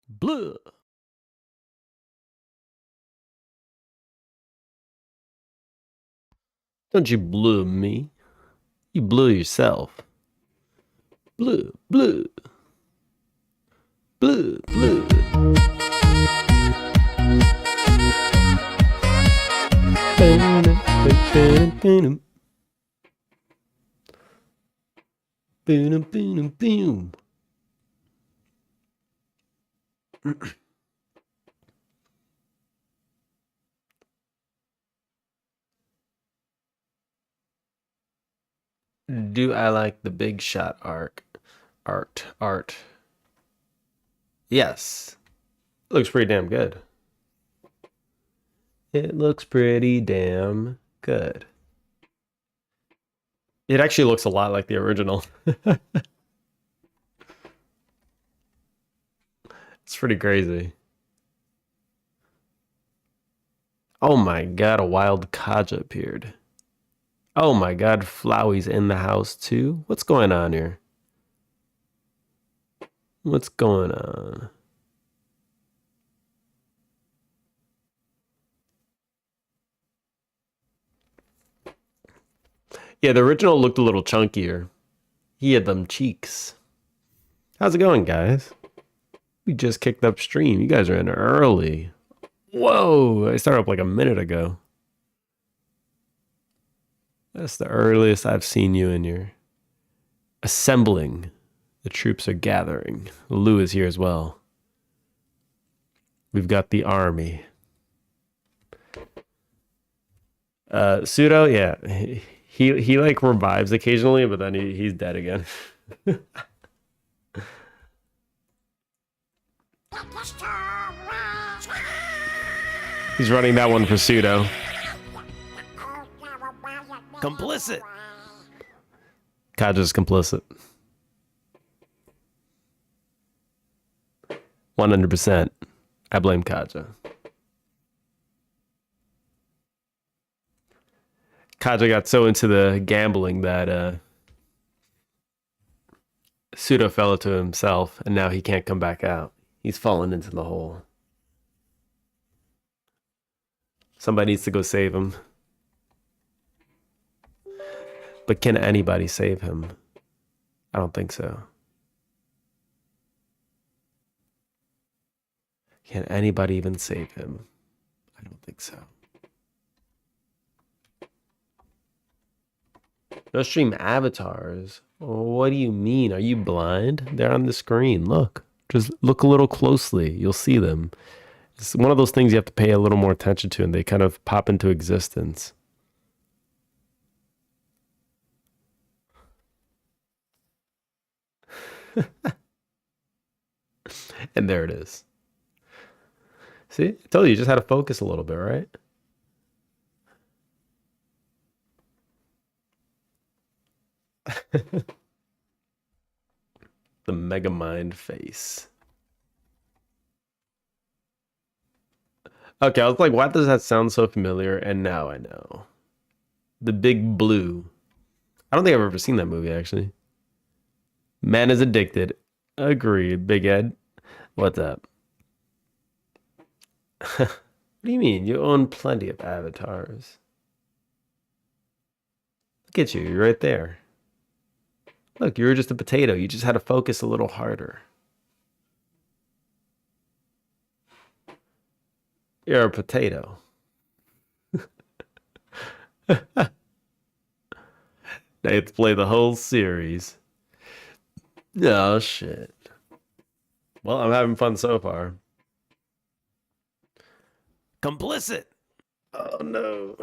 Blue. Don't you blue me. You blew yourself. Blue, blue. Blue, blue. Boom, boom, boom. Do I like the big shot art? Yes. It looks pretty damn good. It looks pretty damn good. It actually looks a lot like the original. It's pretty crazy. Oh my god, a wild Kaja appeared. Oh my god, Flowey's in the house too? What's going on here? What's going on? Yeah, the original looked a little chunkier. He had them cheeks. How's it going, guys? We just kicked up stream. You guys are in early. Whoa, I started up like a minute ago. That's the earliest I've seen you in your assembling. The troops are gathering. Lou is here as well. We've got the army. Pseudo, yeah. He like revives occasionally, but then he's dead again. He's running that one for Pseudo. Complicit. Kaja's complicit. 100%. I blame Kaja. Kaja got so into the gambling that Pseudo fell to himself, and now he can't come back out. He's fallen into the hole. Somebody needs to go save him. But can anybody save him? I don't think so. Can anybody even save him? I don't think so. No stream avatars. What do you mean? Are you blind? They're on the screen. Look. Just look a little closely. You'll see them. It's one of those things you have to pay a little more attention to, and they kind of pop into existence. And there it is. See? I told you, you just had to focus a little bit, right? The Mega Mind face. Okay, I was like, why does that sound so familiar? And now I know. The Big Blue. I don't think I've ever seen that movie, actually. Man is addicted. Agreed, Big Ed. What's up? What do you mean? You own plenty of avatars. Look at you. You're right there. Look, you were just a potato. You just had to focus a little harder. You're a potato. Now you have to play the whole series. Oh, shit. Well, I'm having fun so far. Complicit. Oh, no.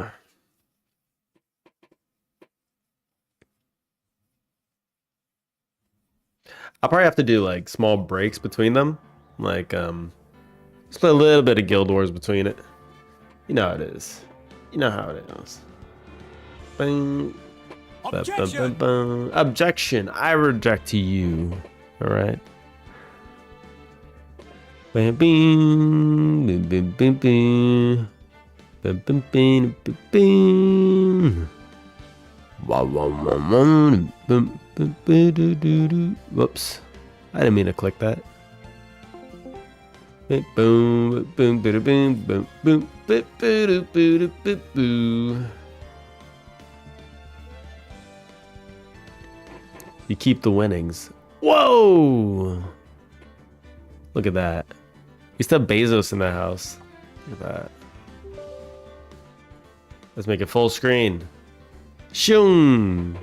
I'll probably have to do like small breaks between them. Like, just play a little bit of Guild Wars between it. You know how it is. You know how it is. Bing. Objection. Objection. I reject you. All right. Bam, bing, bing, bing, bing, bing. Bing, bing, bing, bing, bing. Wow, wow, wow, wow. Bing, bing, bing, do, do, do. Whoops. I didn't mean to click that. Boom, boom, boom, boom, boom, boom, boom, boom, boom, boom, boom. You keep the winnings. Whoa! Look at that. We still have Bezos in the house. Look at that. Let's make it full screen. Shoom!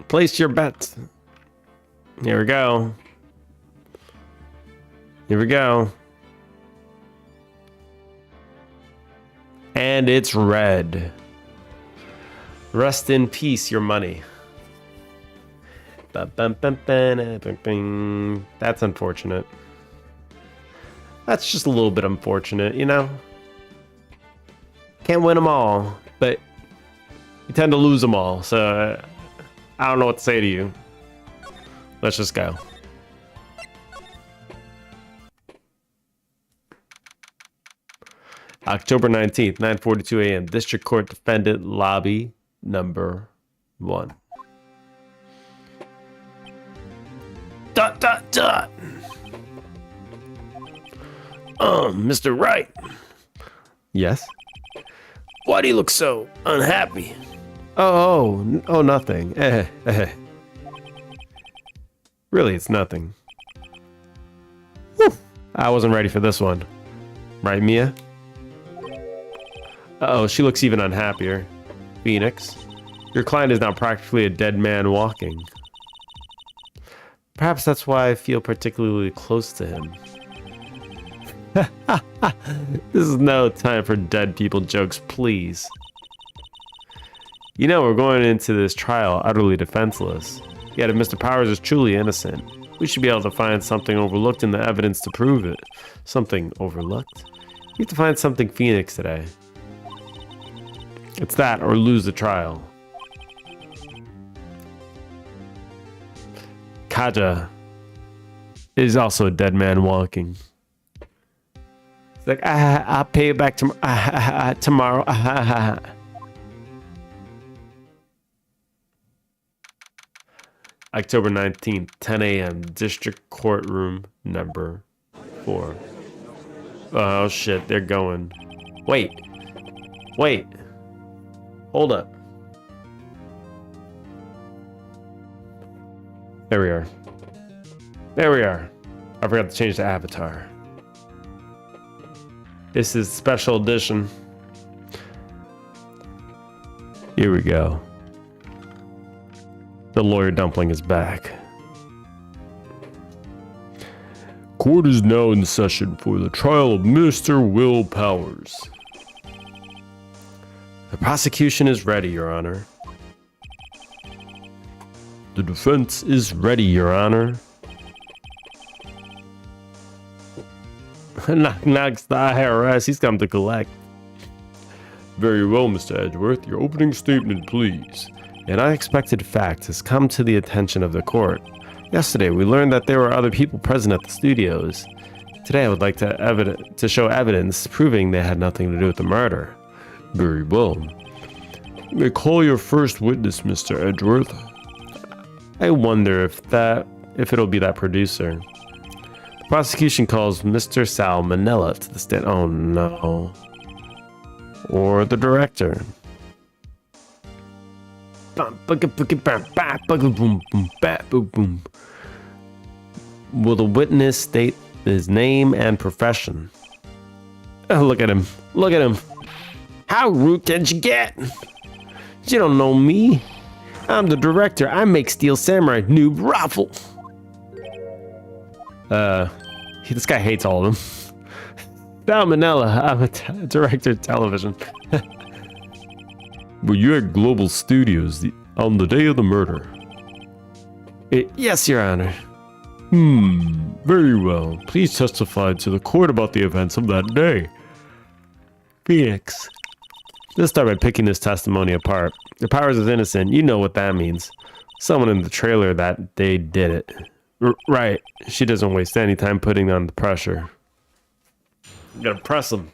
Place your bets. Here we go. Here we go. And it's red. Rest in peace, your money. That's unfortunate. That's just a little bit unfortunate, you know? Can't win them all, but you tend to lose them all, so I don't know what to say to you. Let's just go. October 19th, 9:42 a.m. District Court Defendant Lobby number 1. ... Mr. Wright. Yes? Why do you look so unhappy? Oh, nothing. Really, it's nothing. Whew. I wasn't ready for this one. Right, Mia? Uh-oh, she looks even unhappier. Phoenix, your client is now practically a dead man walking. Perhaps that's why I feel particularly close to him. This is no time for dead people jokes, please. You know, we're going into this trial utterly defenseless. Yet if Mr. Powers is truly innocent, we should be able to find something overlooked in the evidence to prove it. Something overlooked? We have to find something Phoenix today. It's that or lose the trial. Kaja is also a dead man walking. It's like, I'll pay you back tomorrow. October 19th, 10 a.m. District Courtroom number 4. Oh shit, they're going. Wait. Hold up. There we are. I forgot to change the avatar. This is special edition. Here we go. The lawyer dumpling is back. Court is now in session for the trial of Mr. Will Powers. The prosecution is ready, Your Honor. The defense is ready, Your Honor. Knocks the IRS, he's come to collect. Very well, Mr. Edgeworth, your opening statement, please. An unexpected fact has come to the attention of the court. Yesterday, we learned that there were other people present at the studios. Today, I would like to show evidence proving they had nothing to do with the murder. Very well. You may call your first witness, Mr. Edgeworth. I wonder if it'll be that producer. The prosecution calls Mr. Salmonella to the stand. Oh no. Or the director. Will the witness state his name and profession? Oh, look at him. How rude can you get? You don't know me. I'm the director. I make Steel Samurai, noob raffle. This guy hates all of them. Salmonella, I'm a director of television. Were you at Global Studios on the day of the murder? Yes, Your Honor. Very well. Please testify to the court about the events of that day. Phoenix. Let's start by picking this testimony apart. The Powers is innocent. You know what that means. Someone in the trailer that they did it. Right. She doesn't waste any time putting on the pressure. You gotta press them.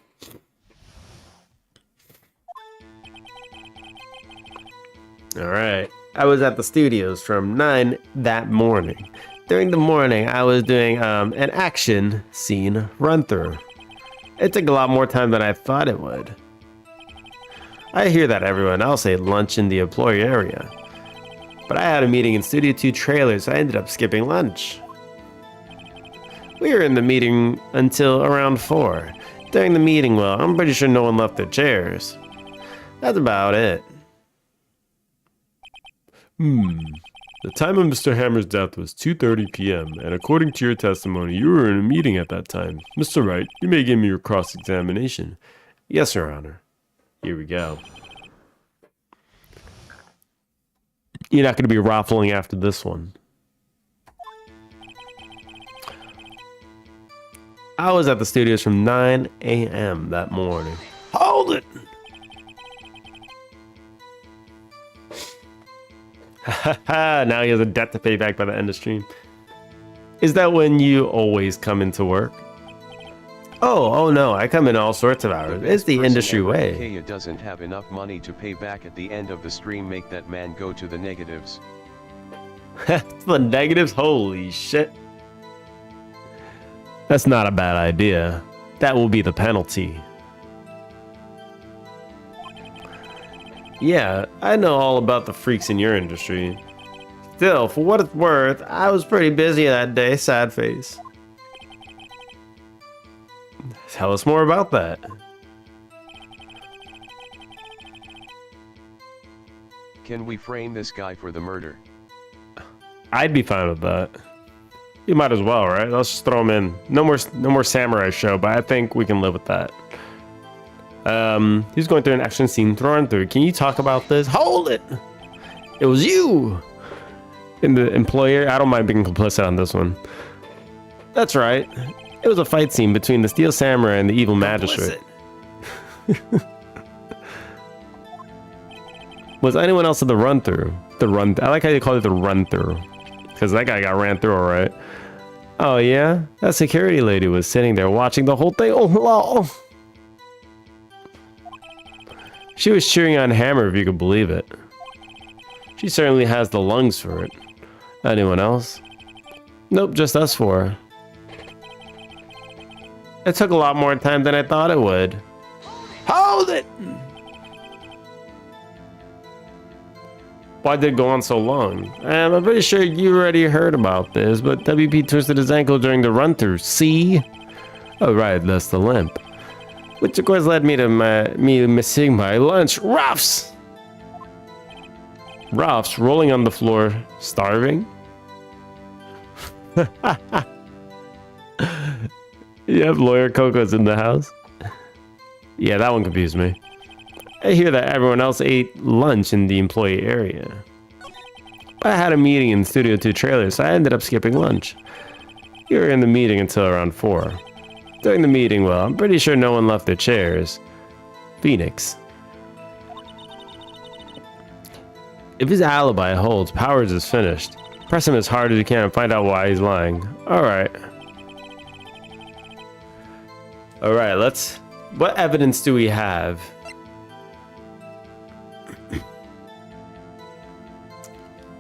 All right. I was at the studios from 9 that morning. During the morning, I was doing an action scene run-through. It took a lot more time than I thought it would. I hear that everyone else ate lunch in the employee area. But I had a meeting in Studio 2 trailers, so I ended up skipping lunch. We were in the meeting until around 4. During the meeting, well, I'm pretty sure no one left their chairs. That's about it. The time of Mr. Hammer's death was 2:30 p.m., and according to your testimony, you were in a meeting at that time. Mr. Wright, you may give me your cross-examination. Yes, Your Honor. Here we go. You're not going to be raffling after this one. I was at the studios from 9 a.m. that morning. Hold it! Now he has a debt to pay back by the end of stream. Is that when you always come into work? Oh no, I come in all sorts of hours. It's the industry way. Kaya doesn't have enough money to pay back at the end of the stream. Make that man go to the negatives. The negatives? Holy shit. That's not a bad idea. That will be the penalty. Yeah, I know all about the freaks in your industry. Still, for what it's worth, I was pretty busy that day, sad face. Tell us more about that. Can we frame this guy for the murder? I'd be fine with that. You might as well, right? Let's just throw him in. No more Slammerai show, but I think we can live with that. He's going through an action scene thrown through. Can you talk about this? Hold it! It was you! In the employer, I don't mind being complicit on this one. That's right. It was a fight scene between the Steel Samurai and the evil magistrate. Was anyone else at the run-through? I like how you call it the run-through. Because that guy got ran through, alright. Oh yeah? That security lady was sitting there watching the whole thing. Oh, lol. She was cheering on Hammer, if you could believe it. She certainly has the lungs for it. Anyone else? Nope, just us four. It took a lot more time than I thought it would. Hold it! Why did it go on so long? I'm pretty sure you already heard about this, but WP twisted his ankle during the run-through. See? Oh right, that's the limp. Which of course led me to me missing my lunch. Ruffs! Ruffs rolling on the floor, starving? Yep, Lawyer Coco's in the house. Yeah, that one confused me. I hear that everyone else ate lunch in the employee area. I had a meeting in Studio 2 trailers, so I ended up skipping lunch. You were in the meeting until around 4. During the meeting, well, I'm pretty sure no one left their chairs. Phoenix. If his alibi holds, Powers is finished. Press him as hard as you can and find out why he's lying. Alright. Alright, let's... What evidence do we have?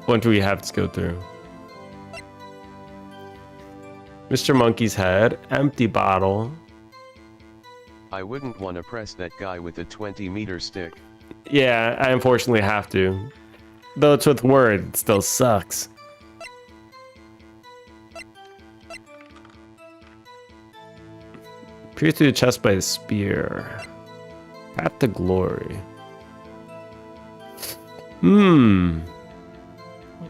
What do we have to go through? Mr. Monkey's head, empty bottle. I wouldn't want to press that guy with a 20-meter stick. Yeah, I unfortunately have to. Though it's with word, it still sucks. Pierced through the chest by a spear. Path to glory.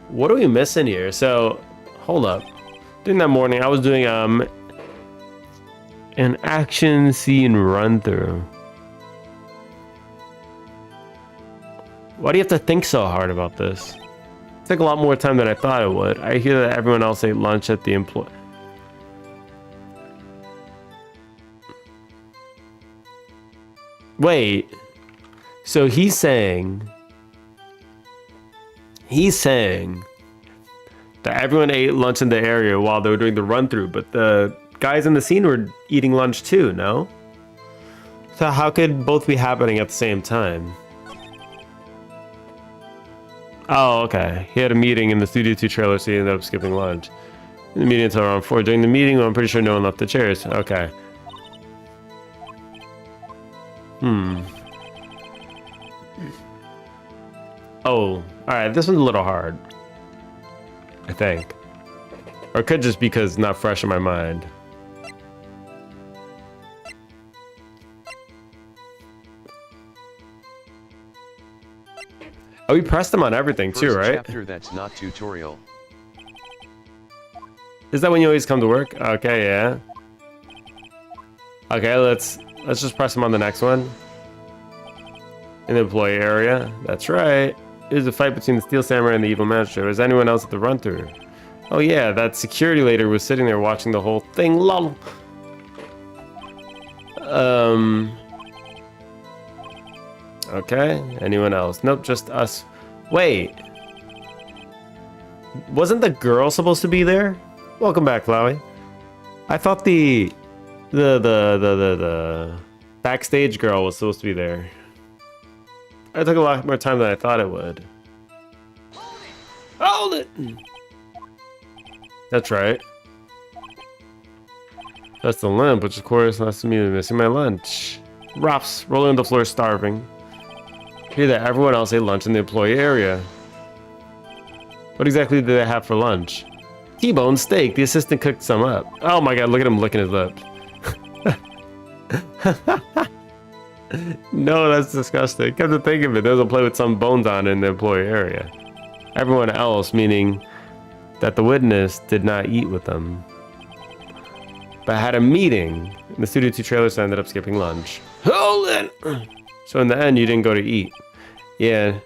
What are we missing here? So, hold up. During that morning, I was doing an action scene run through. Why do you have to think so hard about this? It took a lot more time than I thought it would. I hear that everyone else ate lunch at the employ. Wait. So he's saying that everyone ate lunch in the area while they were doing the run through, but the guys in the scene were eating lunch too, no? So how could both be happening at the same time? Oh, okay. He had a meeting in the Studio 2 trailer, so he ended up skipping lunch. In the meeting until around 4. During the meeting, I'm pretty sure no one left the chairs. Okay. Oh, alright. This one's a little hard. I think. Or it could just because it's not fresh in my mind. Oh, we pressed them on everything too, right? Chapter that's not tutorial. Is that when you always come to work? Okay, yeah. Okay, let's just press them on the next one. In the employee area. That's right. There's a fight between the Steel Samurai and the Evil Magistrate. Was anyone else at the run-through? Oh yeah, that security later was sitting there watching the whole thing. Lol. Okay. Anyone else? Nope, just us. Wait. Wasn't the girl supposed to be there? Welcome back, Flowey. I thought the backstage girl was supposed to be there. It took a lot more time than I thought it would. Hold it! That's right. That's the limp, which of course has to mean missing my lunch. Rops, rolling on the floor starving. Hear that everyone else ate lunch in the employee area. What exactly did they have for lunch? T-bone steak. The assistant cooked some up. Oh my god, look at him licking his lips. No, that's disgusting. Come to think of it, there's a plate with some bones on it in the employee area. Everyone else, meaning that the witness did not eat with them, but had a meeting. In the Studio 2 trailer, so I ended up skipping lunch. Hold it! So in the end, you didn't go to eat. Yeah,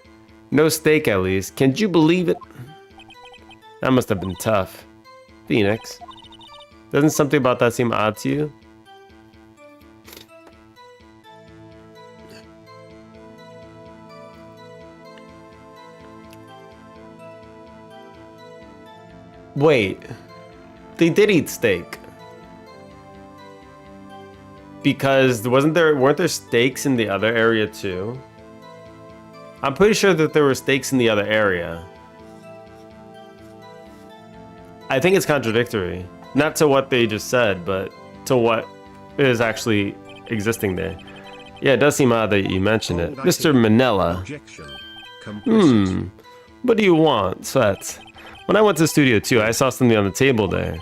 no steak at least. Can't you believe it? That must have been tough. Phoenix, doesn't something about that seem odd to you? Wait, they did eat steak. Because weren't there steaks in the other area too? I'm pretty sure that there were steaks in the other area. I think it's contradictory. Not to what they just said, but to what is actually existing there. Yeah, it does seem odd that you mention it. Mr. Manila. What do you want, Sweats? When I went to Studio 2, I saw something on the table there.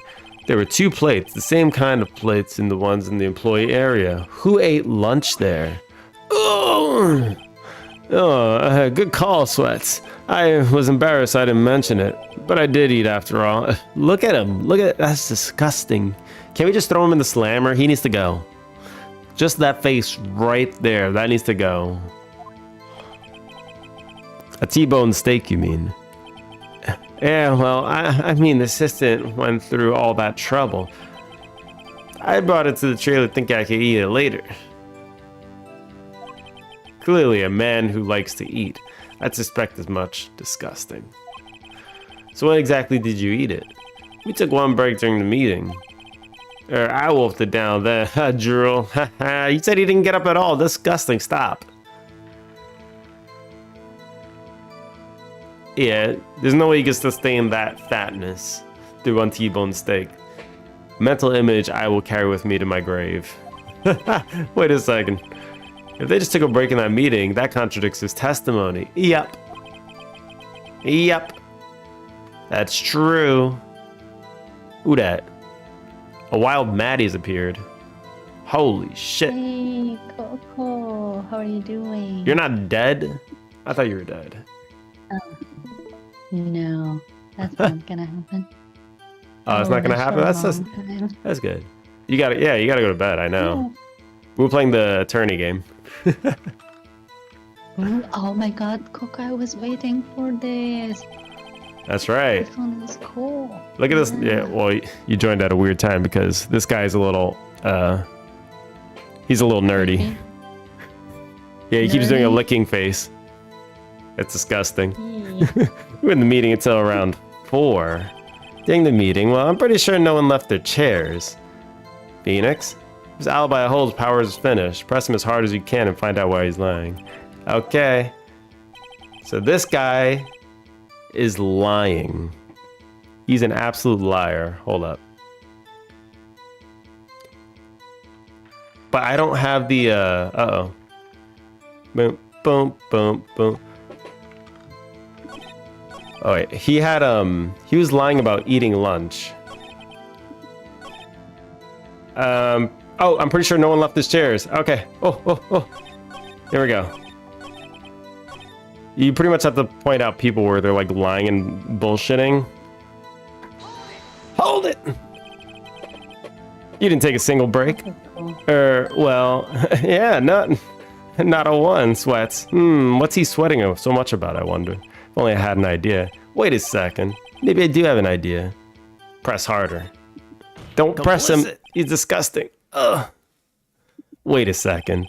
There were 2 plates, the same kind of plates in the ones in the employee area. Who ate lunch there? Oh, good call, Sweats. I was embarrassed I didn't mention it, but I did eat after all. Look at him. Look at that's disgusting. Can we just throw him in the slammer? He needs to go. Just that face right there. That needs to go. A T-bone steak, you mean? Yeah, well, I mean, the assistant went through all that trouble. I brought it to the trailer thinking I could eat it later. Clearly a man who likes to eat. I'd suspect as much. Disgusting. So when exactly did you eat it? We took one break during the meeting. I wolfed it down then. Drool. You said he didn't get up at all. Disgusting. Stop. Yeah, there's no way you can sustain that fatness through one T-bone steak. Mental image I will carry with me to my grave. Wait a second. If they just took a break in that meeting, that contradicts his testimony. Yep. Yep. That's true. Who dat? A wild Maddie's appeared. Holy shit. Hey, Coco. How are you doing? You're not dead? I thought you were dead. No, that's not gonna happen. Oh, it's not gonna happen? That's good. You gotta go to bed, I know. Yeah. We were playing the attorney game. Oh my god, Coco, I was waiting for this. That's right. This one is cool. Look at this. Yeah, well, you joined at a weird time because this guy's a little, he's a little nerdy. Okay. Yeah, he keeps doing a Nerdy? licking face. It's disgusting. Yeah. We were in the meeting until around 4. During the meeting, well, I'm pretty sure no one left their chairs. Phoenix? His alibi holds, power is finished. Press him as hard as you can and find out why he's lying. Okay. So this guy is lying. He's an absolute liar. Hold up. But I don't have the, uh-oh. Boom, boom, boom, boom. Oh, wait. He had, he was lying about eating lunch. Oh, I'm pretty sure no one left his chairs. Okay. Oh. Here we go. You pretty much have to point out people where they're like lying and bullshitting. Hold it! You didn't take a single break? Well, yeah, not a one, Sweats. What's he sweating so much about, I wonder? If only I had an idea. Wait a second. Maybe I do have an idea. Press harder. Don't press him. He's disgusting. Ugh. Wait a second.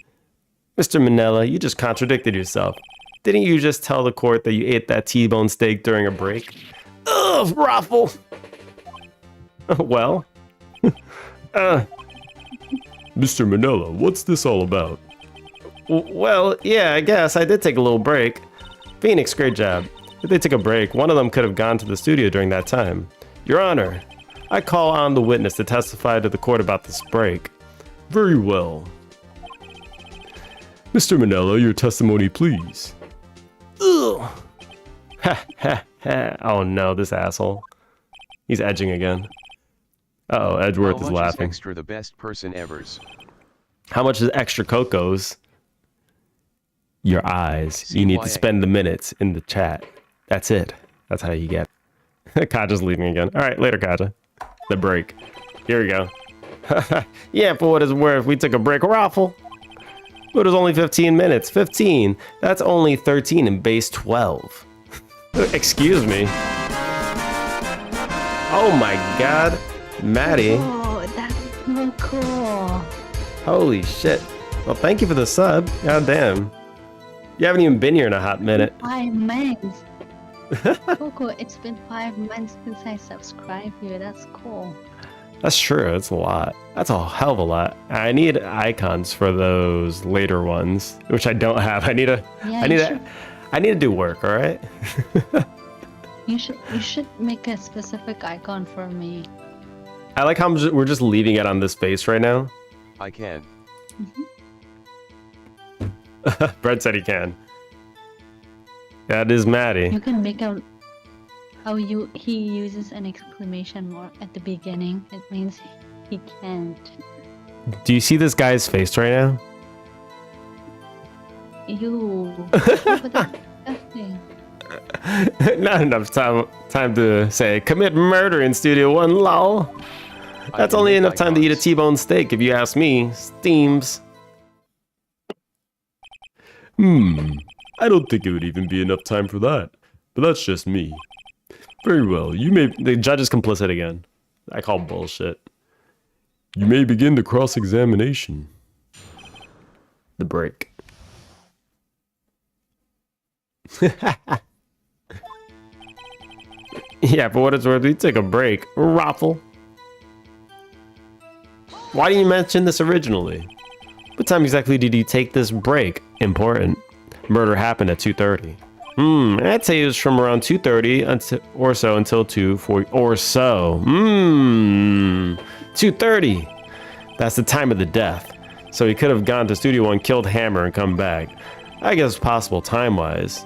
Mr. Manella, you just contradicted yourself. Didn't you just tell the court that you ate that T-bone steak during a break? Ugh, Raffle! Well? Mr. Manella, what's this all about? Well, yeah, I guess I did take a little break. Phoenix, great job. If they took a break, one of them could have gone to the studio during that time. Your Honor, I call on the witness to testify to the court about this break. Very well. Mr. Manella, your testimony, please. Ugh. Ha ha ha. Oh no, this asshole. He's edging again. Uh-oh, Edgeworth is laughing. Extra the best person ever's. How much is extra Coco's? Your eyes. You need to spend the minutes in the chat. That's it. That's how you get. Kaja's leaving again. All right, later, Kaja. The break. Here we go. Yeah, for what it's worth, we took a break. Raffle. It was only 15 minutes. 15. That's only 13 in base 12. Excuse me. Oh my god. Maddie. Oh, that's so cool. Holy shit. Well, thank you for the sub. God damn. You haven't even been here in a hot minute. 5 months. Coco, it's been 5 months since I subscribed you. That's cool. That's true. That's a lot. That's a hell of a lot. I need icons for those later ones, which I don't have. I need to do work. All right. You should make a specific icon for me. I like how we're just leaving it on this face right now. I can. Brett said he can. That is Maddie. You can make a how he uses an exclamation mark at the beginning. It means he can't. Do you see this guy's face right now? You. But that's disgusting. Not enough time to say commit murder in Studio One, lol. That's only enough time to eat a T-bone steak, if you ask me. Steams. I don't think it would even be enough time for that. But that's just me. Very well, you may... The judge is complicit again. I call bullshit. You may begin the cross-examination. The break. Yeah, for what it's worth, we took a break. Raffle. Why didn't you mention this originally? What time exactly did you take this break? Important. Murder happened at 2:30. I'd say it was from around 2:30 or so until 2:40 or so. 2:30. That's the time of the death. So he could have gone to Studio One, killed Hammer, and come back. I guess it's possible time-wise.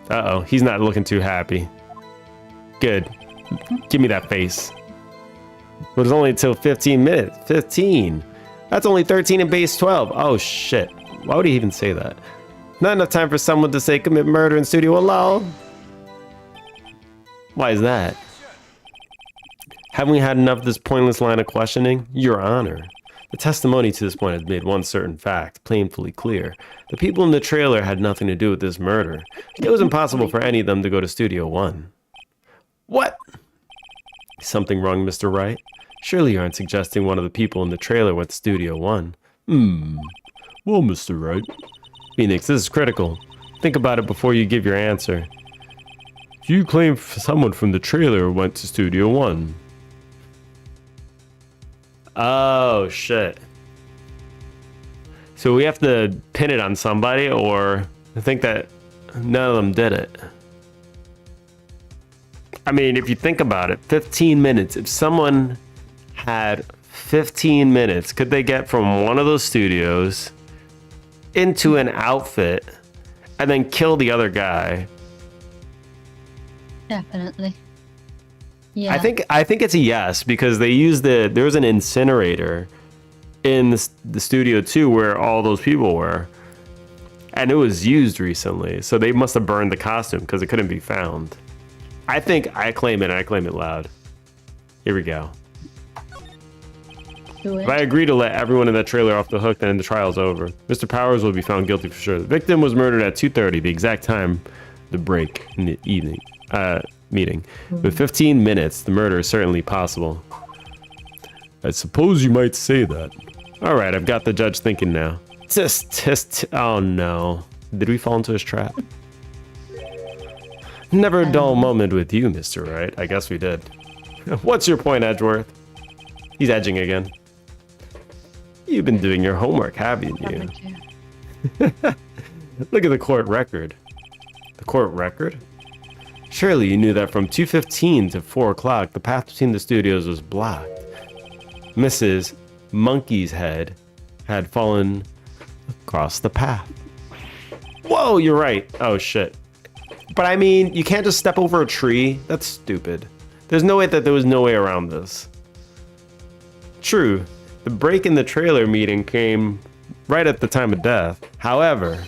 Uh-oh, he's not looking too happy. Good. Give me that face. But it's only until 15 minutes. 15. That's only 13 in base 12. Oh, shit. Why would he even say that? Not enough time for someone to say commit murder in Studio One. Why is that? Haven't we had enough of this pointless line of questioning? Your Honor. The testimony to this point has made one certain fact painfully clear. The people in the trailer had nothing to do with this murder. It was impossible for any of them to go to Studio One. What? Something wrong, Mr. Wright? Surely you aren't suggesting one of the people in the trailer went to Studio One. Well, Mr. Wright. Phoenix, this is critical. Think about it before you give your answer. You claim someone from the trailer went to Studio One. Oh, shit. So we have to pin it on somebody, or think that none of them did it. I mean, if you think about it, 15 minutes. If someone had 15 minutes, could they get from one of those studios into an outfit and then kill the other guy? Definitely. Yeah. I think it's a yes, because they used there was an incinerator in the studio too where all those people were, and it was used recently, so they must have burned the costume because it couldn't be found. I think I claim it, and I claim it loud. Here we go. Do it. If I agree to let everyone in that trailer off the hook, then the trial's over. Mr. Powers will be found guilty for sure. The victim was murdered at 2:30, the exact time the break in the evening meeting. With 15 minutes, the murder is certainly possible. I suppose you might say that. All right, I've got the judge thinking now. Oh no. Did we fall into his trap? Never a dull moment with you, Mr. Wright. I guess we did. What's your point, Edgeworth? He's edging again. You've been doing your homework, haven't you? Look at the court record. The court record? Surely you knew that from 2:15 to 4 o'clock, the path between the studios was blocked. Mrs. Monkey's head had fallen across the path. Whoa, you're right. Oh, shit. But I mean, you can't just step over a tree. That's stupid. There's no way that there was no way around this. True, the break in the trailer meeting came right at the time of death. However,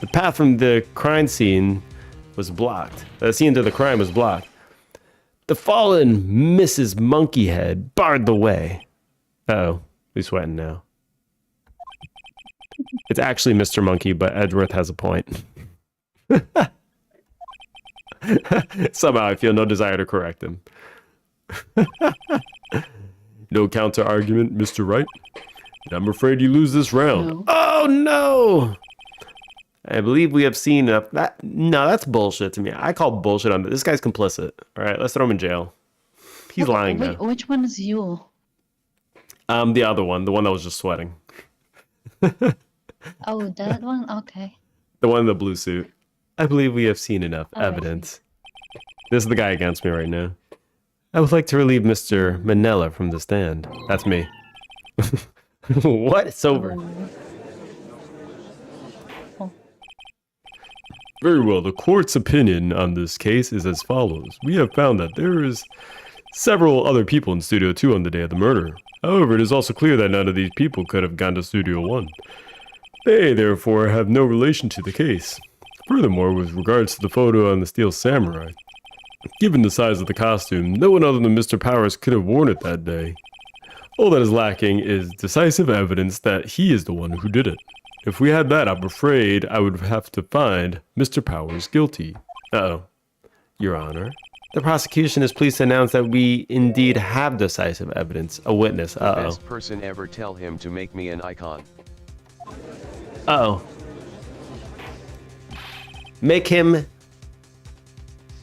the path from the crime scene was blocked. The scene to the crime was blocked. The fallen Mrs. Monkeyhead barred the way. Uh-oh, he's sweating now. It's actually Mr. Monkey, but Edgeworth has a point. Somehow I feel no desire to correct him. No counter argument, Mr. Wright. I'm afraid you lose this round. No. Oh no! I believe we have seen enough. No, that's bullshit to me. I call bullshit on this. This guy's complicit. All right, let's throw him in jail. He's lying now. Which one is you? The other one, the one that was just sweating. Oh, that one? Okay. The one in the blue suit. I believe we have seen enough Oh, I see. evidence. This is the guy against me right now. I would like to relieve Mr. Manella from the stand. That's me. What? It's over. Oh. Very well, the court's opinion on this case is as follows. We have found that there is several other people in Studio 2 on the day of the murder. However, it is also clear that none of these people could have gone to Studio 1. They, therefore, have no relation to the case. Furthermore, with regards to the photo on the Steel Samurai, given the size of the costume, no one other than Mr. Powers could have worn it that day. All that is lacking is decisive evidence that he is the one who did it. If we had that, I'm afraid I would have to find Mr. Powers guilty. Uh-oh. Your Honor, the prosecution is pleased to announce that we indeed have decisive evidence. A witness. Uh-oh. Best person ever, tell him to make me an icon. Uh-oh. Make him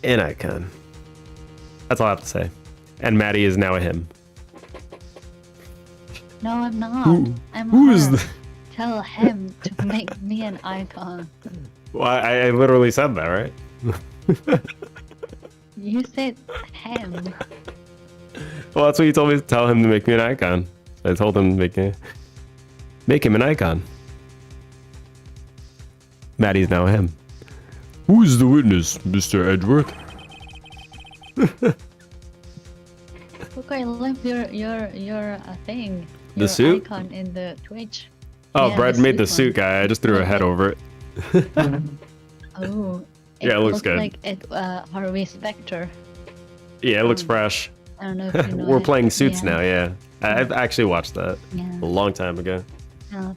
an icon. That's all I have to say. And Maddie is now a him. No, I'm not. I'm Who her. is the... Tell him to make me an icon. Well, I literally said that, right? You said him. Well, that's what you told me to tell him to make me an icon. I told him to make him an icon. Maddie's now a him. Who is the witness, Mr. Edgeworth? Look, I left your thing. The Your suit? icon in the Twitch. Oh, Yeah, Brad the made the suit suit guy. I just threw a head over it. Oh. Yeah, it looks good. Like it, Harvey Specter. Yeah, it looks fresh. I don't know if you know We're it. playing Suits Yeah. now, yeah. I've actually watched that Yeah. a long time ago. Oh,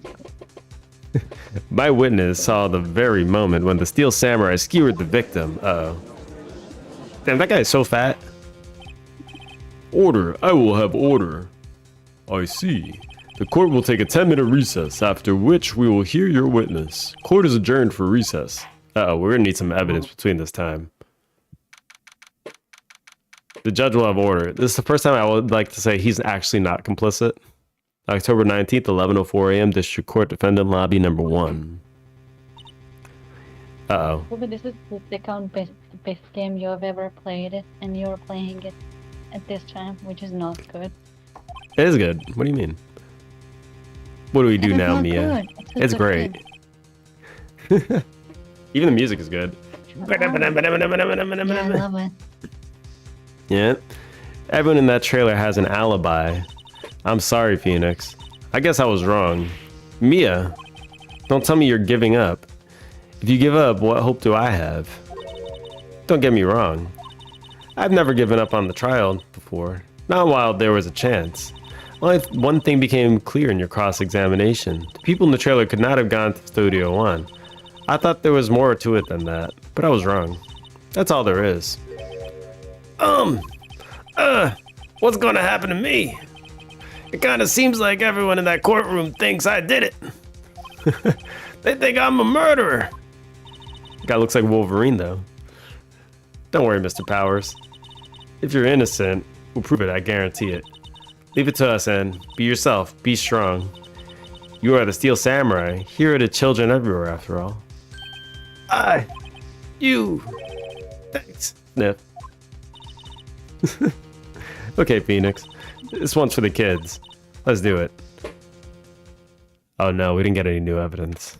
My witness saw the very moment when the Steel Samurai skewered the victim. Uh-oh. Damn, that guy is so fat. Order. I will have order. I see. The court will take a 10-minute recess, after which we will hear your witness. Court is adjourned for recess. Uh-oh, we're gonna need some evidence between this time. The judge will have order. This is the first time I would like to say he's actually not complicit. October 19th, 11:04 a.m., District Court, Defendant Lobby number 1. Uh-oh. But this is the second best game you have ever played, and you're playing it at this time, which is not good. It is good. What do you mean? What do we do It is now, not Mia? good. a It's good great. game. Even the music is good. Yeah, I love it. Yeah. Everyone in that trailer has an alibi. I'm sorry, Phoenix. I guess I was wrong. Mia, don't tell me you're giving up. If you give up, what hope do I have? Don't get me wrong. I've never given up on the trial before. Not while there was a chance. Only one thing became clear in your cross-examination. The people in the trailer could not have gone to Studio One. I thought there was more to it than that, but I was wrong. That's all there is. What's gonna happen to me? It kinda seems like everyone in that courtroom thinks I did it. They think I'm a murderer. Guy looks like Wolverine, though. Don't worry, Mr. Powers. If you're innocent, we'll prove it, I guarantee it. Leave it to us, and be yourself, be strong. You are the Steel Samurai, hero to children everywhere, after all. Thanks. Sniff. Okay, Phoenix. This one's for the kids. Let's do it. Oh no, we didn't get any new evidence.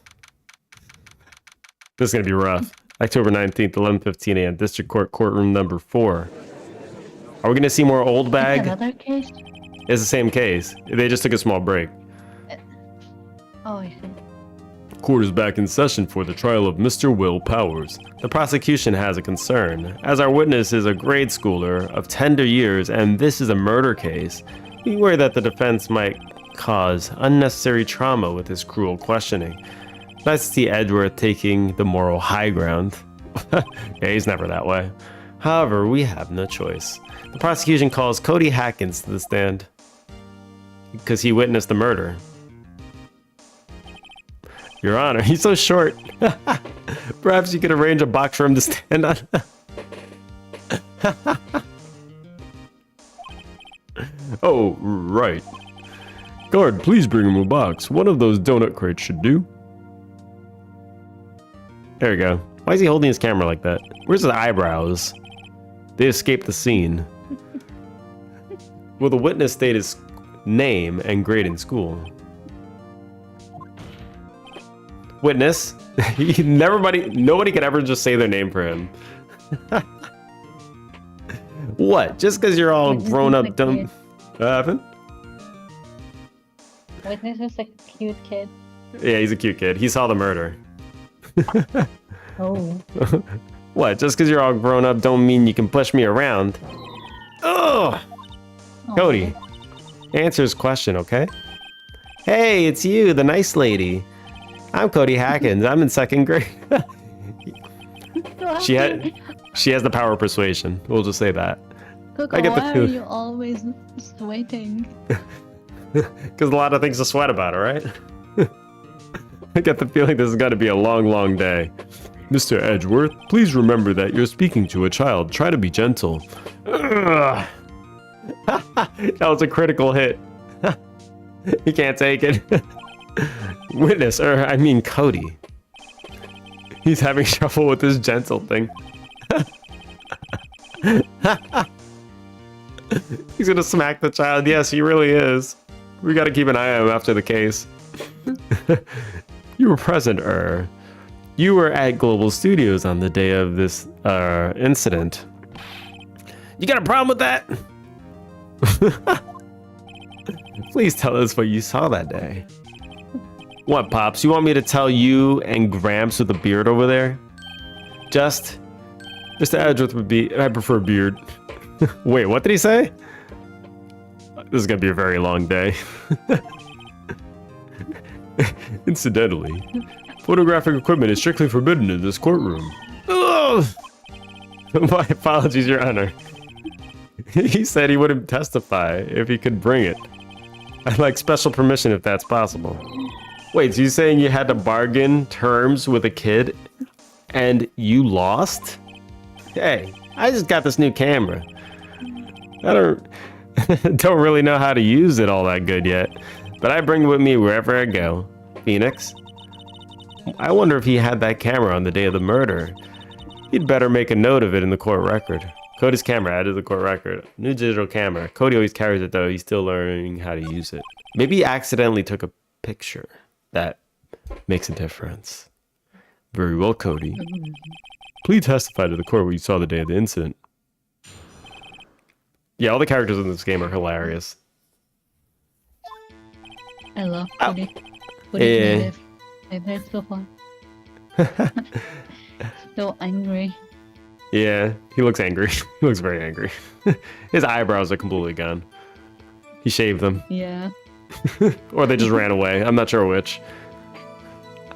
This is gonna be rough. October 19th, 11:15 a.m. District Court, courtroom number 4. Are we gonna see more old bag? Another case? It's the same case. They just took a small break. Oh, I see. Court is back in session for the trial of Mr. Will Powers. The prosecution has a concern. As our witness is a grade schooler of tender years and this is a murder case, we worry that the defense might cause unnecessary trauma with his cruel questioning. Nice to see Edgeworth taking the moral high ground. Yeah, he's never that way. However, we have no choice. The prosecution calls Cody Hackins to the stand because he witnessed the murder. Your Honor, he's so short. Perhaps you could arrange a box for him to stand on. Oh, right. Guard, please bring him a box. One of those donut crates should do. There we go. Why is he holding his camera like that? Where's his eyebrows? They escaped the scene. Will the witness state his name and grade in school? Witness. Nobody could ever just say their name for him. What? Just because you're all Witness grown is up a dumb? kid. What happened? Witness is a cute kid. Yeah, he's a cute kid. He saw the murder. Oh. What? Just because you're all grown up don't mean you can push me around. Ugh! Cody, answer his question, okay? Hey, it's you, the nice lady. I'm Cody Hackins. I'm in 2nd grade. She has the power of persuasion. We'll just say that. Coco, I get the why are feeling- you always sweating? Because a lot of things to sweat about, all right? I get the feeling this is going to be a long, long day. Mr. Edgeworth, please remember that you're speaking to a child. Try to be gentle. Ugh. That was a critical hit. You can't take it. Witness, I mean Cody. He's having trouble with this gentle thing. He's gonna smack the child. Yes, he really is. We gotta keep an eye on him after the case. You were present, You were at Global Studios on the day of this incident. You got a problem with that? Please tell us what you saw that day. What, Pops? You want me to tell you and Gramps with the beard over there? Just... Mr. Edgeworth would be... I prefer beard. Wait, what did he say? This is gonna be a very long day. Incidentally, photographic equipment is strictly forbidden in this courtroom. Ugh! My apologies, Your Honor. He said he wouldn't testify if he could bring it. I'd like special permission if that's possible. Wait, so you're saying you had to bargain terms with a kid and you lost? Hey, I just got this new camera. I don't really know how to use it all that good yet, but I bring it with me wherever I go. Phoenix? I wonder if he had that camera on the day of the murder. He'd better make a note of it in the court record. Cody's camera added to the court record. New digital camera. Cody always carries it though. He's still learning how to use it. Maybe he accidentally took a picture. That makes a difference. Very well, Cody. Please testify to the court what you saw the day of the incident. Yeah, all the characters in this game are hilarious. I love Ow. Cody. Cody's my favorite so far. So angry. Yeah, he looks angry. He looks very angry. His eyebrows are completely gone. He shaved them. Yeah. Or they just ran away. I'm not sure which.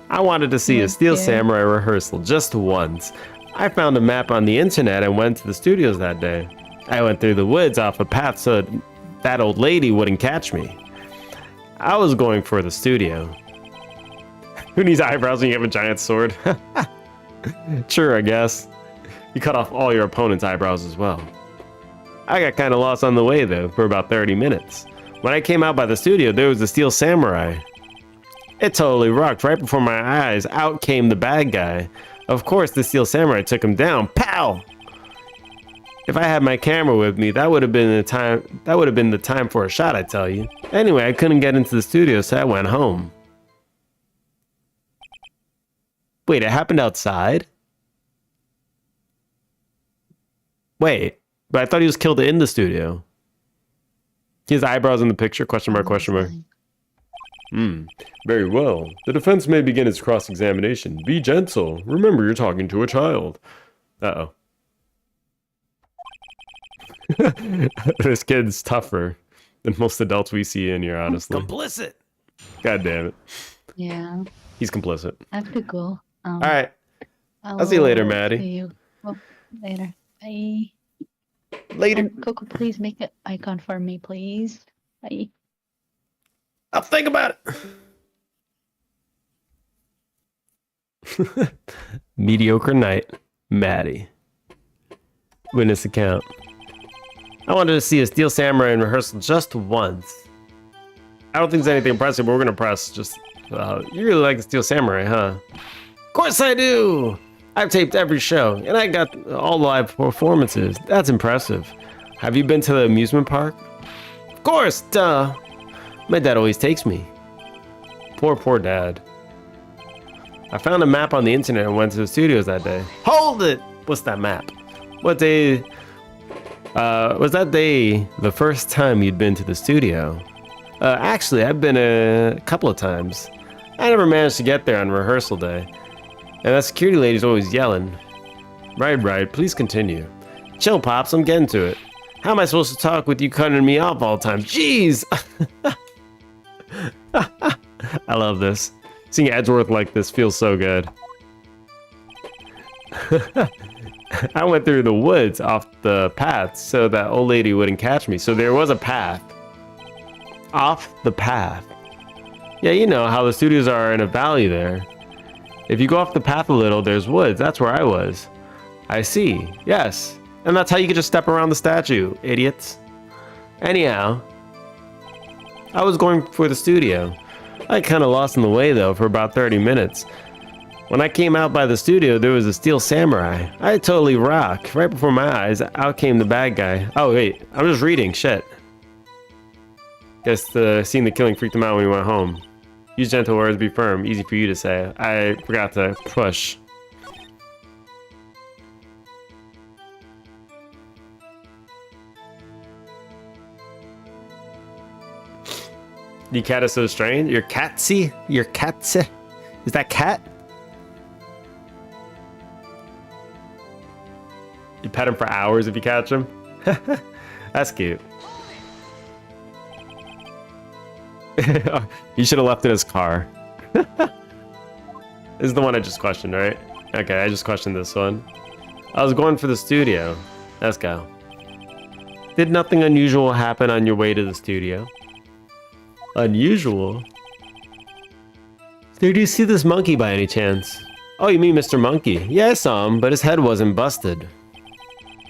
I wanted to see a Steel Okay. Samurai rehearsal just once. I found a map on the internet and went to the studios that day. I went through the woods off a path so that old lady wouldn't catch me. I was going for the studio. Who needs eyebrows when you have a giant sword? Sure, I guess. You cut off all your opponent's eyebrows as well. I got kind of lost on the way though for about 30 minutes. When I came out by the studio, there was the Steel Samurai. It totally rocked. Right before my eyes, out came the bad guy. Of course, the Steel Samurai took him down. Pow! If I had my camera with me, that would have been the time. That would have been the time for a shot, I tell you. Anyway, I couldn't get into the studio, so I went home. Wait, it happened outside? Wait, but I thought he was killed in the studio. His eyebrows in the picture? Question mark, question mark. Very well. The defense may begin its cross-examination. Be gentle. Remember, you're talking to a child. Uh-oh. This kid's tougher than most adults we see in here, honestly. Complicit! God damn it. Yeah. He's complicit. I have to go. All right. I'll see you later, Maddie. See you. Oh, later. Bye. Later. And Coco, please make an icon for me, please. Bye. I'll think about it. Mediocre night. Maddie. Witness account. I wanted to see a Steel Samurai in rehearsal just once. I don't think there's anything impressive, but we're gonna press just... you really like the Steel Samurai, huh? Of course I do! I've taped every show, and I got all live performances. That's impressive. Have you been to the amusement park? Of course, duh! My dad always takes me. Poor dad. I found a map on the internet and went to the studios that day. Hold it! What's that map? What day... was that day the first time you'd been to the studio? Actually, I've been a couple of times. I never managed to get there on rehearsal day. And that security lady's always yelling. Right, please continue. Chill, Pops, I'm getting to it. How am I supposed to talk with you cutting me off all the time? Jeez! I love this. Seeing Edgeworth like this feels so good. I went through the woods off the path so that old lady wouldn't catch me. So there was a path. Off the path. Yeah, you know how the studios are in a valley there. If you go off the path a little, there's woods. That's where I was. I see. Yes. And that's how you can just step around the statue, idiots. Anyhow, I was going for the studio. I kind of lost in the way though for about 30 minutes. When I came out by the studio, there was a Steel Samurai. I totally rock. Right before my eyes, out came the bad guy. Oh wait, I'm just reading, shit. Guess the seeing the killing freaked him out when he went home. Use gentle words, be firm, easy for you to say. I forgot to push. Your cat is so strange. Your catsy? Your catsy? Is that cat? You pet him for hours if you catch him? That's cute. You should have left it in his car. This is the one I just questioned, right? Okay, I just questioned this one. I was going for the studio. Let's go. Did nothing unusual happen on your way to the studio? Unusual? Did you see this monkey by any chance? Oh, you mean Mr. Monkey? Yeah, I saw him, but his head wasn't busted.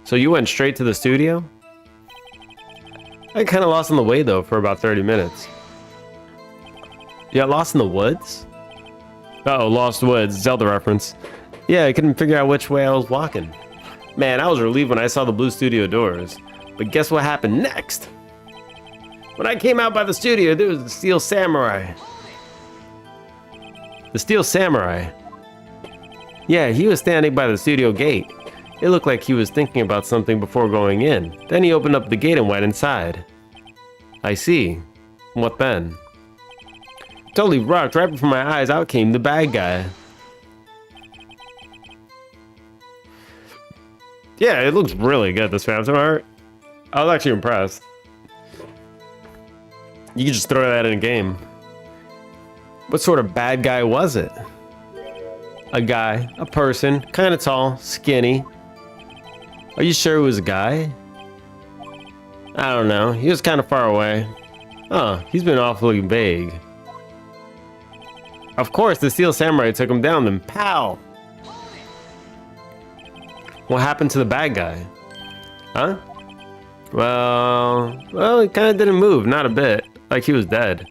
So you went straight to the studio? I kind of lost on the way though for about 30 minutes. You got lost in the woods? Uh-oh, Lost Woods, Zelda reference. Yeah, I couldn't figure out which way I was walking. Man, I was relieved when I saw the blue studio doors. But guess what happened next? When I came out by the studio, there was the Steel Samurai. The Steel Samurai? Yeah, he was standing by the studio gate. It looked like he was thinking about something before going in. Then he opened up the gate and went inside. I see. What then? Totally rocked. Right before my eyes, out came the bad guy. Yeah, it looks really good, this Phantom art. I was actually impressed. You could just throw that in a game. What sort of bad guy was it? A guy, a person, kind of tall, skinny. Are you sure it was a guy? I don't know. He was kind of far away. Oh, he's been awfully vague. Of course, the Steel Samurai took him down, then pow! What happened to the bad guy? Huh? Well, he kind of didn't move, not a bit. Like he was dead.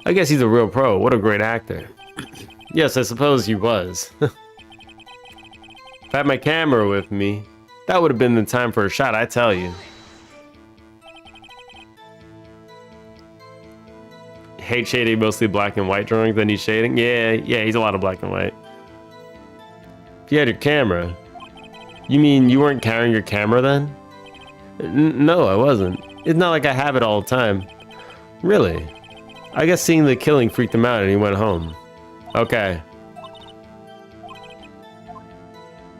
I guess he's a real pro. What a great actor. Yes, I suppose he was. If I had my camera with me, that would have been the time for a shot, I tell you. Hate shading mostly black and white drawings, then he's shading? Yeah, he's a lot of black and white. If you had your camera, you mean you weren't carrying your camera then? No, I wasn't. It's not like I have it all the time. Really? I guess seeing the killing freaked him out and he went home. Okay.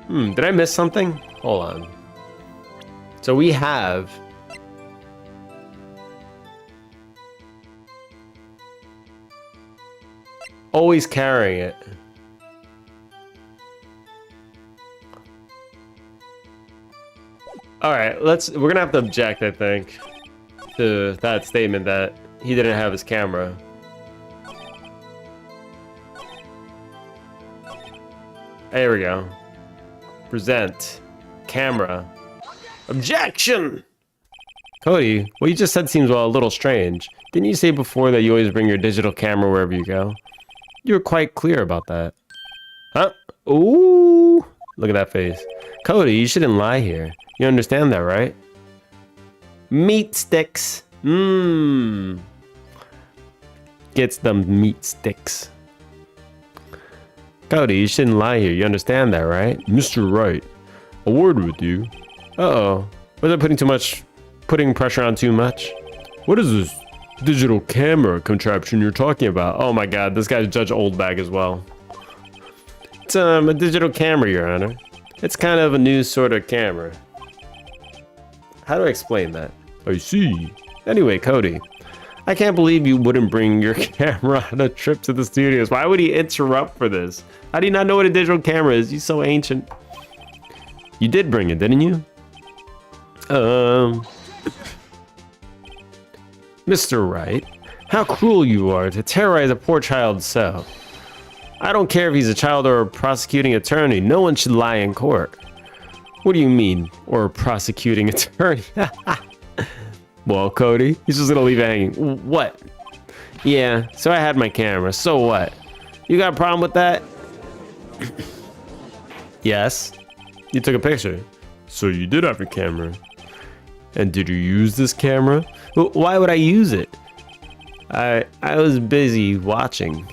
Did I miss something? Hold on. So we have... always carrying it. Alright, we're gonna have to object, I think, to that statement that he didn't have his camera. There we go. Present. Camera. Objection! Cody, what you just said seems a little strange. Didn't you say before that you always bring your digital camera wherever you go? You were quite clear about that. Huh? Ooh! Look at that face. Cody, you shouldn't lie here. You understand that, right? Meat sticks. Gets them meat sticks. Cody, you shouldn't lie here. You understand that, right? Mr. Wright, a word with you. Uh-oh. Was I putting pressure on too much? What is this digital camera contraption you're talking about? Oh my god, this guy's Judge Oldbag as well. It's a digital camera, Your Honor. It's kind of a new sort of camera. How do I explain that? I see. Anyway, Cody, I can't believe you wouldn't bring your camera on a trip to the studios. Why would he interrupt for this? How do you not know what a digital camera is? You're so ancient. You did bring it, didn't you? Mr. Wright, how cruel you are to terrorize a poor child so. I don't care if he's a child or a prosecuting attorney. No one should lie in court. What do you mean, or a prosecuting attorney? Well, Cody, he's just gonna leave it hanging. What? Yeah, so I had my camera. So what? You got a problem with that? Yes. You took a picture. So you did have a camera. And did you use this camera? Why would I use it? I was busy watching.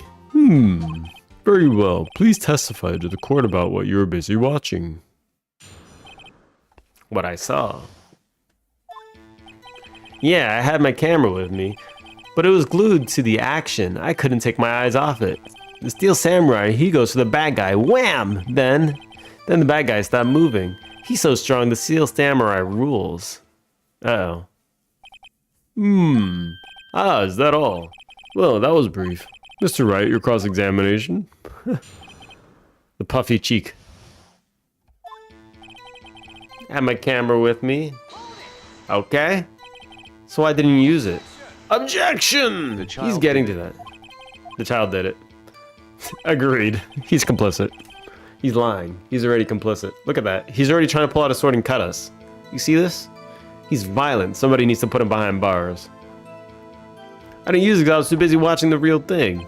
Very well. Please testify to the court about what you were busy watching. What I saw. Yeah, I had my camera with me, but it was glued to the action. I couldn't take my eyes off it. The Steel Samurai, he goes for the bad guy. Wham! Then the bad guy stopped moving. He's so strong, the Steel Samurai rules. Uh-oh. Is that all? Well, that was brief. Mr. Wright, your cross-examination. The puffy cheek. Had my camera with me. Okay. So why didn't you use it? Objection! He's getting to that. The child did it. Agreed. He's complicit. He's lying. He's already complicit. Look at that. He's already trying to pull out a sword and cut us. You see this? He's violent. Somebody needs to put him behind bars. I didn't use it because I was too busy watching the real thing.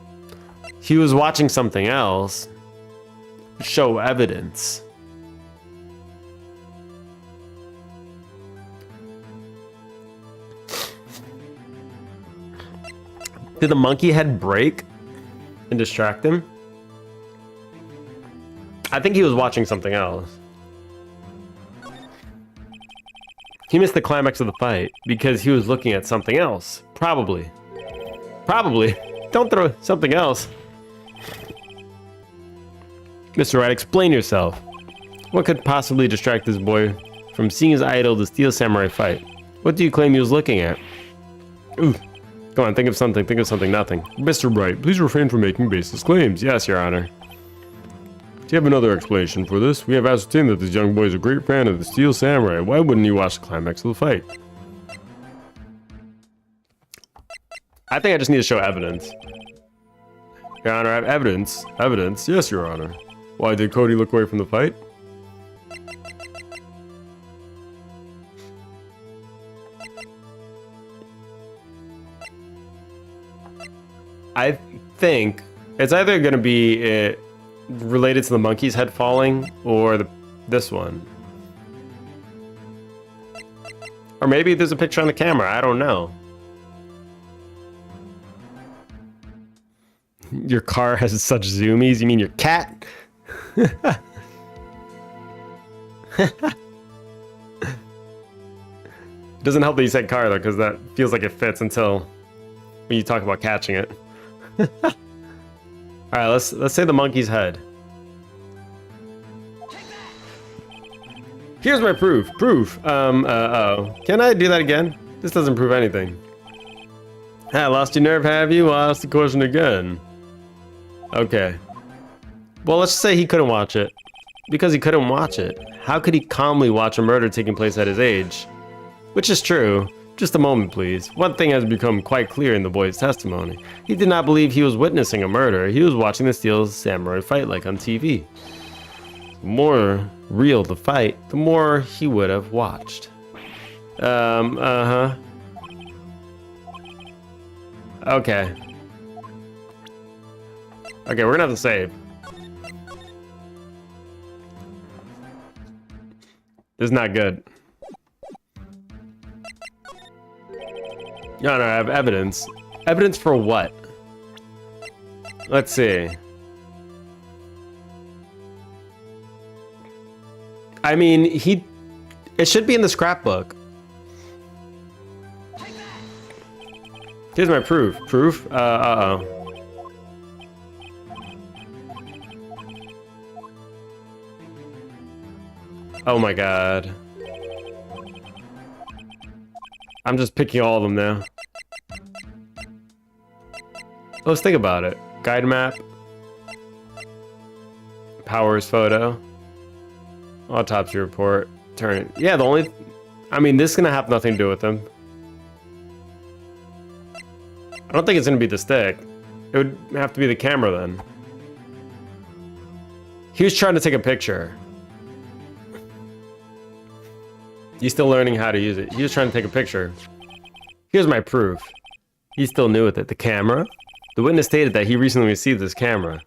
he was watching something else. Show evidence. Did the monkey head break and distract him? I think he was watching something else. He missed the climax of the fight because he was looking at something else. Probably. Probably. Don't throw something else. Mr. Wright, explain yourself. What could possibly distract this boy from seeing his idol, the Steel Samurai, fight? What do you claim he was looking at? Ooh. Go on, think of something, nothing. Mr. Wright, please refrain from making baseless claims. Yes, Your Honor. Do you have another explanation for this? We have ascertained that this young boy is a great fan of the Steel Samurai. Why wouldn't he watch the climax of the fight? I think I just need to show evidence. Your Honor, I have evidence. Evidence? Yes, Your Honor. Why did Cody look away from the fight? I think it's either going to be related to the monkey's head falling or this one. Or maybe there's a picture on the camera. I don't know. Your car has such zoomies. You mean your cat? Doesn't help that you said car though, because that feels like it fits until when you talk about catching it. All right, let's say the monkey's head. Here's my proof. Oh. Can I do that again? This doesn't prove anything. Ah, lost your nerve, have you? Well, I'll ask the question again. Okay. Well, let's say he couldn't watch it. Because he couldn't watch it, how could he calmly watch a murder taking place at his age? Which is true. Just a moment, please. One thing has become quite clear in the boy's testimony. He did not believe he was witnessing a murder. He was watching the Steel Samurai fight like on TV. The more real the fight, the more he would have watched. Okay. Okay, we're gonna have to save. This is not good. No, I have evidence. Evidence for what? Let's see. I mean, it should be in the scrapbook. Here's my proof. Proof? Uh-oh. Oh my god. I'm just picking all of them now. Let's think about it. Guide map. Powers photo. Autopsy report. Turn. Yeah, I mean, this is gonna have nothing to do with them. I don't think it's gonna be the stick. It would have to be the camera then. He was trying to take a picture. He's still learning how to use it. He was trying to take a picture. Here's my proof. He's still new with it. The camera? The witness stated that he recently received this camera.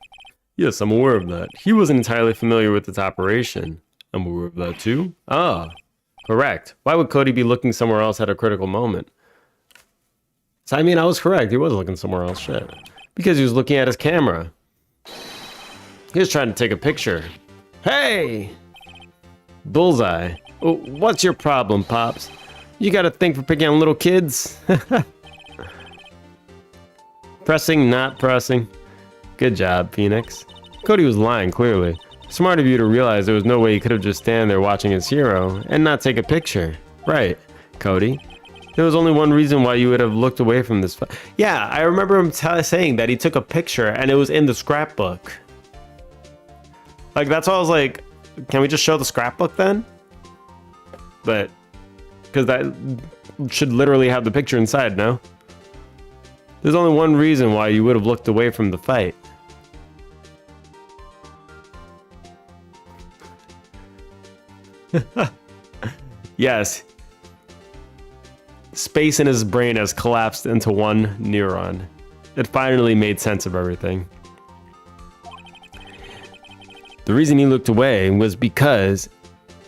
Yes, I'm aware of that. He wasn't entirely familiar with its operation. I'm aware of that too. Ah, correct. Why would Cody be looking somewhere else at a critical moment? So I mean, I was correct. He was looking somewhere else. Shit. Because he was looking at his camera. He was trying to take a picture. Hey! Bullseye. Oh, what's your problem, Pops? You got a thing for picking on little kids? Pressing, not pressing. Good job, Phoenix. Cody was lying, clearly. Smart of you to realize there was no way he could have just stand there watching his hero and not take a picture. Right, Cody. There was only one reason why you would have looked away from this. Yeah, I remember him saying that he took a picture and it was in the scrapbook. Like, that's why I was like, can we just show the scrapbook then? But, because that should literally have the picture inside, no? There's only one reason why you would have looked away from the fight. Yes. Space in his brain has collapsed into one neuron. It finally made sense of everything. The reason he looked away was because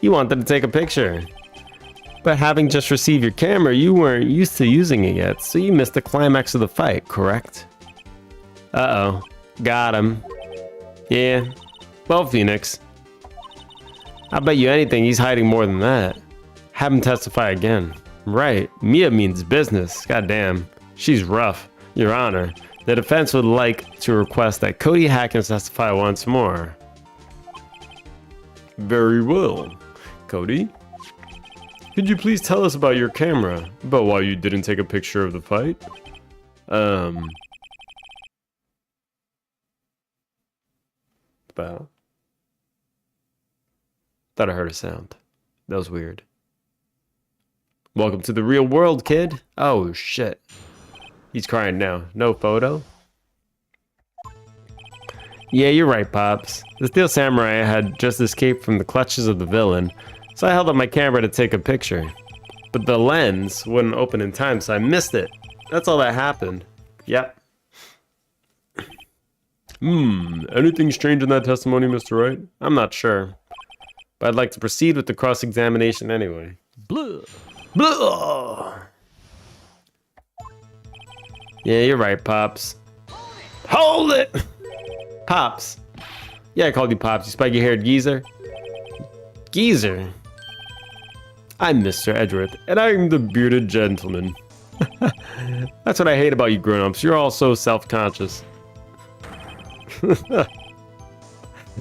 he wanted to take a picture. But having just received your camera, you weren't used to using it yet, so you missed the climax of the fight, correct? Uh-oh. Got him. Yeah. Well, Phoenix. I bet you anything he's hiding more than that. Have him testify again. Right. Mia means business. Goddamn. She's rough. Your Honor. The defense would like to request that Cody Hackins testify once more. Very well. Cody? Could you please tell us about your camera? About why you didn't take a picture of the fight? Well. Thought I heard a sound. That was weird. Welcome to the real world, kid. Oh, shit. He's crying now. No photo? Yeah, you're right, Pops. The Steel Samurai had just escaped from the clutches of the villain, so I held up my camera to take a picture. But the lens wouldn't open in time, so I missed it. That's all that happened. Yep. Anything strange in that testimony, Mr. Wright? I'm not sure. But I'd like to proceed with the cross-examination anyway. Blah. Blah! Yeah, you're right, Pops. Hold it! Pops. Yeah, I called you Pops, you spiky-haired geezer. Geezer? I'm Mr. Edgeworth, and I'm the bearded gentleman. That's what I hate about you grown-ups. You're all so self-conscious.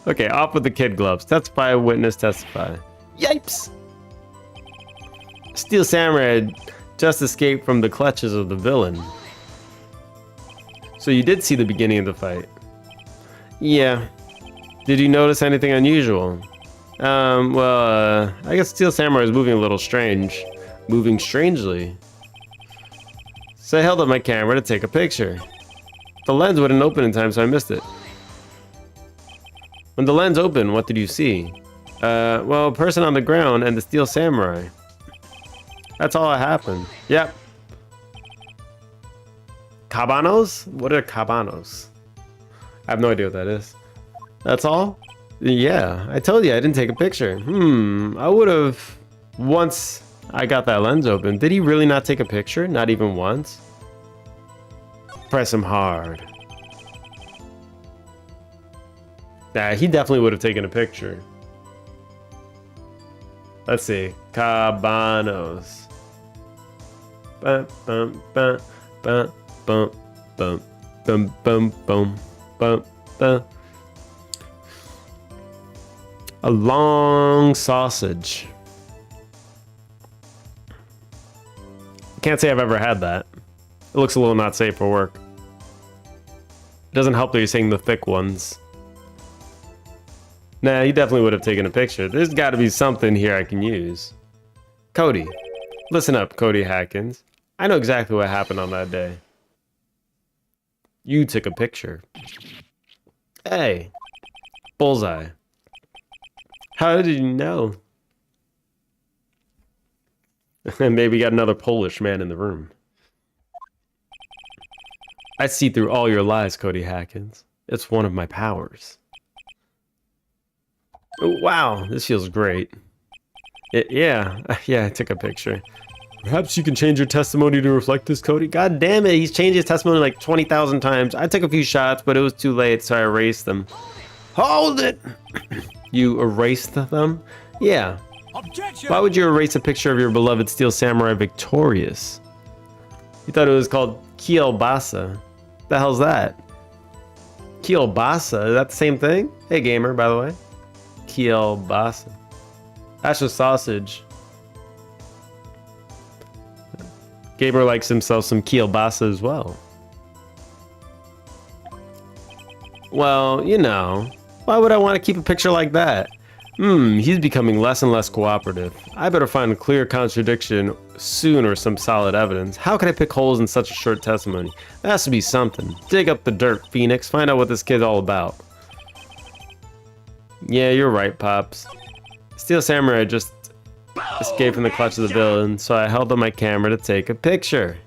Okay, off with the kid gloves. Testify, witness, testify. Yipes! Steel Samurai had just escaped from the clutches of the villain. So you did see the beginning of the fight? Yeah. Did you notice anything unusual? I guess Steel Samurai is moving a little strange. Moving strangely. So I held up my camera to take a picture. The lens wouldn't open in time, so I missed it. When the lens opened, what did you see? A person on the ground and the Steel Samurai. That's all that happened. Yep. Cabanos? What are cabanos? I have no idea what that is. That's all? Yeah, I told you I didn't take a picture. I would have once I got that lens open. Did he really not take a picture? Not even once? Press him hard. Nah, he definitely would have taken a picture. Let's see. Cabanos. Bum, bum, bum, bum, bum, bum, bum, bum, bum, bum, bum. A long sausage. Can't say I've ever had that. It looks a little not safe for work. It doesn't help that you're saying the thick ones. Nah, you definitely would have taken a picture. There's got to be something here I can use. Cody. Listen up, Cody Hackins. I know exactly what happened on that day. You took a picture. Hey. Bullseye. How did you know? Maybe we got another Polish man in the room. I see through all your lies, Cody Hackins. It's one of my powers. Oh, wow, this feels great. Yeah, I took a picture. Perhaps you can change your testimony to reflect this, Cody? God damn it, he's changed his testimony like 20,000 times. I took a few shots, but it was too late, so I erased them. Hold it! You erased them? Yeah. Objection! Why would you erase a picture of your beloved Steel Samurai victorious? You thought it was called Kielbasa. The hell's that? Kielbasa? Is that the same thing? Hey, gamer, by the way. Kielbasa. That's just sausage. Gamer likes himself some kielbasa as well. Well, you know, why would I want to keep a picture like that? He's becoming less and less cooperative. I better find a clear contradiction soon or some solid evidence. How can I pick holes in such a short testimony? There has to be something. Dig up the dirt, Phoenix. Find out what this kid's all about. Yeah, you're right, Pops. Steel Samurai just escaped from the clutch of the villain, so I held up my camera to take a picture.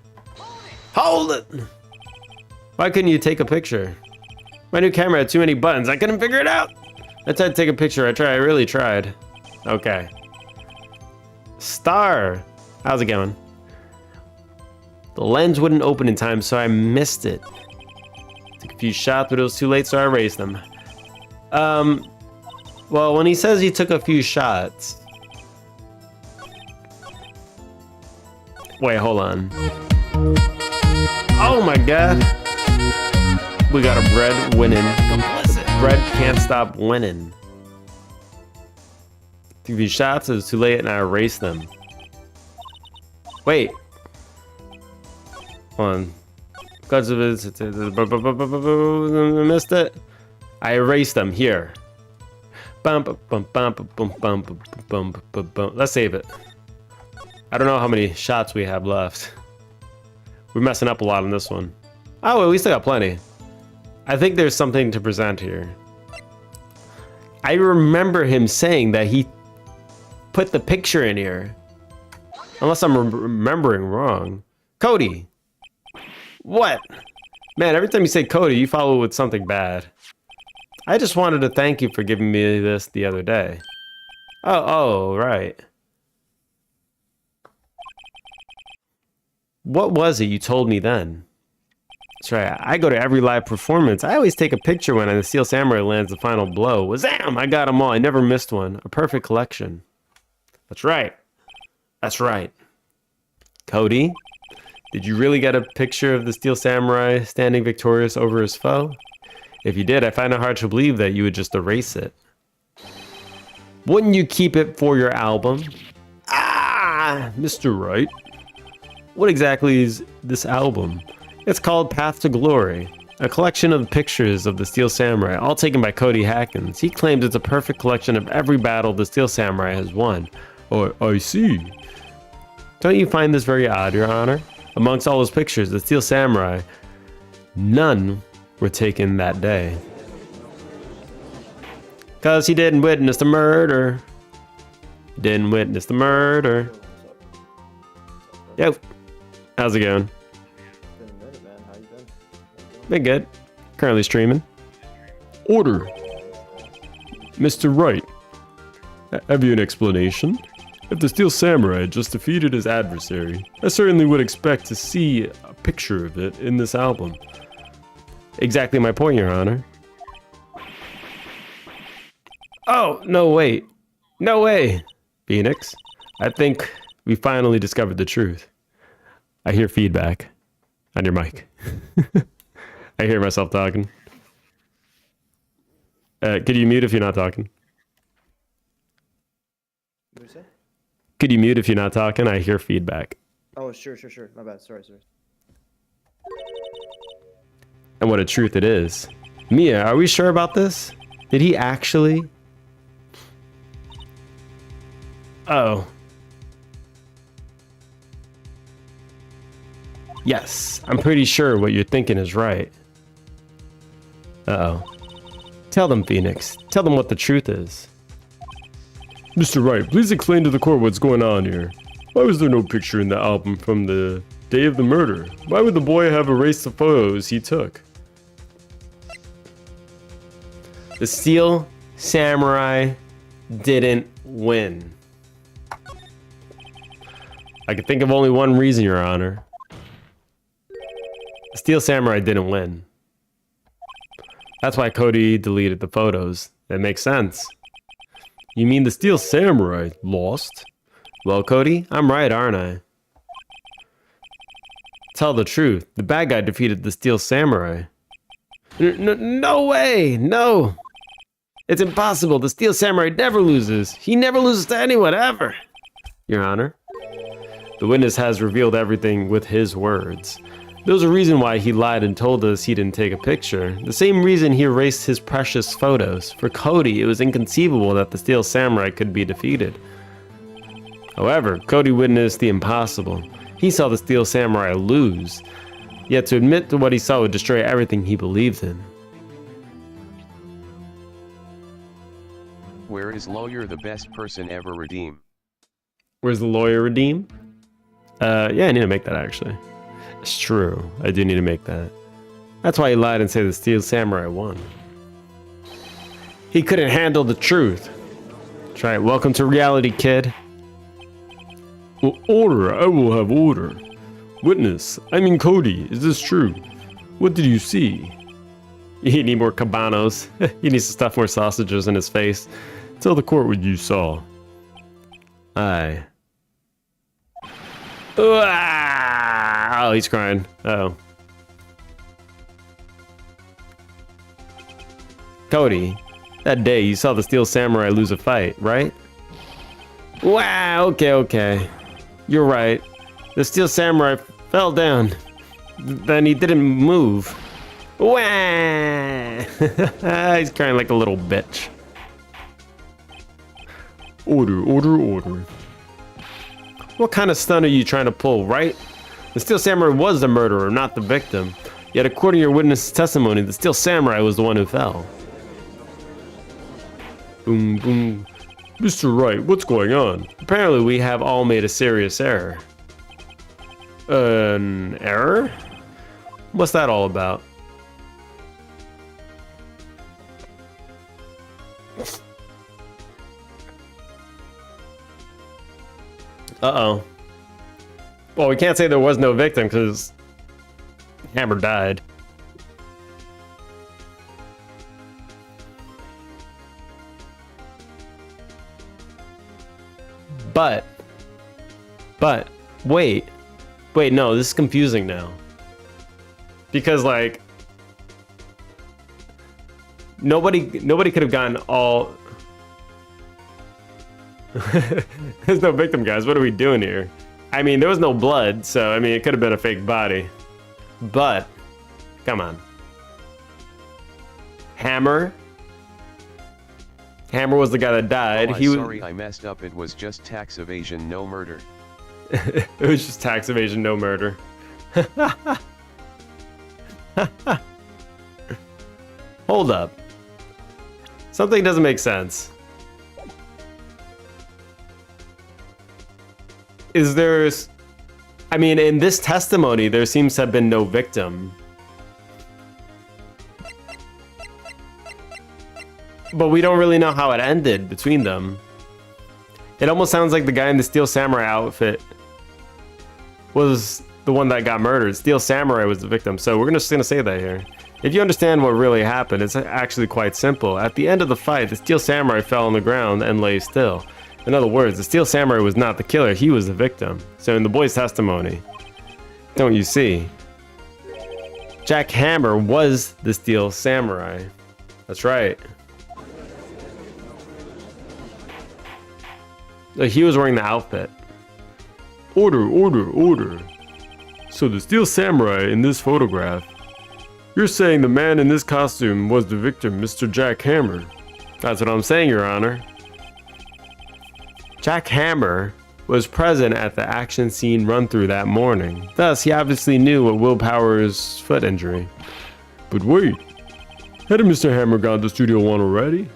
Hold it! Why couldn't you take a picture? My new camera had too many buttons. I couldn't figure it out. I tried to take a picture. I really tried. Okay. Star. How's it going? The lens wouldn't open in time, so I missed it. Took a few shots, but it was too late, so I erased them. Well, when he says he took a few shots... Wait, hold on. Oh my god. We got a bread winning. Bread can't stop winning. Took a few shots, it was too late, and I erased them. Wait. Hold on. Because of it, I missed it. I erased them here. Let's save it. I don't know how many shots we have left. We're messing up a lot on this one. Oh, well, we still got plenty. I think there's something to present here. I remember him saying that he put the picture in here. Unless I'm remembering wrong. Cody! What? Man, every time you say Cody, you follow with something bad. I just wanted to thank you for giving me this the other day. Oh, right. What was it you told me then? That's right, I go to every live performance. I always take a picture when the Steel Samurai lands the final blow. Wazam! I got them all. I never missed one. A perfect collection. That's right. That's right. Cody, did you really get a picture of the Steel Samurai standing victorious over his foe? If you did, I find it hard to believe that you would just erase it. Wouldn't you keep it for your album? Ah, Mr. Wright. What exactly is this album? It's called Path to Glory, a collection of pictures of the Steel Samurai, all taken by Cody Hackins. He claims it's a perfect collection of every battle the Steel Samurai has won. Oh, I see. Don't you find this very odd, Your Honor? Amongst all those pictures, the Steel Samurai, none were taken that day. 'Cause he didn't witness the murder. Didn't witness the murder. Yo, how's it going? Been good. Currently streaming. Order. Mr. Wright, have you an explanation? If the Steel Samurai had just defeated his adversary, I certainly would expect to see a picture of it in this album. Exactly my point, Your Honor. Oh, no, wait. No way. Phoenix, I think we finally discovered the truth. I hear feedback on your mic. I hear myself talking. Could you mute if you're not talking? What did you say? Could you mute if you're not talking? I hear feedback. Oh, sure. My bad. Sorry. And what a truth it is. Mia, are we sure about this? Did he actually? Oh. Yes, I'm pretty sure what you're thinking is right. Uh-oh. Tell them, Phoenix. Tell them what the truth is. Mr. Wright, please explain to the court what's going on here. Why was there no picture in the album from the day of the murder? Why would the boy have erased the photos he took? The Steel Samurai didn't win. I can think of only one reason, Your Honor. The Steel Samurai didn't win. That's why Cody deleted the photos. That makes sense. You mean the Steel Samurai lost? Well, Cody, I'm right, aren't I? Tell the truth. The bad guy defeated the Steel Samurai. No way! No! It's impossible. The Steel Samurai never loses. He never loses to anyone, ever. Your Honor, the witness has revealed everything with his words. There's a reason why he lied and told us he didn't take a picture. The same reason he erased his precious photos. For Cody, it was inconceivable that the Steel Samurai could be defeated. However, Cody witnessed the impossible. He saw the Steel Samurai lose. Yet to admit to what he saw would destroy everything he believed in. Where is lawyer the best person ever redeem? Where's the lawyer redeem? Yeah, I need to make that actually. It's true. I do need to make that. That's why he lied and said the Steel Samurai won. He couldn't handle the truth. That's right. Welcome to reality, kid. Well, order. I will have order. Witness. I mean, Cody, is this true? What did you see? You need more cabanos. He needs to stuff more sausages in his face. Tell the court what you saw. Aye. Oh, he's crying. Uh-oh. Cody, that day you saw the Steel Samurai lose a fight, right? Wow, okay. You're right. The Steel Samurai fell down. Then he didn't move. Wah! He's crying like a little bitch. Order. What kind of stunt are you trying to pull, right? The Steel Samurai was the murderer, not the victim. Yet according to your witness testimony, the Steel Samurai was the one who fell. Boom, boom. Mr. Wright, what's going on? Apparently we have all made a serious error. An error? What's that all about? Uh-oh. Well, we can't say there was no victim because Hammer died. But, wait, no, this is confusing now. Because, like, nobody could have gotten all... There's no victim, guys. What are we doing here? I mean, there was no blood, so, I mean, it could have been a fake body. But, come on. Hammer was the guy that died. Oh, sorry, I messed up. It was just tax evasion, no murder. It was just tax evasion, no murder. Hold up. Something doesn't make sense. I mean, in this testimony, there seems to have been no victim. But we don't really know how it ended between them. It almost sounds like the guy in the Steel Samurai outfit was the one that got murdered. Steel Samurai was the victim, so we're just gonna say that here. If you understand what really happened, it's actually quite simple. At the end of the fight, the Steel Samurai fell on the ground and lay still. In other words, the Steel Samurai was not the killer, he was the victim. So in the boy's testimony, don't you see? Jack Hammer was the Steel Samurai. That's right. He was wearing the outfit. Order. So the Steel Samurai in this photograph, you're saying the man in this costume was the victim, Mr. Jack Hammer? That's what I'm saying, Your Honor. Jack Hammer was present at the action scene run-through that morning. Thus, he obviously knew what Will Power's foot injury. But wait, hadn't Mr. Hammer gone to Studio One already?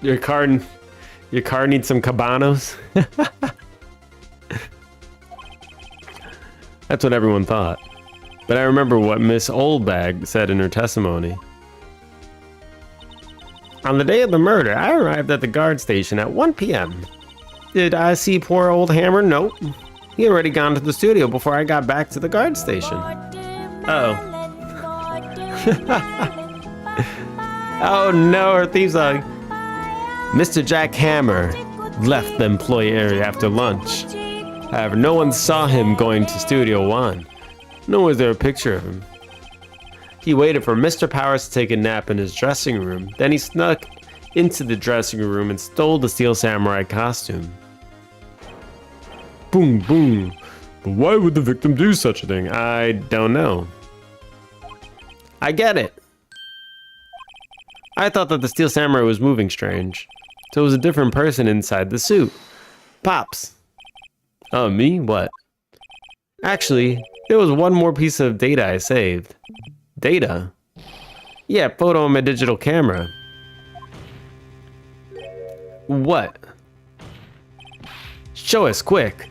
Your car needs some cabanos? That's what everyone thought. But I remember what Miss Oldbag said in her testimony. On the day of the murder, I arrived at the guard station at 1 p.m. Did I see poor old Hammer? Nope. He had already gone to the studio before I got back to the guard station. Uh-oh. Oh no, her theme song. Mr. Jack Hammer left the employee area after lunch. However, no one saw him going to Studio One, nor was there a picture of him. He waited for Mr. Powers to take a nap in his dressing room, then he snuck into the dressing room and stole the Steel Samurai costume. Boom, boom. But why would the victim do such a thing? I don't know. I get it. I thought that the Steel Samurai was moving strange. So it was a different person inside the suit. Pops. Oh, me? What? Actually, there was one more piece of data I saved. Data? Yeah, photo on my digital camera. What? Show us, quick.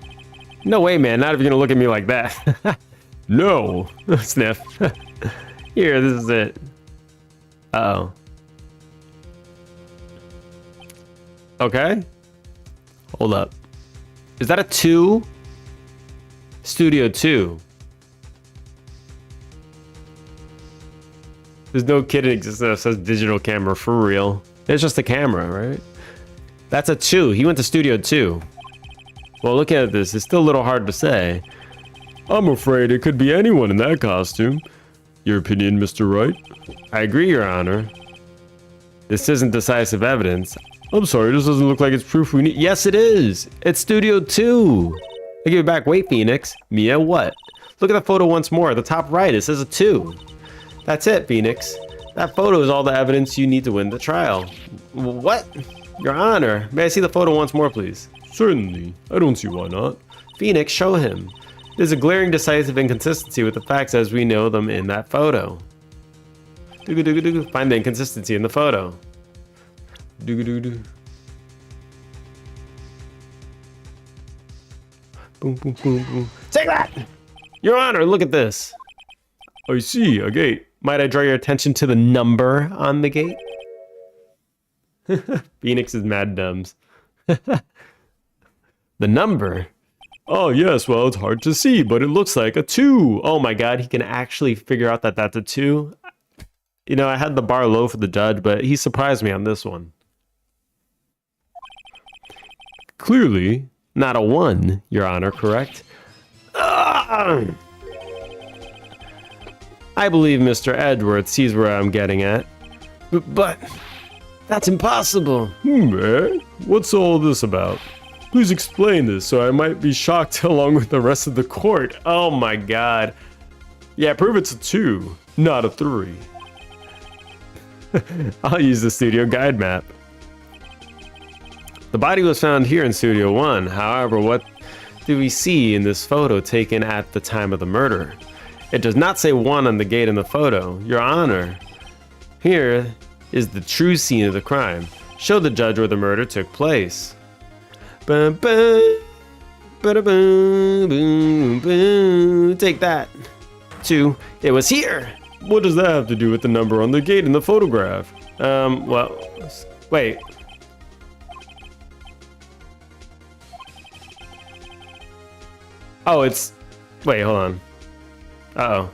No way, man. Not if you're gonna look at me like that. No. Sniff. Here, this is it. Uh-oh. Okay. Hold up. Is that a 2? Studio 2. There's no kid in existence that says digital camera for real. It's just a camera, right? That's a 2. He went to Studio 2. Well, looking at this, it's still a little hard to say. I'm afraid it could be anyone in that costume. Your opinion, Mr. Wright? I agree, Your Honor. This isn't decisive evidence. I'm sorry, this doesn't look like it's proof we need. Yes, it is. It's Studio 2. I give it back. Wait, Phoenix. Mia, what? Look at the photo once more. At the top right, it says a 2. That's it, Phoenix. That photo is all the evidence you need to win the trial. What? Your Honor, may I see the photo once more, please? Certainly. I don't see why not. Phoenix, show him. There's a glaring decisive inconsistency with the facts as we know them in that photo. Find the inconsistency in the photo. Boom, boom, boom, boom. Take that! Your Honor, look at this. I see, a gate. Might I draw your attention to the number on the gate? Phoenix is mad dumbs. The number? Oh, yes, well, it's hard to see, but it looks like a 2. Oh my god, he can actually figure out that that's a 2? You know, I had the bar low for the judge, but he surprised me on this one. Clearly. Not a 1, Your Honor, correct? I believe Mr. Edwards sees where I'm getting at. But that's impossible. What's all this about? Please explain this so I might be shocked along with the rest of the court. Oh my god. Yeah, prove it's a 2, not a 3. I'll use the studio guide map. The body was found here in Studio 1. However, what do we see in this photo taken at the time of the murder? It does not say 1 on the gate in the photo. Your Honor, here is the true scene of the crime. Show the judge where the murder took place. Bum, bum, ba-da, boom, boom, boom. Take that. 2. It was here. What does that have to do with the number on the gate in the photograph? Well, wait. Oh, it's... Wait, hold on. Uh-oh.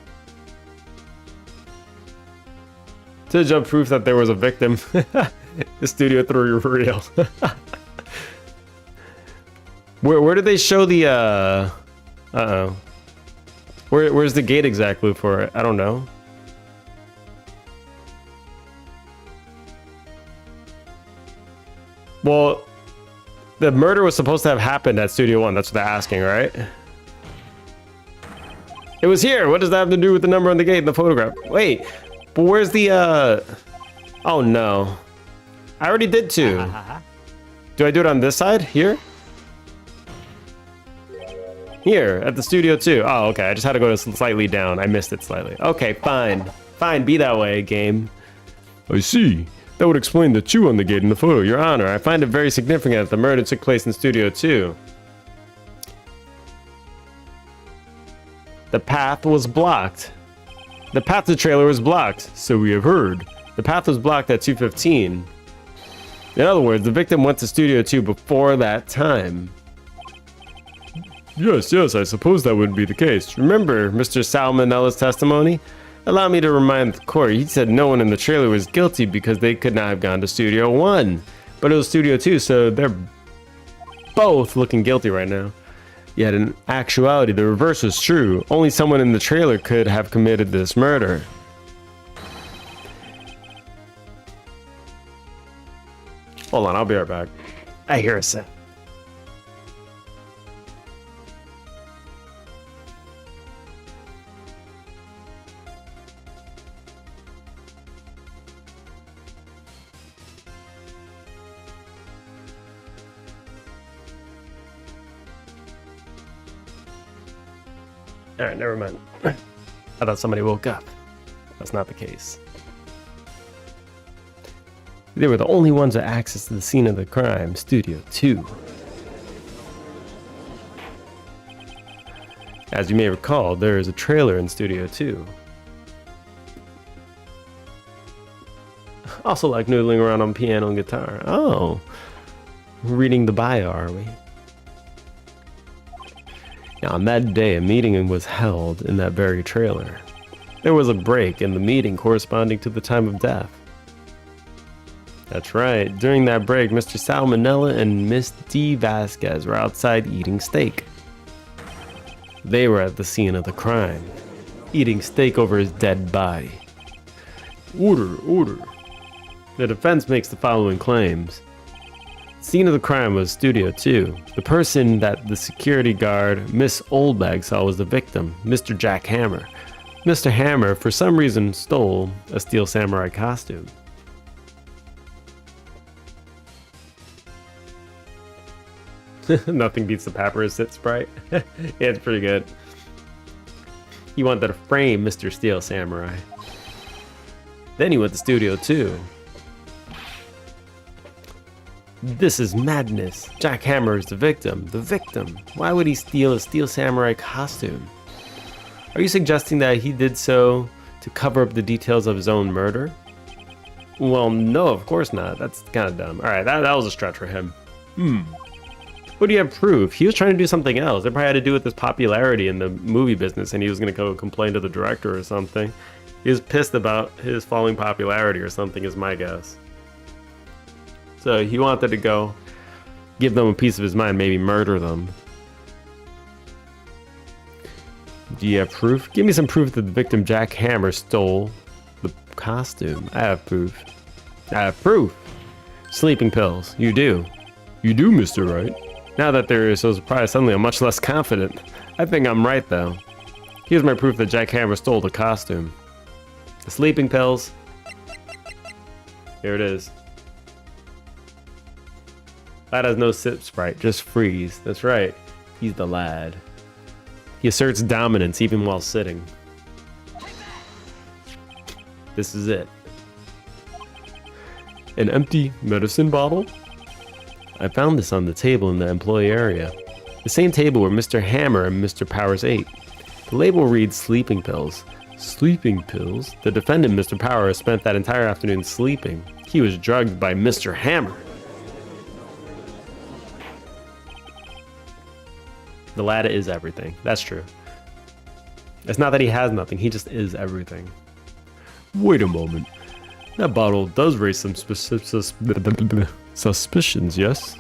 To jump proof that there was a victim. The Studio 3 real. Where did they show the, Uh-oh. Where's the gate exactly for it? I don't know. Well, the murder was supposed to have happened at Studio 1. That's what they're asking, right? It was here. What does that have to do with the number on the gate in the photograph? Wait, but where's the, Oh, no. I already did 2. Do I do it on this side? Here? Here, at the Studio 2. Oh, okay. I just had to go slightly down. I missed it slightly. Okay, fine. Fine, be that way, game. I see. That would explain the 2 on the gate in the photo. Your Honor, I find it very significant that the murder took place in Studio 2. The path was blocked. The path to the trailer was blocked. So we have heard. The path was blocked at 2:15. In other words, the victim went to Studio 2 before that time. Yes, I suppose that would be the case. Remember Mr. Salmonella's testimony? Allow me to remind the court, he said no one in the trailer was guilty because they could not have gone to Studio 1. But it was Studio 2, so they're both looking guilty right now. Yet in actuality, the reverse is true. Only someone in the trailer could have committed this murder. Hold on, I'll be right back. I hear a sound. Alright, never mind. I thought somebody woke up. That's not the case. They were the only ones with access to the scene of the crime, Studio 2. As you may recall, there is a trailer in Studio 2. Also like noodling around on piano and guitar. Oh. Reading the bio, are we? Yeah, on that day, a meeting was held in that very trailer. There was a break in the meeting corresponding to the time of death. That's right. During that break, Mr. Salmonella and Miss D. Vasquez were outside eating steak. They were at the scene of the crime, eating steak over his dead body. Order, order. The defense makes the following claims. Scene of the crime was Studio 2. The person that the security guard, Miss Oldbag, saw was the victim, Mr. Jack Hammer. Mr. Hammer, for some reason, stole a Steel Samurai costume. Nothing beats the Papyrus Sit Sprite. Yeah, it's pretty good. He wanted to frame Mr. Steel Samurai. Then he went to Studio 2. This is madness. Jack Hammer is the victim. The victim. Why would he steal a Steel Samurai costume? Are you suggesting that he did so to cover up the details of his own murder? Well, no, of course not. That's kind of dumb. Alright, that was a stretch for him. What do you have proof? He was trying to do something else. It probably had to do with his popularity in the movie business, and he was going to go complain to the director or something. He was pissed about his falling popularity or something, is my guess. So he wanted to go give them a piece of his mind, maybe murder them. Do you have proof? Give me some proof that the victim Jack Hammer stole the costume. I have proof. I have proof. Sleeping pills. You do. You do, Mr. Wright. Now that they're so surprised, suddenly I'm much less confident. I think I'm right, though. Here's my proof that Jack Hammer stole the costume. The sleeping pills. Here it is. Lad has no sip sprite, just freeze. That's right. He's the lad. He asserts dominance even while sitting. This is it. An empty medicine bottle? I found this on the table in the employee area. The same table where Mr. Hammer and Mr. Powers ate. The label reads sleeping pills. Sleeping pills? The defendant, Mr. Powers, spent that entire afternoon sleeping. He was drugged by Mr. Hammer. The lad is everything. That's true. It's not that he has nothing, he just is everything. Wait a moment. That bottle does raise some suspicions, yes?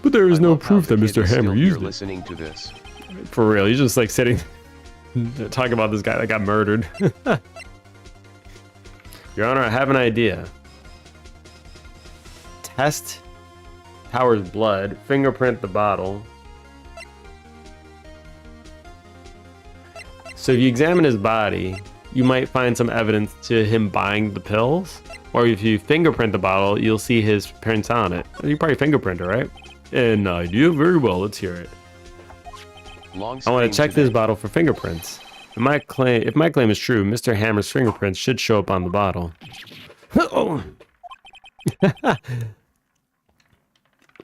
But there is no proof that Mr. Hammer used it. Listening to this. For real, he's just like sitting talking about this guy that got murdered. Your Honor, I have an idea. Test Powers' blood, fingerprint the bottle. So if you examine his body, you might find some evidence to him buying the pills. Or if you fingerprint the bottle, you'll see his prints on it. You probably fingerprint it, right? An idea? Very well, let's hear it. I want to check this bottle for fingerprints. If my claim is true, Mr. Hammer's fingerprints should show up on the bottle. Oh.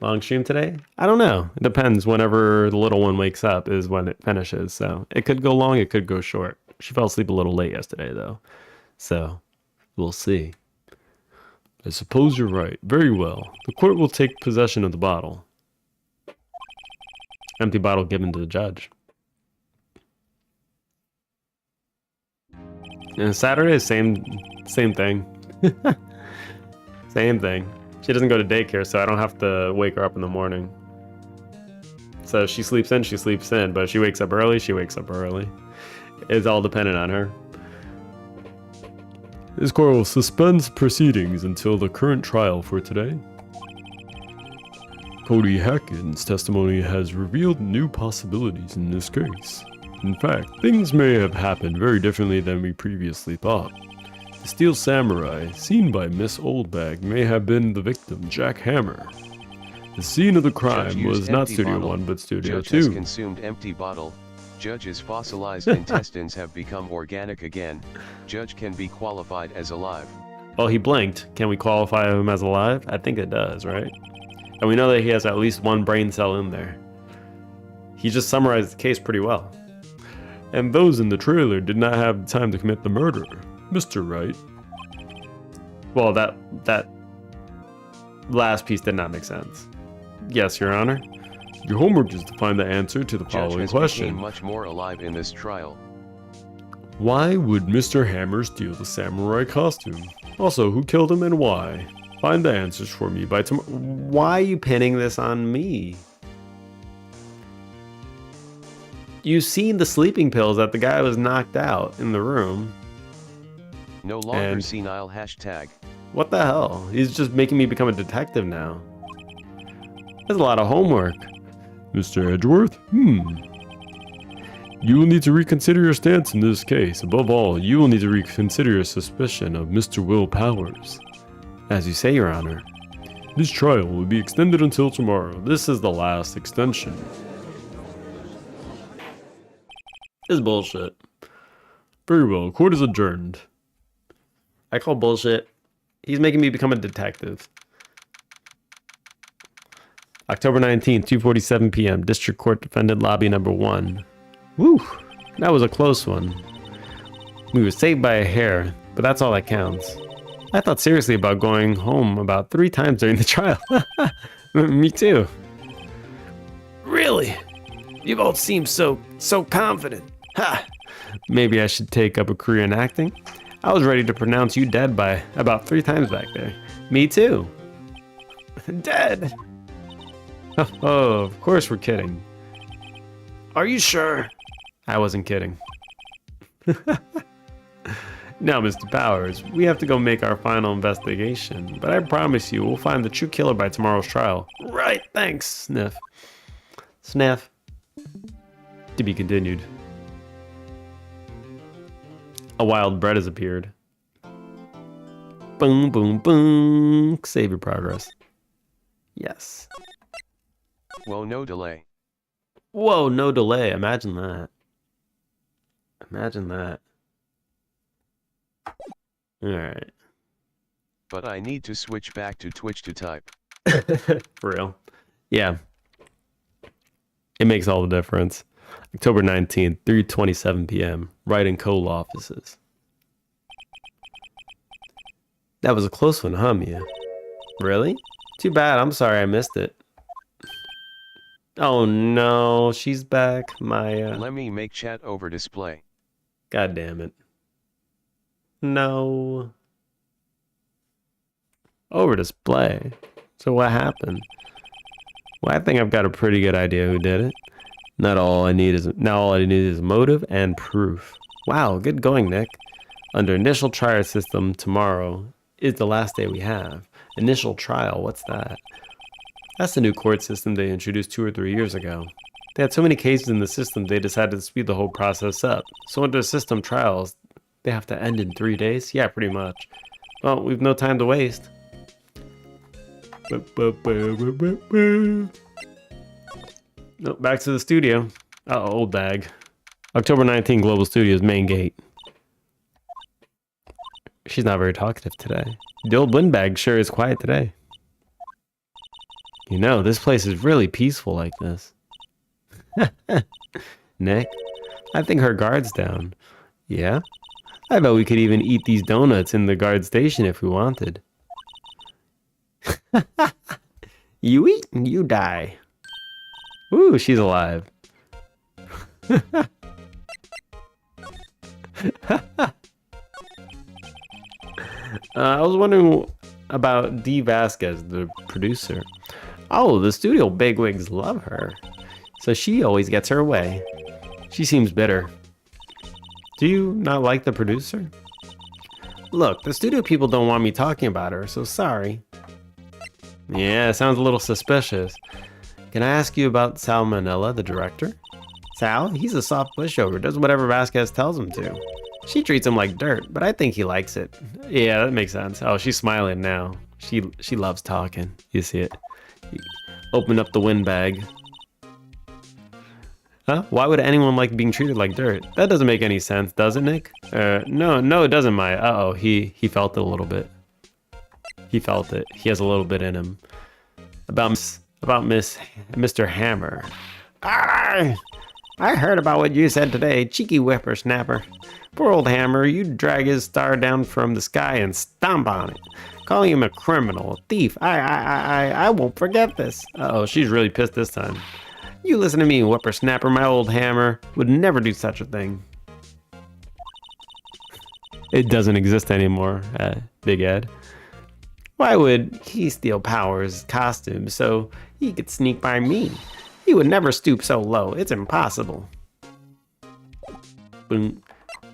Long stream today? I don't know. It depends. Whenever the little one wakes up is when it finishes. So it could go long, it could go short. She fell asleep a little late yesterday, though. So we'll see. I suppose you're right. Very well. The court will take possession of the bottle. Empty bottle given to the judge. And Saturday, same thing. Same thing. She doesn't go to daycare, so I don't have to wake her up in the morning. So she sleeps in, but if she wakes up early, she wakes up early. It's all dependent on her. This court will suspend proceedings until the current trial for today. Cody Hacken's testimony has revealed new possibilities in this case. In fact, things may have happened very differently than we previously thought. The Steel Samurai, seen by Miss Oldbag, may have been the victim, Jack Hammer. The scene of the crime was not Studio 1, but Studio 2. Judge has consumed empty bottle. Judge's fossilized intestines have become organic again. Judge can be qualified as alive. Well, he blinked. Can we qualify him as alive? I think it does, right? And we know that he has at least one brain cell in there. He just summarized the case pretty well. And those in the trailer did not have time to commit the murder. Mr. Wright. Well, that last piece did not make sense. Yes, Your Honor. Your homework is to find the answer to the Judge following has question. became much more alive in this trial. Why would Mr. Hammer steal the samurai costume? Also, who killed him and why? Find the answers for me by tomorrow. Why are you pinning this on me? You've seen the sleeping pills that the guy was knocked out in the room. No longer And- senile hashtag. What the hell? He's just making me become a detective now. That's a lot of homework. Mr. Edgeworth? You will need to reconsider your stance in this case. Above all, you will need to reconsider your suspicion of Mr. Will Powers. As you say, Your Honor. This trial will be extended until tomorrow. This is the last extension. This is bullshit. Very well, court is adjourned. I call bullshit. He's making me become a detective. October 19th, 2:47 p.m. District Court Defendant Lobby number 1. Woo! That was a close one. We were saved by a hair, but that's all that counts. I thought seriously about going home about 3 times during the trial. Me too. Really? You both seem so confident. Ha! Maybe I should take up a career in acting. I was ready to pronounce you dead by about 3 times back there. Me too. Dead. Oh, of course we're kidding. Are you sure? I wasn't kidding. Now, Mr. Powers, we have to go make our final investigation, but I promise you we'll find the true killer by tomorrow's trial. Right, thanks, Sniff. Sniff. To be continued. A wild bread has appeared. Boom, boom, boom. Save your progress. Yes. Whoa, no delay. Whoa, no delay. Imagine that. Imagine that. Alright. But I need to switch back to Twitch to type. For real. Yeah. It makes all the difference. October 19th, 3:27 p.m. Right in Cole offices. That was a close one, huh, Mia? Really? Too bad. I'm sorry I missed it. Oh no, she's back, Maya. Let me make chat over display. God damn it. No. Over display. So what happened? Well, I think I've got a pretty good idea who did it. Now all I need is motive and proof. Wow, good going, Nick. Under initial trial system, tomorrow is the last day we have. Initial trial, what's that? That's the new court system they introduced 2 or 3 years ago. They had so many cases in the system, they decided to speed the whole process up. So under system trials, they have to end in 3 days? Yeah, pretty much. Well, we've no time to waste. Nope, back to the studio. Old bag. October 19th, Global Studios, main gate. She's not very talkative today. The old windbag sure is quiet today. You know, this place is really peaceful like this. Nick, I think her guard's down. Yeah? I bet we could even eat these donuts in the guard station if we wanted. You eat and you die. Ooh, she's alive. I was wondering about Dee Vasquez, the producer. Oh, the studio bigwigs love her. So she always gets her way. She seems bitter. Do you not like the producer? Look, the studio people don't want me talking about her, so sorry. Yeah, sounds a little suspicious. Can I ask you about Sal Manella, the director? Sal? He's a soft pushover, does whatever Vasquez tells him to. She treats him like dirt, but I think he likes it. Yeah, that makes sense. Oh, she's smiling now. She loves talking. You see it. Open up the windbag. Huh? Why would anyone like being treated like dirt? That doesn't make any sense, does it, Nick? No, it doesn't, Maya. Uh-oh, he felt it a little bit. He felt it. He has a little bit in him. About Mr. Hammer. I heard about what you said today, cheeky whippersnapper. Poor old Hammer, you'd drag his star down from the sky and stomp on it. Calling him a criminal, a thief. I won't forget this. Uh-oh, she's really pissed this time. You listen to me, whippersnapper. My old Hammer would never do such a thing. It doesn't exist anymore, Big Ed. Why would he steal Power's costume so he could sneak by me? He would never stoop so low. It's impossible. Boom.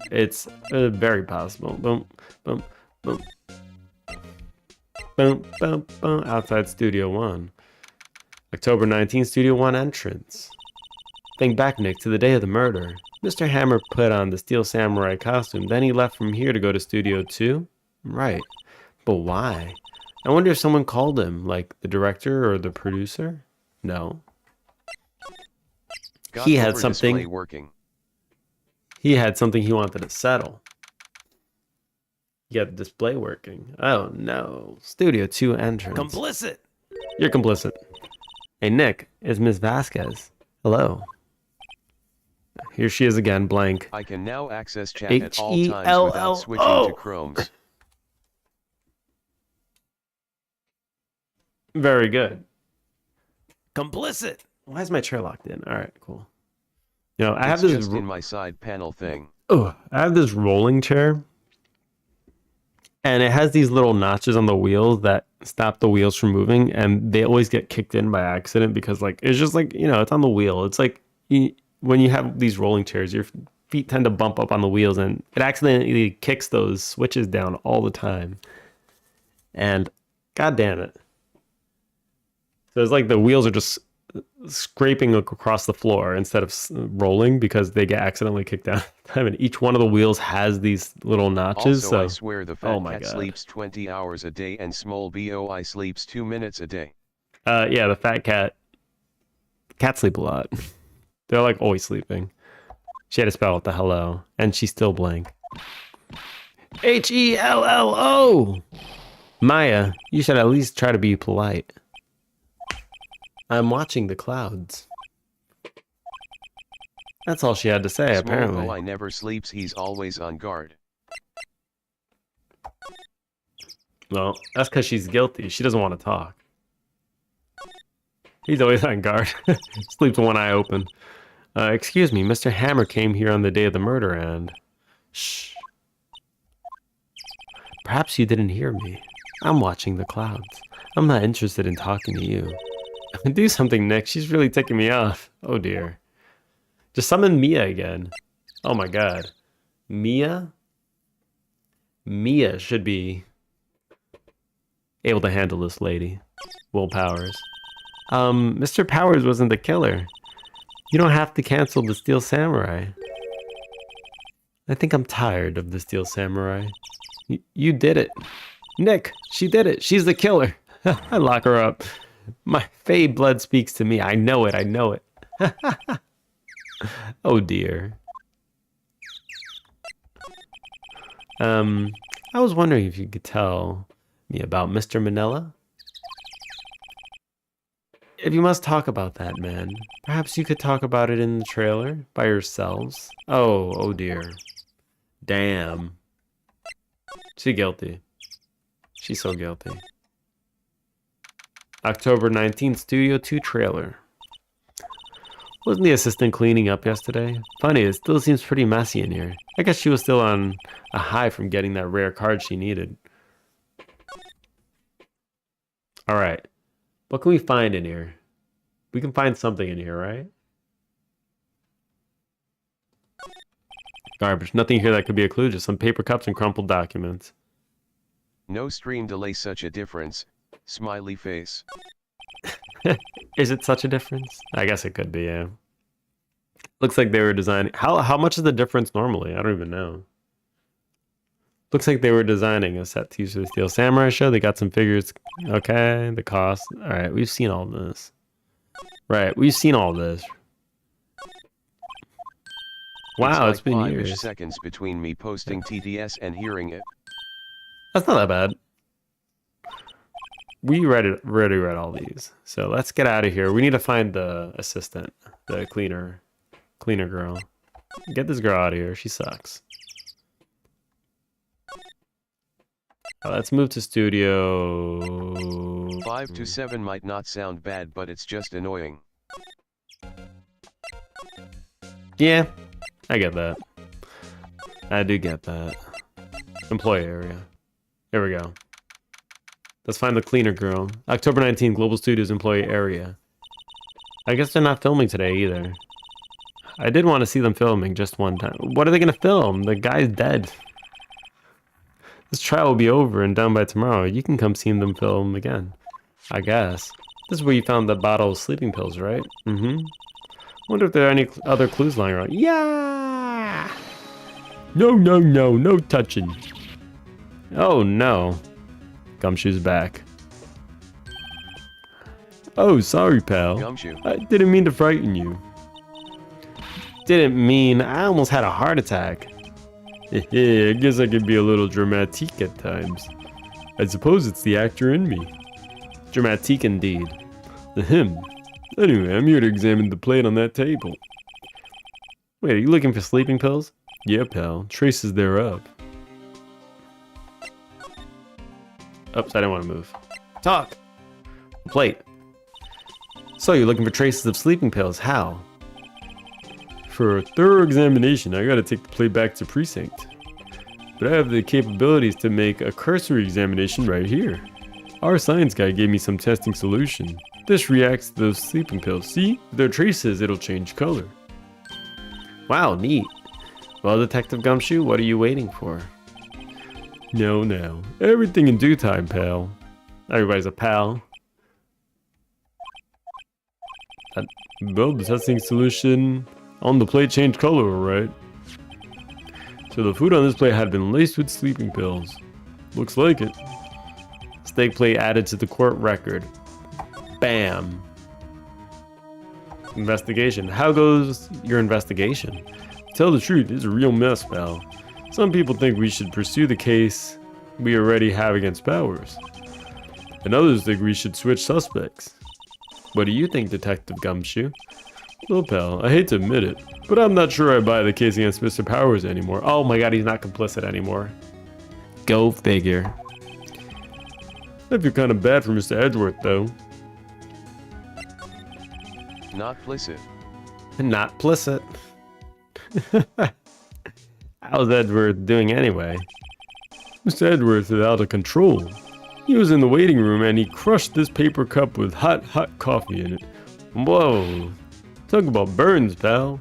It's very possible. Boom, boom, boom. Boom, boom, boom. Outside Studio 1. October 19th, Studio 1 entrance. Think back, Nick, to the day of the murder. Mr. Hammer put on the Steel Samurai costume. Then he left from here to go to Studio 2? Right. But why? I wonder if someone called him, like the director or the producer? No. He had something working. He had something he wanted to settle. You got the display working. Oh no. Studio 2 entrance. Complicit! You're complicit. Hey Nick, it's Miss Vasquez. Hello. Here she is again, blank. I can now access chat at all times without switching to Chrome's. Very good. Complicit! Why is my chair locked in? Alright, cool. You know, I It's have this just in my side panel thing. I have this rolling chair. And it has these little notches on the wheels that stop the wheels from moving, and they always get kicked in by accident because, like, it's just like, you know, it's on the wheel. It's like when you have these rolling chairs, your feet tend to bump up on the wheels, and it accidentally kicks those switches down all the time. And god damn it. So it's like the wheels are just scraping across the floor instead of rolling because they get accidentally kicked down. And each one of the wheels has these little notches. Also, so I swear the fat cat God. sleeps 20 hours a day and small boi sleeps 2 minutes a day. Yeah, the fat cat. Cats sleep a lot. They're like always sleeping. She had to spell out the hello, and she's still blank. Hello. Maya, you should at least try to be polite. I'm watching the clouds. That's all she had to say, Small apparently. boi never sleeps, he's always on guard. Well, that's because she's guilty. She doesn't want to talk. He's always on guard. Sleeps with one eye open. Excuse me, Mr. Hammer came here on the day of the murder and... Shh. Perhaps you didn't hear me. I'm watching the clouds. I'm not interested in talking to you. Do something, Nick. She's really ticking me off. Oh dear. Just summon Mia again. Oh my god. Mia? Mia should be able to handle this lady. Will Powers. Mr. Powers wasn't the killer. You don't have to cancel the Steel Samurai. I think I'm tired of the Steel Samurai. You did it. Nick, she did it. She's the killer. I lock her up. My Fae blood speaks to me. I know it. I know it. Oh dear. I was wondering if you could tell me about Mr. Manila. If you must talk about that, man, perhaps you could talk about it in the trailer by yourselves. Oh dear. Damn. She's guilty. She's so guilty. October 19th, Studio 2 trailer. Wasn't the assistant cleaning up yesterday? Funny, it still seems pretty messy in here. I guess she was still on a high from getting that rare card she needed. Alright. What can we find in here? We can find something in here, right? Garbage. Nothing here that could be a clue. Just some paper cups and crumpled documents. No stream delay, such a difference. Smiley face. Is it such a difference? I guess it could be, yeah. Looks like they were designing... How much is the difference normally? I don't even know. Looks like they were designing a set to use for the Steel Samurai show. They got some figures. Okay, the cost. Alright, we've seen all this. Right, we've seen all this. Wow, it's been 5-ish years. seconds between me posting TTS and hearing it. That's not that bad. We already read all these. So let's get out of here. We need to find the assistant, the cleaner girl. Get this girl out of here. She sucks. Let's move to studio. 5 to 7 might not sound bad, but it's just annoying. Yeah, I get that. I do get that. Employee area. Here we go. Let's find the cleaner girl. October 19th, Global Studios employee area. I guess they're not filming today either. I did want to see them filming just one time. What are they going to film? The guy's dead. This trial will be over and done by tomorrow. You can come see them film again. I guess. This is where you found the bottle of sleeping pills, right? Mm-hmm. Wonder if there are any other clues lying around. Yeah! No touching. Oh, no. Gumshoe's back. Oh, sorry, pal. Gumshoe. I didn't mean to frighten you. Didn't mean I almost had a heart attack. I guess I can be a little dramatique at times. I suppose it's the actor in me. Dramatique indeed. Ahem. Anyway, I'm here to examine the plate on that table. Wait, are you looking for sleeping pills? Yeah, pal. Traces thereof. Oops, I didn't want to move. Talk! Plate. So you're looking for traces of sleeping pills. How? For a thorough examination, I gotta take the plate back to precinct. But I have the capabilities to make a cursory examination right here. Our science guy gave me some testing solution. This reacts to those sleeping pills. See? If there are traces, it'll change color. Wow, neat. Well, Detective Gumshoe, what are you waiting for? No. Everything in due time, pal. Everybody's a pal. Well, the testing solution on the plate changed color, alright. So the food on this plate had been laced with sleeping pills. Looks like it. Steak plate added to the court record. Bam. Investigation. How goes your investigation? Tell the truth, it's a real mess, pal. Some people think we should pursue the case we already have against Powers. And others think we should switch suspects. What do you think, Detective Gumshoe? Well, pal, I hate to admit it, but I'm not sure I buy the case against Mr. Powers anymore. Oh my god, he's not complicit anymore. Go figure. I feel kind of bad for Mr. Edgeworth, though. Not plicit. Not plicit. How's Edgeworth doing anyway? Mr. Edgeworth is out of control. He was in the waiting room and he crushed this paper cup with hot coffee in it. Whoa. Talk about burns, pal.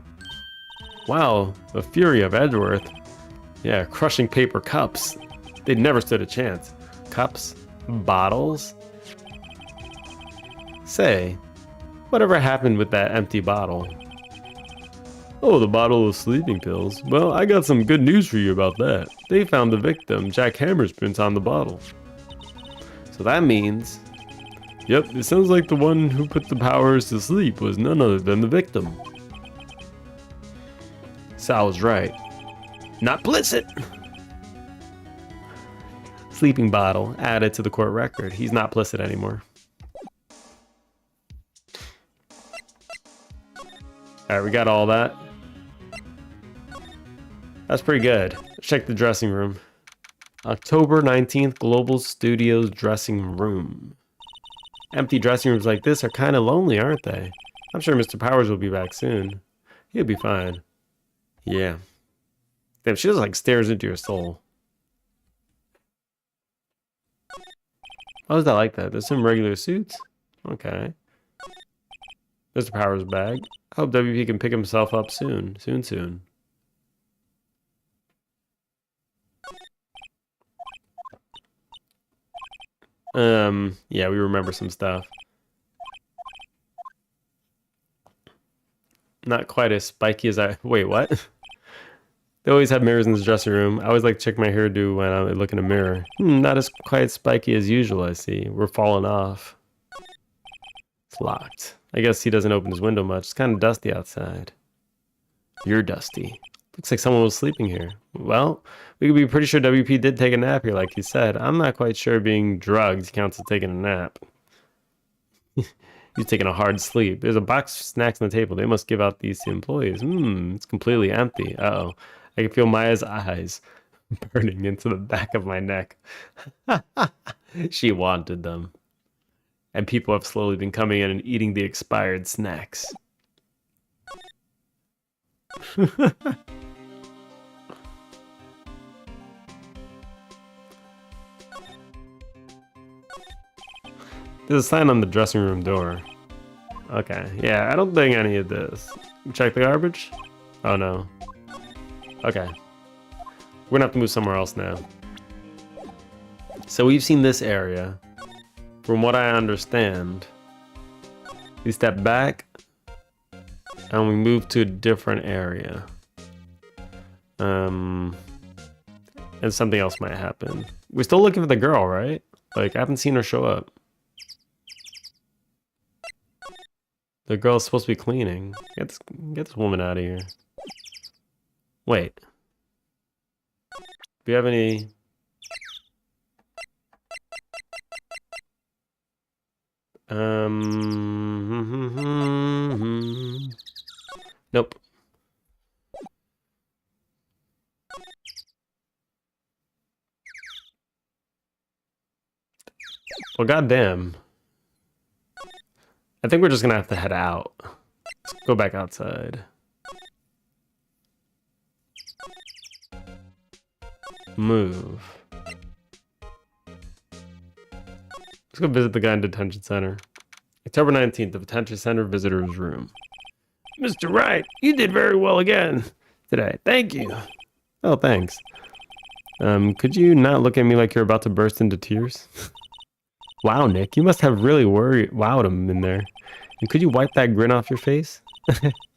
Wow, the fury of Edgeworth. Yeah, crushing paper cups. They'd never stood a chance. Cups? Bottles? Say, whatever happened with that empty bottle? Oh, the bottle of sleeping pills. Well, I got some good news for you about that. They found the victim, Jack Hammer's print on the bottle. So that means... Yep, it sounds like the one who put the Powers to sleep was none other than the victim. Sal was right. Not plicit! Sleeping bottle added to the court record. He's not plicit anymore. Alright, we got all that. That's pretty good. Let's check the dressing room. October 19th, Global Studios dressing room. Empty dressing rooms like this are kind of lonely, aren't they? I'm sure Mr. Powers will be back soon. He'll be fine. Yeah. Damn, she just like stares into your soul. Oh, is that like that? There's some regular suits? Okay. Mr. Powers' bag. I hope WP can pick himself up soon. Soon. Yeah, we remember some stuff. Not quite as spiky as I... Wait, what? They always have mirrors in this dressing room. I always like to check my hairdo when I look in a mirror. Not as quite spiky as usual, I see. We're falling off. It's locked. I guess he doesn't open his window much. It's kind of dusty outside. You're dusty. Looks like someone was sleeping here. Well, we could be pretty sure WP did take a nap here, like you said. I'm not quite sure being drugged counts as taking a nap. He's taking a hard sleep. There's a box of snacks on the table. They must give out these to employees. It's completely empty. Uh-oh. I can feel Maya's eyes. burning into the back of my neck. She wanted them. And people have slowly been coming in and eating the expired snacks. There's a sign on the dressing room door. Okay, yeah, I don't think any of this. Check the garbage? Oh no. Okay. We're gonna have to move somewhere else now. So we've seen this area. From what I understand, we step back and we move to a different area. And something else might happen. We're still looking for the girl, right? Like, I haven't seen her show up. The girl's supposed to be cleaning. Get this woman out of here. Wait. Do you have any... Nope. Well, goddamn. I think we're just gonna have to head out. Let's go back outside. Move. Let's go visit the guy in detention center. October 19th, the detention center visitor's room. Mr. Wright, you did very well again today. Thank you. Oh, thanks. Could you not look at me like you're about to burst into tears? Wow, Nick, you must have really wowed him in there. And could you wipe that grin off your face?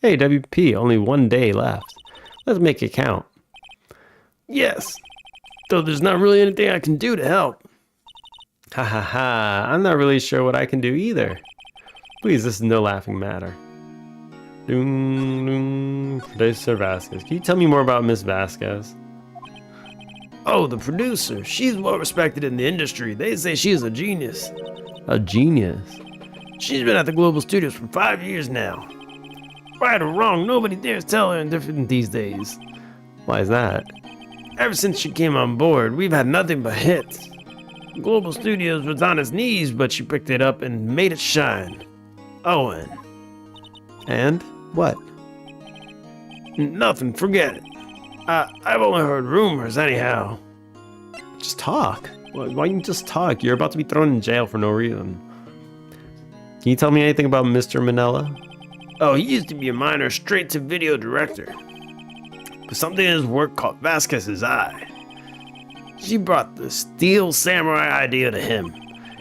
Hey, WP, only 1 day left. Let's make it count. Yes, though there's not really anything I can do to help. Ha ha ha, I'm not really sure what I can do either. Please, this is no laughing matter. Doom, doom, Producer Vasquez. Can you tell me more about Miss Vasquez? Oh, the producer. She's well respected in the industry. They say she is a genius. A genius? She's been at the Global Studios for 5 years now. Right or wrong, nobody dares tell her different these days. Why is that? Ever since she came on board, we've had nothing but hits. Global Studios was on its knees, but she picked it up and made it shine. Owen. And? What? Nothing, forget it. I've only heard rumors anyhow. Just talk. Why don't you just talk? You're about to be thrown in jail for no reason. Can you tell me anything about Mr. Manella? Oh, he used to be a minor straight-to-video director. But something in his work caught Vasquez's eye. She brought the Steel Samurai idea to him.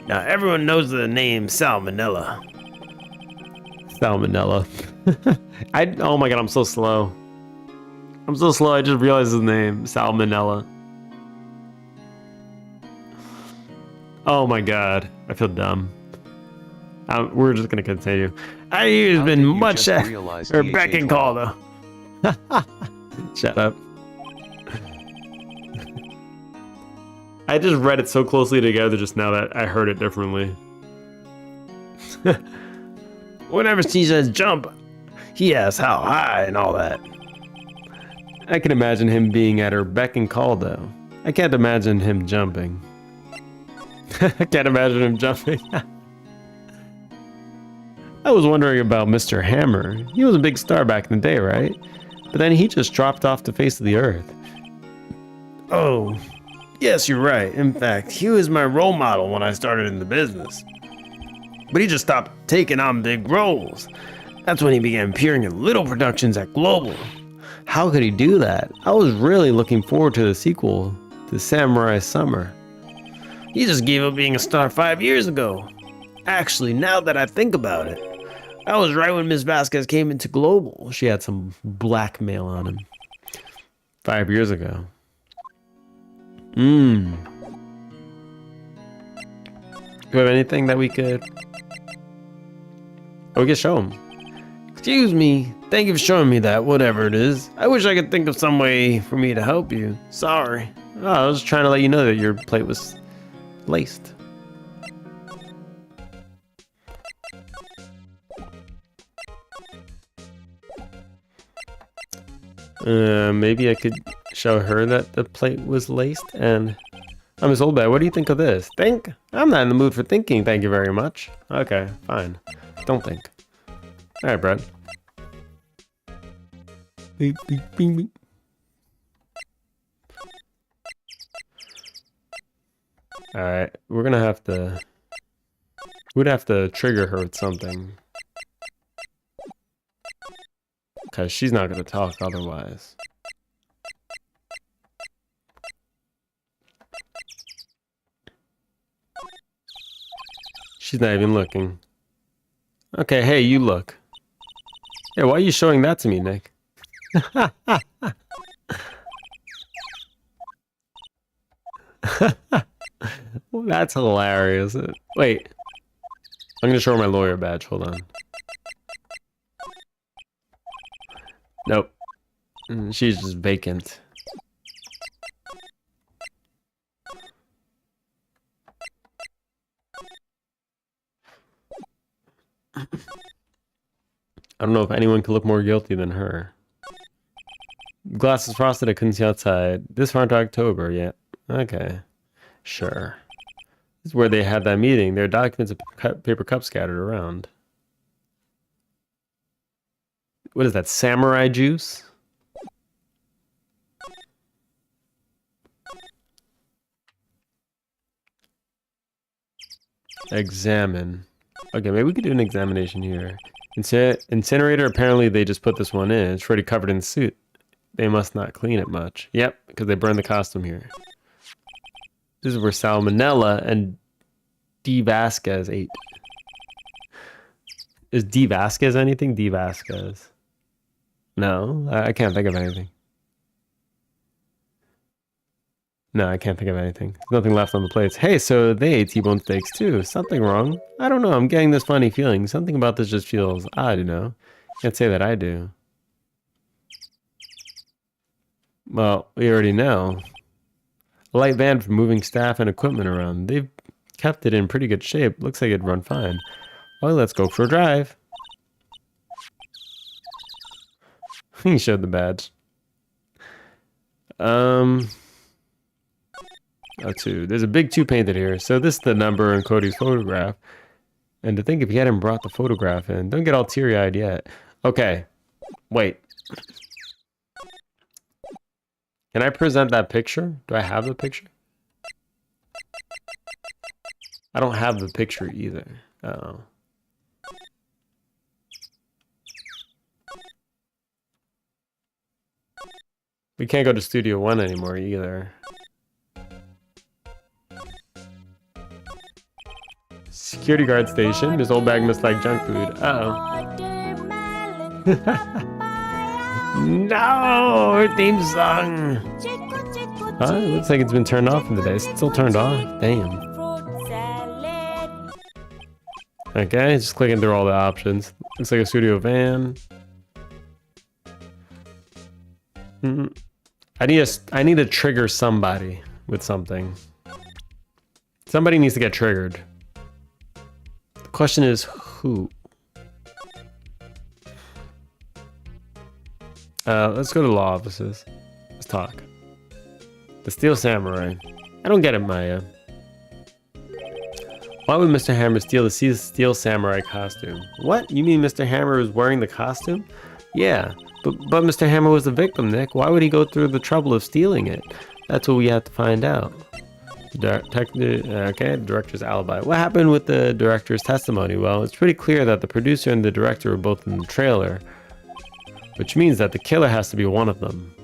Now everyone knows the name Salmonella. Salmonella. Oh my god, I'm so slow. I'm so slow, I just realized his name. Salmonella. Oh my god, I feel dumb. We're just gonna continue. I hear he's been much at her beck and call though. Shut up. I just read it so closely together just now that I heard it differently. Whenever she says jump, he asks how high and all that. I can imagine him being at her beck and call though. I can't imagine him jumping. I can't imagine him jumping. I was wondering about Mr. Hammer. He was a big star back in the day, right? But then he just dropped off the face of the earth. Oh, yes, you're right. In fact, he was my role model when I started in the business. But he just stopped taking on big roles. That's when he began appearing in little productions at Global. How could he do that? I was really looking forward to the sequel to Samurai Summer. He just gave up being a star 5 years ago. Actually, now that I think about it, I was right when Miss Vasquez came into Global. She had some blackmail on him. 5 years ago. Do we have anything that we could... Oh, we can show him. Excuse me. Thank you for showing me that, whatever it is. I wish I could think of some way for me to help you. Sorry. Oh, I was trying to let you know that your plate was laced. Maybe I could show her that the plate was laced. And Miss Oldbag, what do you think of this? Think? I'm not in the mood for thinking, thank you very much. Okay, fine. Don't think. All right, Brad. Beep, beep, beep, beep. All right, we're gonna have to. We'd have to trigger her with something, because she's not gonna talk otherwise. She's not even looking. Okay, hey, you look. Hey, why are you showing that to me, Nick? Well, that's hilarious. Wait. I'm gonna show her my lawyer badge. Hold on. Nope. She's just vacant. I don't know if anyone could look more guilty than her. Glass is frosted, I couldn't see outside. This far into October, yeah. Okay. Sure. This is where they had that meeting. There are documents and paper cups scattered around. What is that, Slammerai juice? Examine. Okay, maybe we could do an examination here. Incinerator, apparently they just put this one in. It's already covered in soot. They must not clean it much. Yep, because they burned the costume here. This is where Salmonella and D. Vasquez ate. Is D. Vasquez anything? D. Vasquez. No, I can't think of anything. No, I can't think of anything. There's nothing left on the plates. Hey, so they ate T-bone steaks too. Something wrong? I don't know. I'm getting this funny feeling. Something about this just feels odd, you know? Can't say that I do. Well, we already know. A light van for moving staff and equipment around. They've kept it in pretty good shape. Looks like it'd run fine. Well, let's go for a drive. He showed the badge. Oh, 2. There's a big 2 painted here. So this is the number in Cody's photograph. And to think if he hadn't brought the photograph in. Don't get all teary-eyed yet. Okay. Wait. Can I present that picture? Do I have the picture? I don't have the picture either. Uh-oh. We can't go to Studio 1 anymore either. Security guard station. This old bag must like junk food. Uh-oh. No! Theme song! It looks like it's been turned off in the day. It's still turned off. Damn. Okay, just clicking through all the options. Looks like a studio van. I need to trigger somebody with something. Somebody needs to get triggered. The question is who? Let's go to law offices. Let's talk. The Steel Samurai. I don't get it, Maya. Why would Mr. Hammer steal the Steel Samurai costume? What? You mean Mr. Hammer is wearing the costume? Yeah, but Mr. Hammer was the victim, Nick. Why would he go through the trouble of stealing it? That's what we have to find out. Okay, director's alibi. What happened with the director's testimony? Well, it's pretty clear that the producer and the director were both in the trailer, which means that the killer has to be one of them.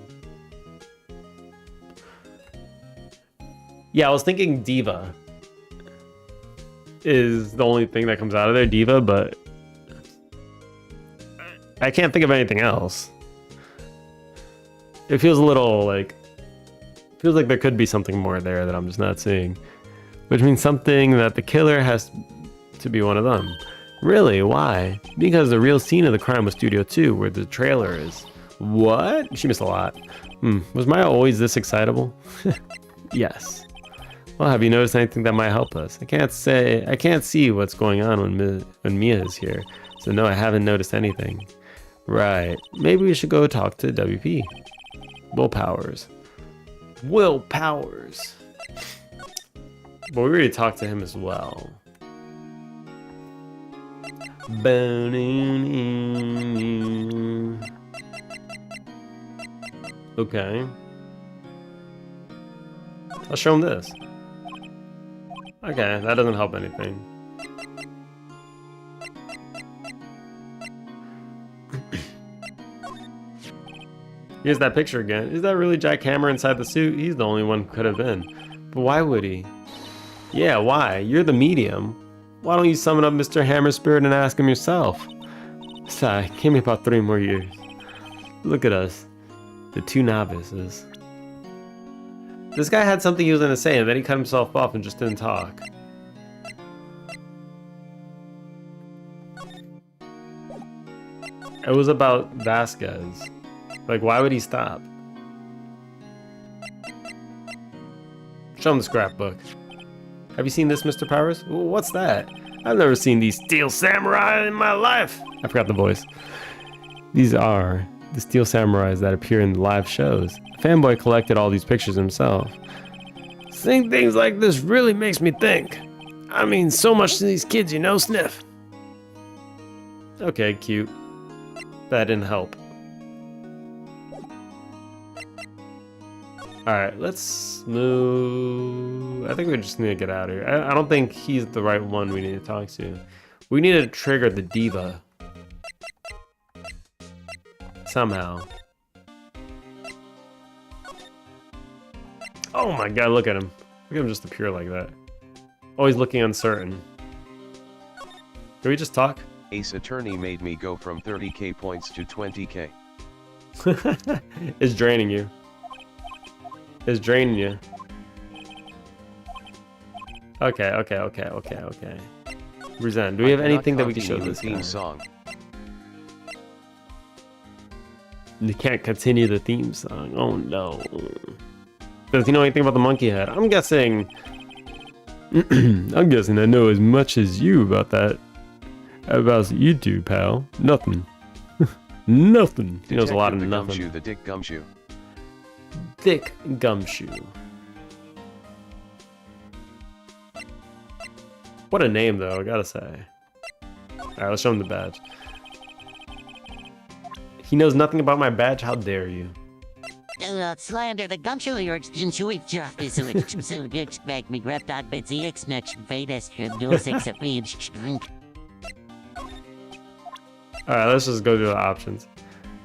Yeah, I was thinking Diva is the only thing that comes out of there, Diva, but I can't think of anything else. It feels a little like, feels like there could be something more there that I'm just not seeing, which means something that the killer has to be one of them. Really? Why? Because the real scene of the crime was Studio 2, where the trailer is. What? She missed a lot. Was Maya always this excitable? Yes. Well, have you noticed anything that might help us? I can't see what's going on when Mia is here. So no, I haven't noticed anything. Right. Maybe we should go talk to WP. Willpowers. Will Powers. But we already talked to him as well. Okay. I'll show him this. Okay, that doesn't help anything. Here's that picture again. Is that really Jack Hammer inside the suit? He's the only one who could have been. But why would he? Yeah, why? You're the medium. Why don't you summon up Mr. Hammer's spirit and ask him yourself? Sigh, give me about 3 more years. Look at us. The 2 novices. This guy had something he was gonna say and then he cut himself off and just didn't talk. It was about Vasquez. Like, why would he stop? Show him the scrapbook. Have you seen this, Mr. Powers? What's that? I've never seen these Steel Samurai in my life. I forgot the voice. These are the Steel Samurais that appear in the live shows. Fanboy collected all these pictures himself. Seeing things like this really makes me think. I mean, so much to these kids, you know, Sniff. Okay, cute. That didn't help. Alright, let's move... I think we just need to get out of here. I don't think he's the right one we need to talk to. We need to trigger the diva. Somehow. Oh my god, look at him. Look at him just appear like that. Always looking uncertain. Can we just talk? Ace Attorney made me go from 30k points to 20k. It's draining you. It's draining you. Okay. Resent. Do we have anything that we can show this guy? Song. You can't continue the theme song. Oh no. Does he know anything about the monkey head? I'm guessing. I'm guessing I know as much as you about that. About you two, pal. Nothing. Nothing. He knows a lot of the nothing. Gumshoe, the Dick Gumshoe. Dick Gumshoe. What a name, though, I gotta say. Alright, let's show him the badge. He knows nothing about my badge? How dare you? Slander the gumshoe your intuitive justice so expect me grab that busy X next Vedas do 6 of each. Alright, let's just go through the options.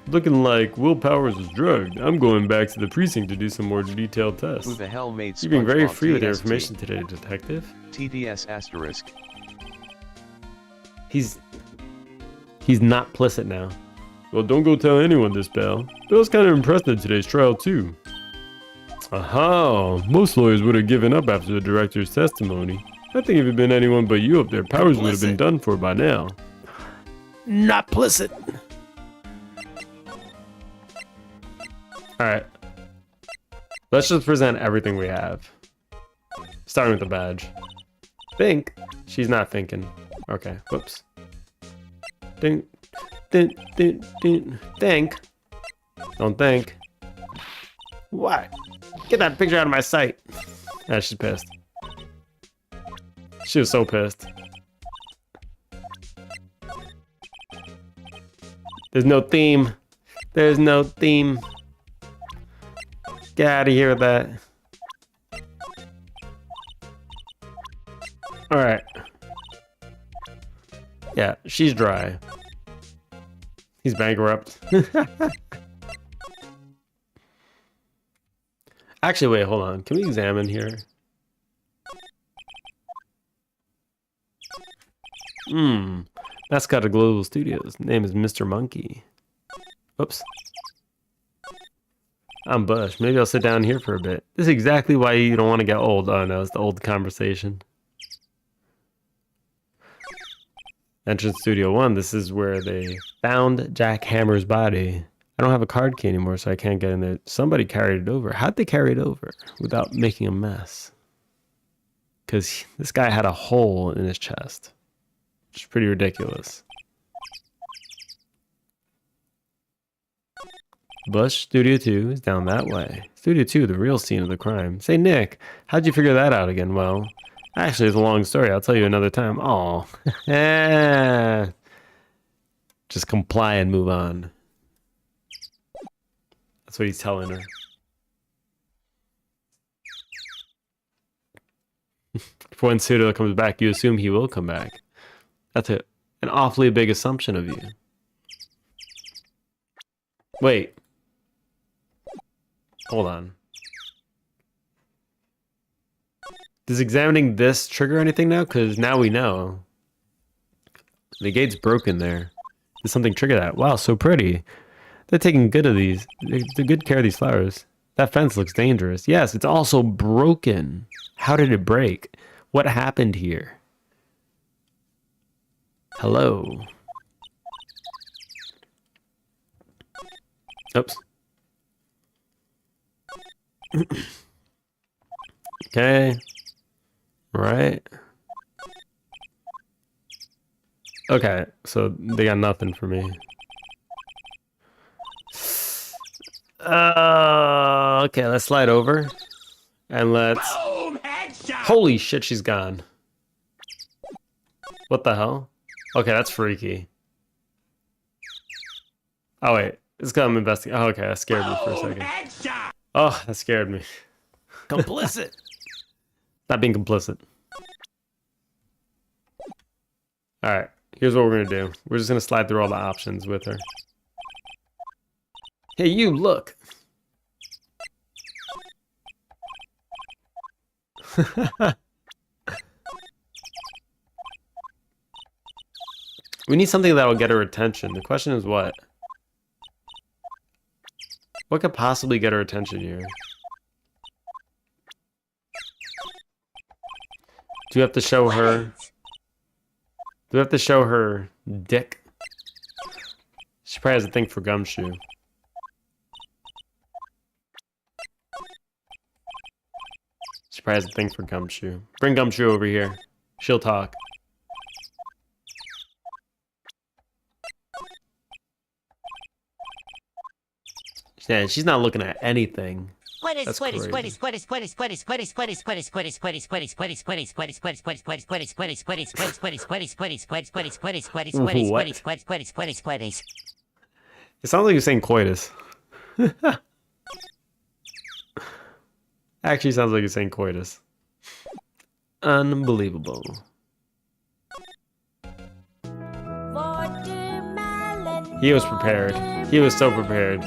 Looking like Will Powers is drugged. I'm going back to the precinct to do some more detailed tests. Who the hell made You've been very SpongeBob free with your TST? information today, detective. TDS asterisk. He's not Plicit now. Well, don't go tell anyone this, pal. Bill's kind of impressed at today's trial, too. Aha! Most lawyers would have given up after the director's testimony. I think if it had been anyone but you up there, Powers would have been done for by now. Not Plicit. Alright. Let's just present everything we have. Starting with the badge. Think. She's not thinking. Okay, whoops. Think. Think. Don't think. What? Get that picture out of my sight. Ah, she's pissed. She was so pissed. There's no theme. There's no theme. Get out of here with that. Alright. Yeah, she's dry. He's bankrupt. Actually, wait, hold on. Can we examine here? Mascot of Global Studios. Name is Mr. Monkey. Oops. I'm Bush. Maybe I'll sit down here for a bit. This is exactly why you don't want to get old. Oh no, it's the old conversation. Entrance Studio 1. This is where they found Jack Hammer's body. I don't have a card key anymore, so I can't get in there. Somebody carried it over. How'd they carry it over without making a mess? Because this guy had a hole in his chest. Which is pretty ridiculous. Bush Studio 2 is down that way. Studio 2, the real scene of the crime. Say, Nick, how'd you figure that out again? Well, actually, it's a long story. I'll tell you another time. Oh, just comply and move on. That's what he's telling her. If when Pseudo comes back, you assume he will come back. That's an awfully big assumption of you. Wait. Hold on. Does examining this trigger anything now? Because now we know. The gate's broken there. Does something trigger that? Wow, so pretty. They're taking good of these. They're good care of these flowers. That fence looks dangerous. Yes, it's also broken. How did it break? What happened here? Hello. Oops. Okay. Right. Okay, so they got nothing for me. Okay, let's slide over. And let's... Holy shit, she's gone. What the hell? Okay, that's freaky. Oh, wait. It's because I'm investigating. Oh, okay, that scared me for a second. Oh, that scared me. Complicit. Not being complicit. Alright, here's what we're going to do. We're just going to slide through all the options with her. Hey, you, look. We need something that will get her attention. The question is what? What could possibly get her attention here? Do we have to show her? Do we have to show her dick? She probably has a thing for Gumshoe. She probably has a thing for Gumshoe. Bring Gumshoe over here. She'll talk. Yeah, she's not looking at anything. That's crazy. It sounds like you're saying coitus. Actually sounds like you're saying coitus. Unbelievable. He was prepared. He was so prepared.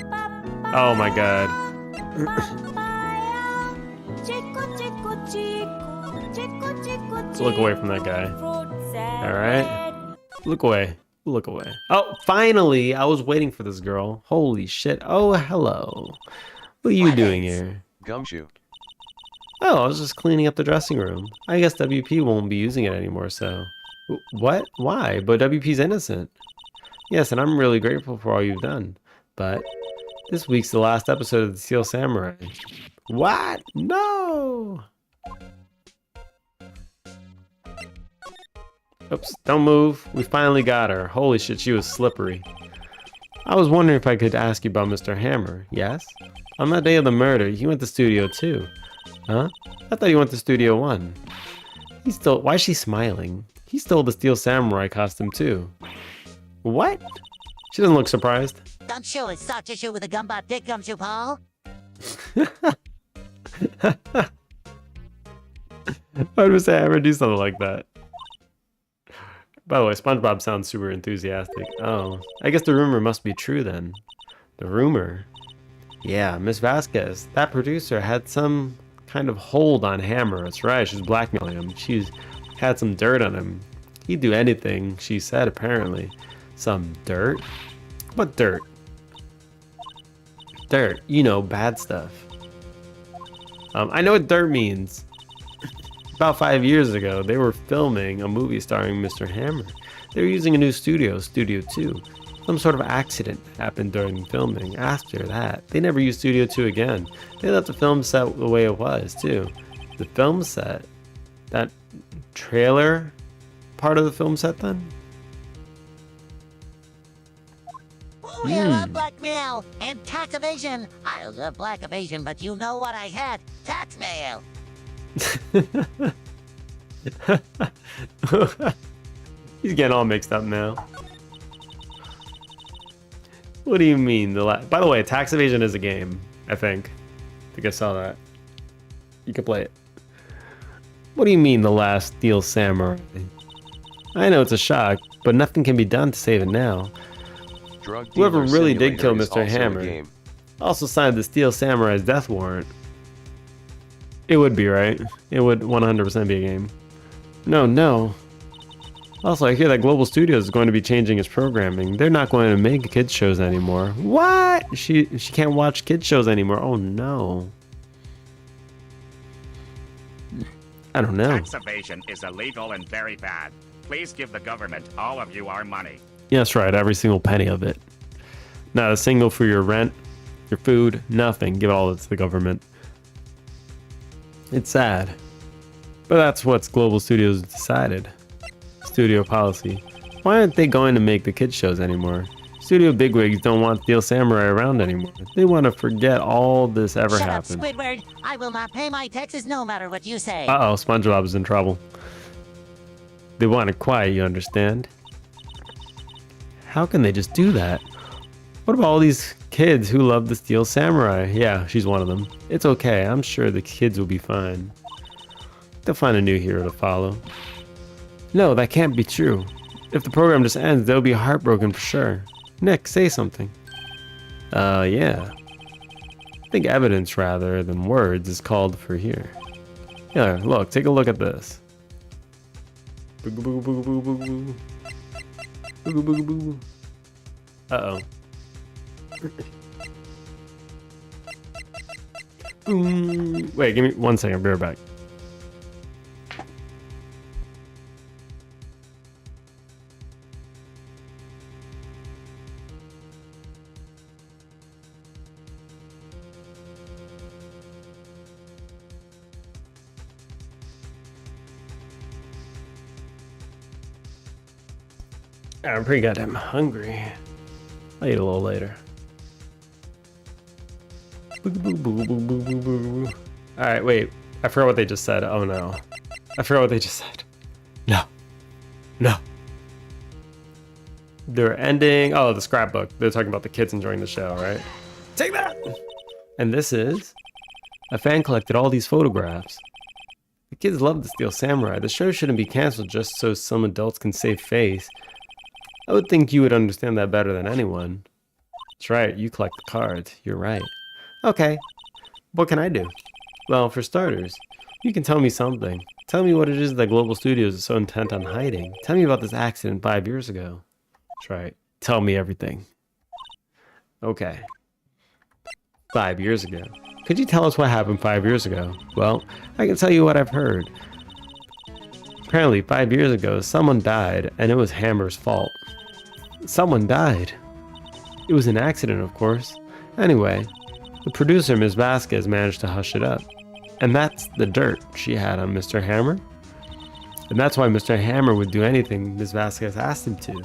Oh my god. Look away from that guy. Alright. Look away. Look away. Oh, finally! I was waiting for this girl. Holy shit. Oh, hello. What are you doing here? Gumshoe. Oh, I was just cleaning up the dressing room. I guess WP won't be using it anymore, so... What? Why? But WP's innocent. Yes, and I'm really grateful for all you've done. But... this week's the last episode of the Steel Samurai. What? No! Oops, don't move. We finally got her. Holy shit, she was slippery. I was wondering if I could ask you about Mr. Hammer. Yes? On that day of the murder, he went to Studio 2. Huh? I thought he went to Studio 1. He stole... Why is she smiling? He stole the Steel Samurai costume too. What? She doesn't look surprised. Gumshoe is soft tissue with a gumbot dick, Gumshoe Paul. Why would Mr. Hammer do something like that? By the way, SpongeBob sounds super enthusiastic. Oh, I guess the rumor must be true then. The rumor? Yeah, Miss Vasquez, that producer had some kind of hold on Hammer. That's right, she's blackmailing him. She's had some dirt on him. He'd do anything, she said, apparently. Some dirt? What dirt? Dirt, you know, bad stuff. I know what dirt means. About 5 years ago, they were filming a movie starring Mr. Hammer. They were using a new studio, Studio 2. Some sort of accident happened during filming. After that, they never used Studio 2 again. They left the film set the way it was, too. The film set? That trailer part of the film set, then? We love blackmail and tax evasion. I love black evasion, but you know what I had? Tax mail. He's getting all mixed up now. What do you mean? By the way, tax evasion is a game, I think. I think I saw that. You can play it. What do you mean, the last Steel Samurai? I know it's a shock, but nothing can be done to save it now. Drug Whoever Dealer really did kill Simulator is Mr. also a Hammer game. also signed the Steel Samurai's death warrant. It would be, right? It would 100% be a game. No. Also, I hear that Global Studios is going to be changing its programming. They're not going to make kids shows anymore. What? She can't watch kids shows anymore. Oh no. I don't know. Tax evasion is illegal and very bad. Please give the government all of you our money. Yeah, that's right. Every single penny of it. Not a single for your rent, your food, nothing. Give all it to the government. It's sad. But that's what Global Studios decided. Studio policy. Why aren't they going to make the kids shows anymore? Studio bigwigs don't want Steel Samurai around anymore. They want to forget all this ever Shut up, happened. Squidward. I will not pay my taxes no matter what you say. Uh-oh, SpongeBob is in trouble. They want it quiet, you understand? How can they just do that? What about all these kids who love the Steel Samurai? Yeah, she's one of them. It's okay, I'm sure the kids will be fine. They'll find a new hero to follow. No, that can't be true. If the program just ends, they'll be heartbroken for sure. Nick, say something. Yeah. I think evidence rather than words is called for here. Yeah, look, take a look at this. Boo boo boo boo boo boo. Boo boo boo boo. Uh-oh. Wait, give me 1 second, I'll be right back. I'm pretty goddamn hungry. I'll eat a little later. Alright, wait. I forgot what they just said. Oh no. I forgot what they just said. No. No. They're ending... Oh, the scrapbook. They're talking about the kids enjoying the show, right? Take that! And this is... A fan collected all these photographs. The kids love the Steel Samurai. The show shouldn't be canceled just so some adults can save face. I would think you would understand that better than anyone. That's right, you collect the cards. You're right. Okay. What can I do? Well, for starters, you can tell me something. Tell me what it is that Global Studios is so intent on hiding. Tell me about this accident 5 years ago. That's right. Tell me everything. Okay. 5 years ago. Could you tell us what happened 5 years ago? Well, I can tell you what I've heard. Apparently, 5 years ago, someone died, and it was Hammer's fault. Someone died. It was an accident, of course. Anyway, the producer, Ms. Vasquez, managed to hush it up. And that's the dirt she had on Mr. Hammer. And that's why Mr. Hammer would do anything Ms. Vasquez asked him to.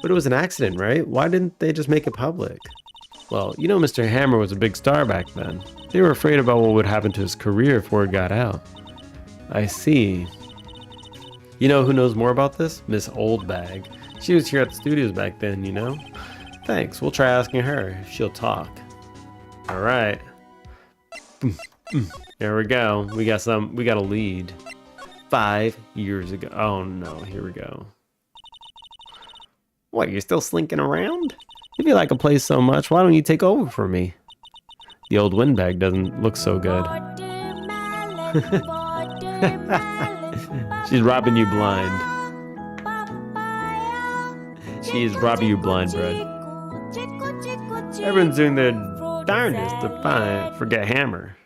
But it was an accident, right? Why didn't they just make it public? Well, you know Mr. Hammer was a big star back then. They were afraid about what would happen to his career if word got out. I see. You know who knows more about this? Miss Oldbag. She was here at the studios back then, you know? Thanks, we'll try asking her if she'll talk. Alright. There we go. We got a lead. 5 years ago. Oh no, here we go. What, you're still slinking around? If you like a place so much, why don't you take over for me? The old windbag doesn't look so good. She's robbing you blind. She's robbing you blind, Brad. Everyone's doing their darndest to forget Hammer.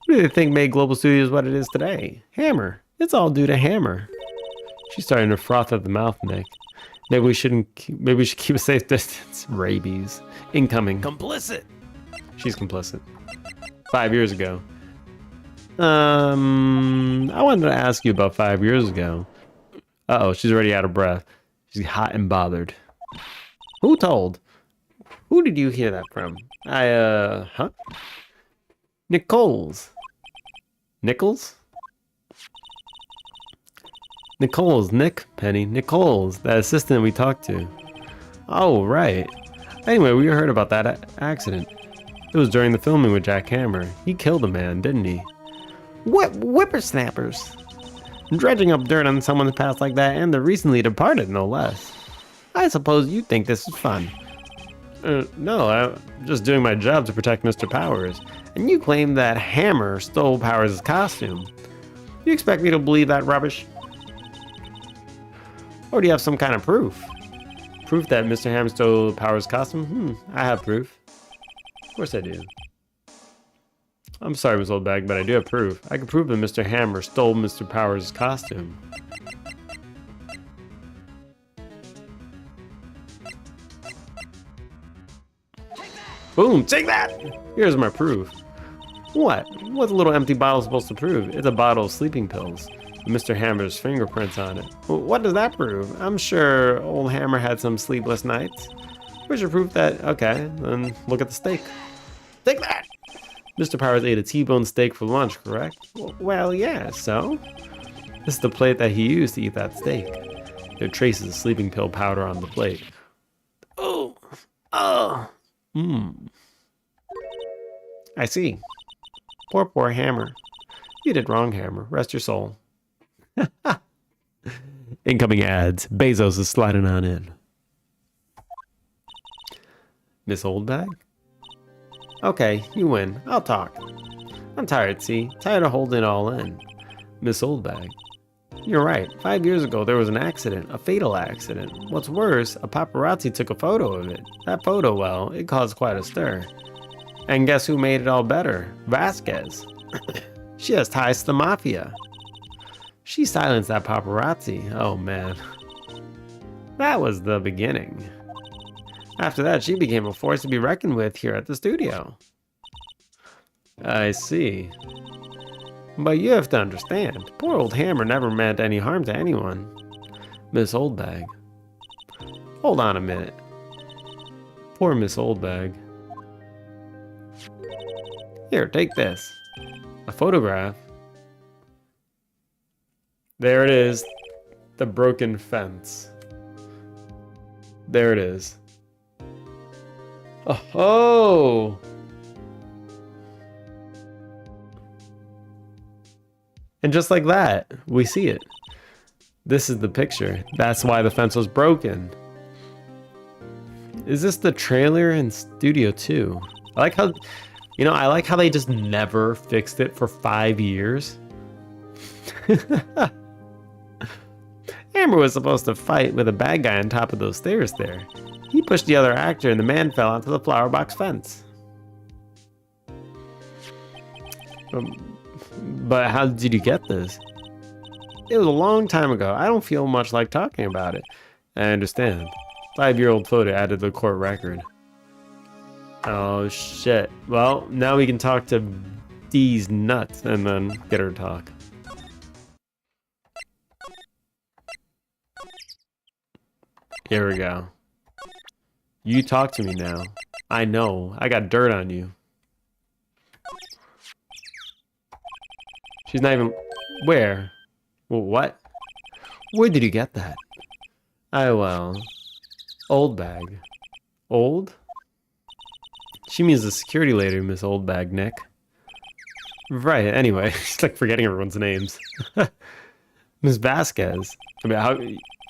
What do they think made Global Studios what it is today? Hammer. It's all due to Hammer. She's starting to froth at the mouth, Nick. Maybe we should keep a safe distance. Rabies. Incoming. Complicit. She's complicit. 5 years ago. I wanted to ask you about 5 years ago. Uh-oh, she's already out of breath. She's hot and bothered. Who told? Who did you hear that from? Huh? Nichols. Nichols? Nichols, Nick, Penny. Nichols, that assistant we talked to. Oh, right. Anyway, we heard about that accident. It was during the filming with Jack Hammer. He killed a man, didn't he? What whippersnappers? Dredging up dirt on someone's past like that, and the recently departed, no less. I suppose you think this is fun. No, I'm just doing my job to protect Mr. Powers. And you claim that Hammer stole Powers' costume. You expect me to believe that rubbish? Or do you have some kind of proof? Proof that Mr. Hammer stole Powers' costume? I have proof. Of course I do. I'm sorry, Miss Oldbag, but I do have proof. I can prove that Mr. Hammer stole Mr. Powers' costume. Boom, take that! Here's my proof. What? What's a little empty bottle supposed to prove? It's a bottle of sleeping pills. With Mr. Hammer's fingerprints on it. What does that prove? I'm sure old Hammer had some sleepless nights. Where's your proof that... Okay, then look at the steak. Take that! Mr. Powers ate a T-bone steak for lunch, correct? Well, yeah, so? This is the plate that he used to eat that steak. There are traces of sleeping pill powder on the plate. Oh! I see. Poor Hammer. You did wrong, Hammer. Rest your soul. Incoming ads. Bezos is sliding on in. Miss Oldbag? Okay, you win. I'll talk. I'm tired, see? Tired of holding it all in. Miss Oldbag. You're right. 5 years ago, there was an accident. A fatal accident. What's worse, a paparazzi took a photo of it. That photo, well, it caused quite a stir. And guess who made it all better? Vasquez. She has ties to the mafia. She silenced that paparazzi. Oh, man. That was the beginning. After that, she became a force to be reckoned with here at the studio. I see. But you have to understand, poor old Hammer never meant any harm to anyone. Miss Oldbag. Hold on a minute. Poor Miss Oldbag. Here, take this. A photograph. There it is. The broken fence. There it is. Oh! And just like that, we see it. This is the picture. That's why the fence was broken. Is this the trailer in Studio 2? I like how, I like how they just never fixed it for 5 years. Hammer was supposed to fight with a bad guy on top of those stairs there. He pushed the other actor and the man fell onto the flower box fence. But how did you get this? It was a long time ago. I don't feel much like talking about it. I understand. 5-year-old photo added to the court record. Oh shit. Well, now we can talk to Dee's nuts and then get her to talk. Here we go. You talk to me now. I know. I got dirt on you. She's not even... Where? Well, what? Where did you get that? Well... Oldbag. Old? She means the security lady, Miss Oldbag, Nick. Right, anyway. She's like forgetting everyone's names. Miss Vasquez. I mean, how...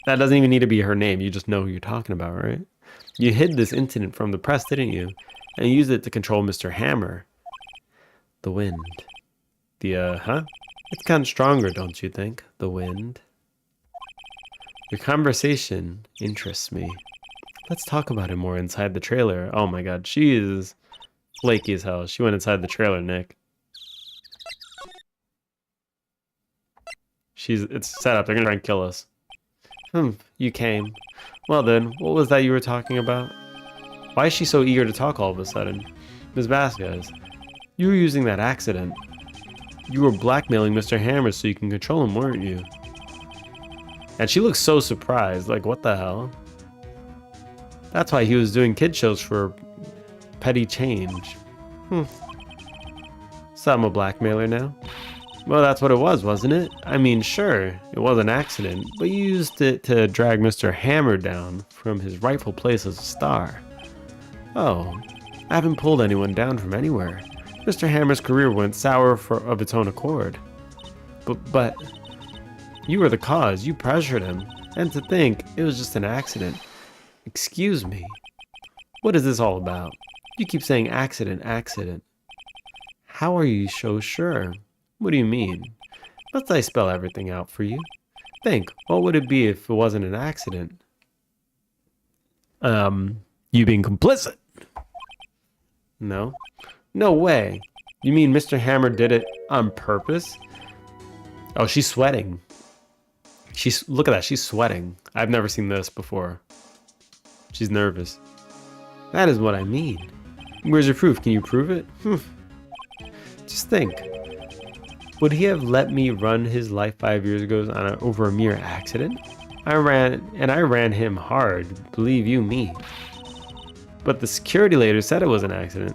That doesn't even need to be her name. You just know who you're talking about, right? You hid this incident from the press, didn't you? And you used it to control Mr. Hammer. The wind. Huh? It's kind of stronger, don't you think? The wind. Your conversation interests me. Let's talk about it more inside the trailer. Oh my god, she is flaky as hell. She went inside the trailer, Nick. It's set up. They're gonna try and kill us. You came. Well then, what was that you were talking about? Why is she so eager to talk all of a sudden? Ms. Vasquez, you were using that accident. You were blackmailing Mr. Hammer so you can control him, weren't you? And she looks so surprised. Like, what the hell? That's why he was doing kid shows for petty change. So I'm a blackmailer now? Well, that's what it was, wasn't it? I mean, sure, it was an accident, but you used it to drag Mr. Hammer down from his rightful place as a star. Oh, I haven't pulled anyone down from anywhere. Mr. Hammer's career went sour of its own accord. But you were the cause. You pressured him. And to think it was just an accident. Excuse me. What is this all about? You keep saying accident, accident. How are you so sure? What do you mean? Must I spell everything out for you? Think, what would it be if it wasn't an accident? You being complicit. No? No way. You mean Mr. Hammer did it on purpose? Oh, she's sweating. Look at that, she's sweating. I've never seen this before. She's nervous. That is what I mean. Where's your proof? Can you prove it? Just think. Would he have let me run his life 5 years ago over a mere accident? I ran him hard, believe you me. But the security later said it was an accident.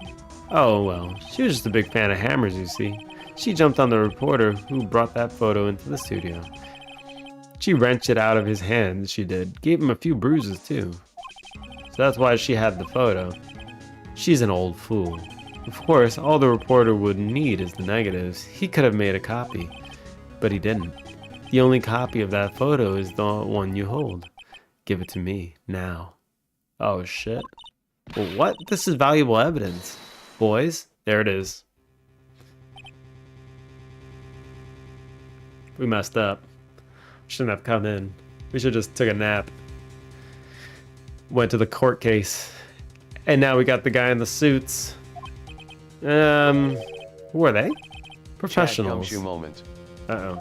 Oh well, she was just a big fan of Hammers, you see. She jumped on the reporter who brought that photo into the studio. She wrenched it out of his hand, she did. Gave him a few bruises too. So that's why she had the photo. She's an old fool. Of course, all the reporter would need is the negatives. He could have made a copy, but he didn't. The only copy of that photo is the one you hold. Give it to me, now. Oh shit. Well, what? This is valuable evidence. Boys, there it is. We messed up. Shouldn't have come in. We should just took a nap. Went to the court case. And now we got the guy in the suits. Who are they? Professionals. Chad moment. Uh-oh.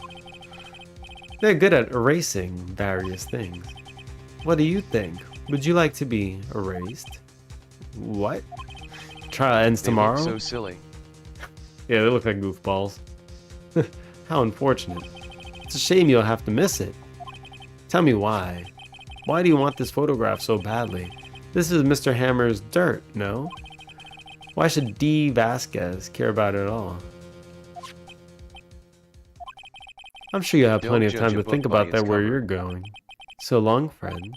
They're good at erasing various things. What do you think? Would you like to be erased? What? Trial ends They tomorrow? look so silly. Yeah, they look like goofballs. How unfortunate. It's a shame you'll have to miss it. Tell me why. Why do you want this photograph so badly? This is Mr. Hammer's dirt, no? Why should D. Vasquez care about it at all? I'm sure you'll have Don't plenty of judge time a to book think by about its that where cover. you're going. So long, friends.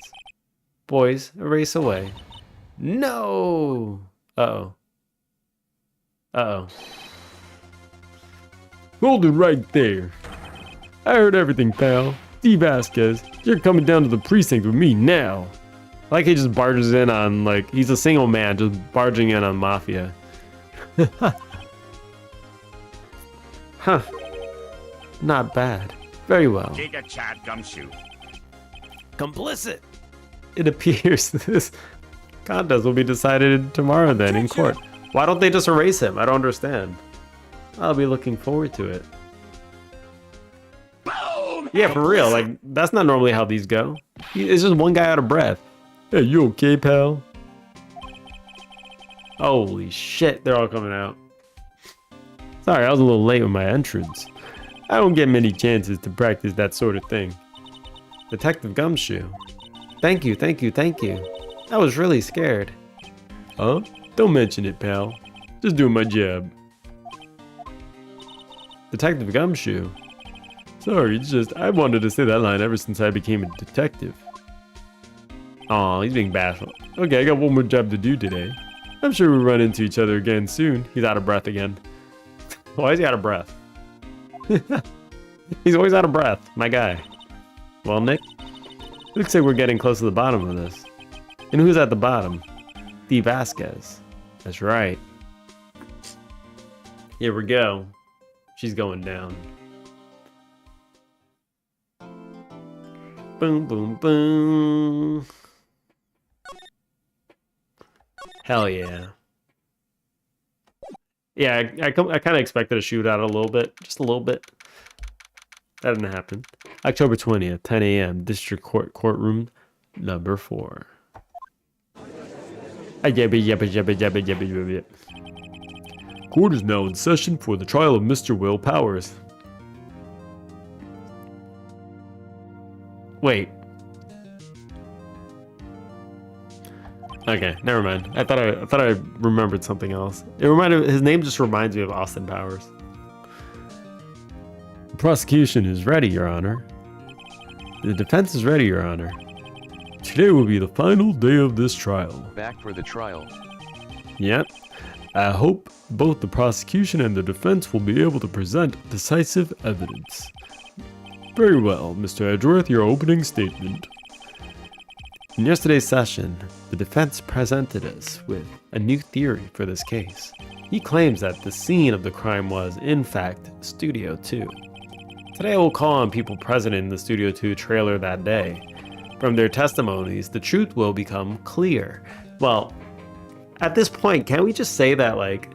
Boys, erase away. No! Uh-oh. Uh-oh. Hold it right there. I heard everything, pal. D. Vasquez, you're coming down to the precinct with me now. Like he just barges in on, like, he's a single man just barging in on mafia. Huh. Not bad. Very well. Giga Chad Gumshoe. Complicit! It appears this contest will be decided tomorrow then in court. Why don't they just erase him? I don't understand. I'll be looking forward to it. Yeah, for real. Like, that's not normally how these go. It's just one guy out of breath. Hey, you okay, pal? Holy shit, they're all coming out. Sorry, I was a little late with my entrance. I don't get many chances to practice that sort of thing. Detective Gumshoe. Thank you, thank you, thank you. I was really scared. Huh? Don't mention it, pal. Just doing my job. Detective Gumshoe. Sorry, it's just I wanted to say that line ever since I became a detective. Aw, he's being bashful. Okay, I got one more job to do today. I'm sure we'll run into each other again soon. He's out of breath again. Why is he out of breath? He's always out of breath, my guy. Well, Nick, looks like we're getting close to the bottom of this. And who's at the bottom? D. Vasquez. That's right. Here we go. She's going down. Boom, boom, boom. Hell yeah. Yeah, I kind of expected a shootout a little bit. Just a little bit. That didn't happen. October 20th, 10 a.m., District Court Courtroom number 4. Court is now in session for the trial of Mr. Will Powers. Wait. Okay, never mind. I thought I remembered something else. His name just reminds me of Austin Powers. The prosecution is ready, Your Honor. The defense is ready, Your Honor. Today will be the final day of this trial. Back for the trial. Yep. I hope both the prosecution and the defense will be able to present decisive evidence. Very well, Mr. Edgeworth, your opening statement. In yesterday's session, the defense presented us with a new theory for this case. He claims that the scene of the crime was, in fact, Studio 2. Today I will call on people present in the Studio 2 trailer that day. From their testimonies, the truth will become clear. Well, at this point, can't we just say that, like,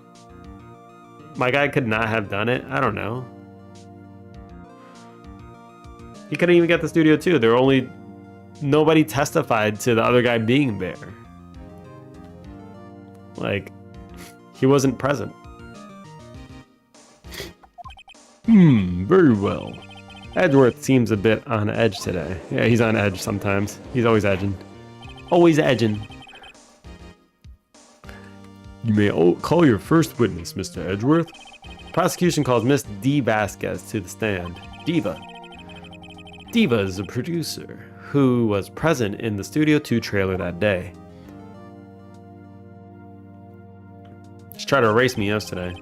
my guy could not have done it? I don't know. He couldn't even get the Studio 2. There were only... Nobody testified to the other guy being there. Like, he wasn't present. Very well. Edgeworth seems a bit on edge today. Yeah, he's on edge sometimes. He's always edging. Always edging. You may call your first witness, Mr. Edgeworth. Prosecution calls Miss D. Vasquez to the stand. Diva. Diva is a producer who was present in the Studio 2 trailer that day. She tried to erase me yesterday.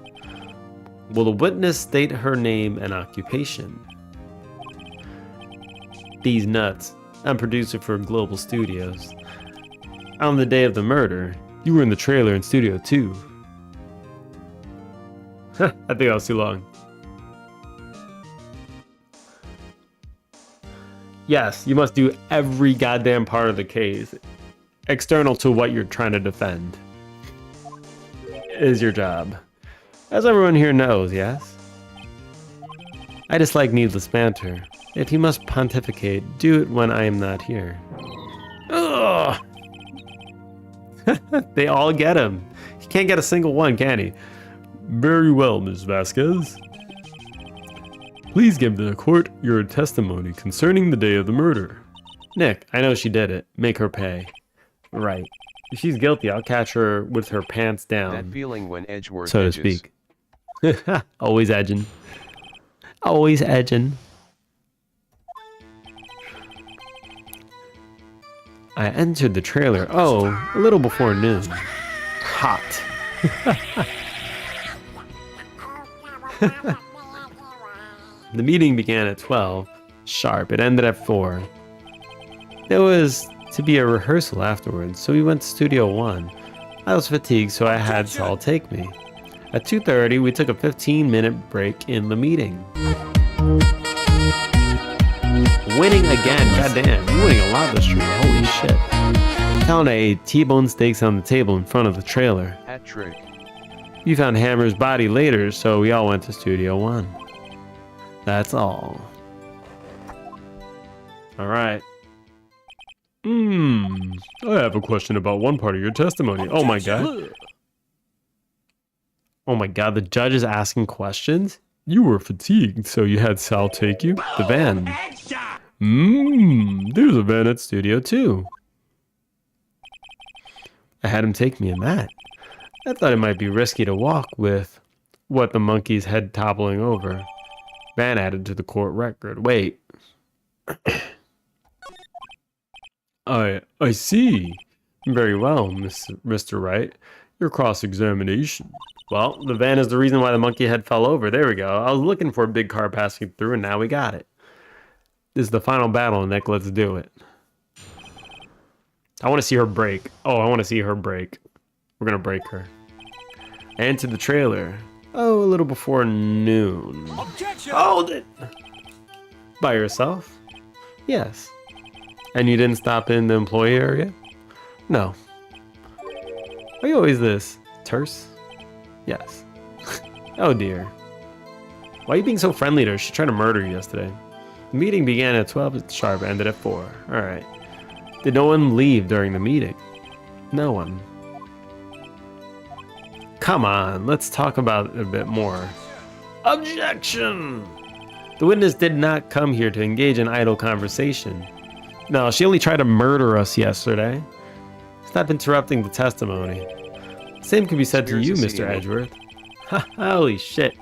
Will the witness state her name and occupation? These nuts. I'm producer for Global Studios. On the day of the murder, you were in the trailer in Studio 2. I think that was too long. Yes, you must do every goddamn part of the case external to what you're trying to defend. Is your job. As everyone here knows, yes? I dislike needless banter. If you must pontificate, do it when I am not here. Ugh! They all get him. He can't get a single one, can he? Very well, Ms. Vasquez. Please give the court your testimony concerning the day of the murder. Nick, I know she did it. Make her pay. Right. If she's guilty, I'll catch her with her pants down. That feeling when Edgeworth so to edges. speak. Always edging. Always edging. I entered the trailer, a little before noon. Hot. The meeting began at 12 sharp. It ended at 4. There was to be a rehearsal afterwards, so we went to Studio 1. I was fatigued, so I had Saul take me. At 2:30, we took a 15-minute break in the meeting. Winning again, goddamn, you're winning a lot this stream, holy shit. Found I ate T-bone steaks on the table in front of the trailer. Hat trick. We found Hammer's body later, so we all went to Studio 1. That's all. Alright. I have a question about one part of your testimony. Oh my god. Oh my god, the judge is asking questions? You were fatigued, so you had Sal take you? The van. There's a van at Studio 2. I had him take me in that. I thought it might be risky to walk with what the monkey's head toppling over. Van added to the court record. Wait. I see. Very well, Mr. Wright. Your cross-examination. Well, the van is the reason why the monkey head fell over. There we go. I was looking for a big car passing through, and now we got it. This is the final battle, Nick. Let's do it. I want to see her break. Oh, I want to see her break. We're going to break her. I entered the trailer. Oh, a little before noon. Objection! Hold it! By yourself? Yes. And you didn't stop in the employee area? No. Are you always this terse? Yes. Oh dear. Why are you being so friendly to her? She tried to murder you yesterday. The meeting began at 12 sharp, ended at 4. Alright. Did no one leave during the meeting? No one. Come on, let's talk about it a bit more. Objection! The witness did not come here to engage in idle conversation. No, she only tried to murder us yesterday. Stop interrupting the testimony. Same can be said to you, Conspiracy Mr. theory. Edgeworth. Ha, holy shit.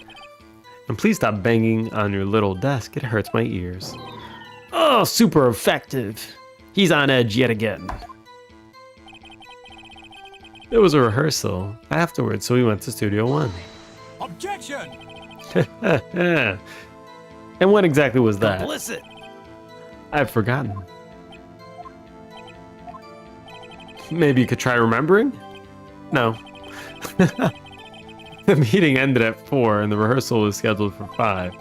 And please stop banging on your little desk. It hurts my ears. Oh, super effective. He's on edge yet again. It was a rehearsal afterwards, so we went to Studio One. Objection! And what exactly was that? Complicit! I've forgotten. Maybe you could try remembering? No. The meeting ended at 4 and the rehearsal was scheduled for 5.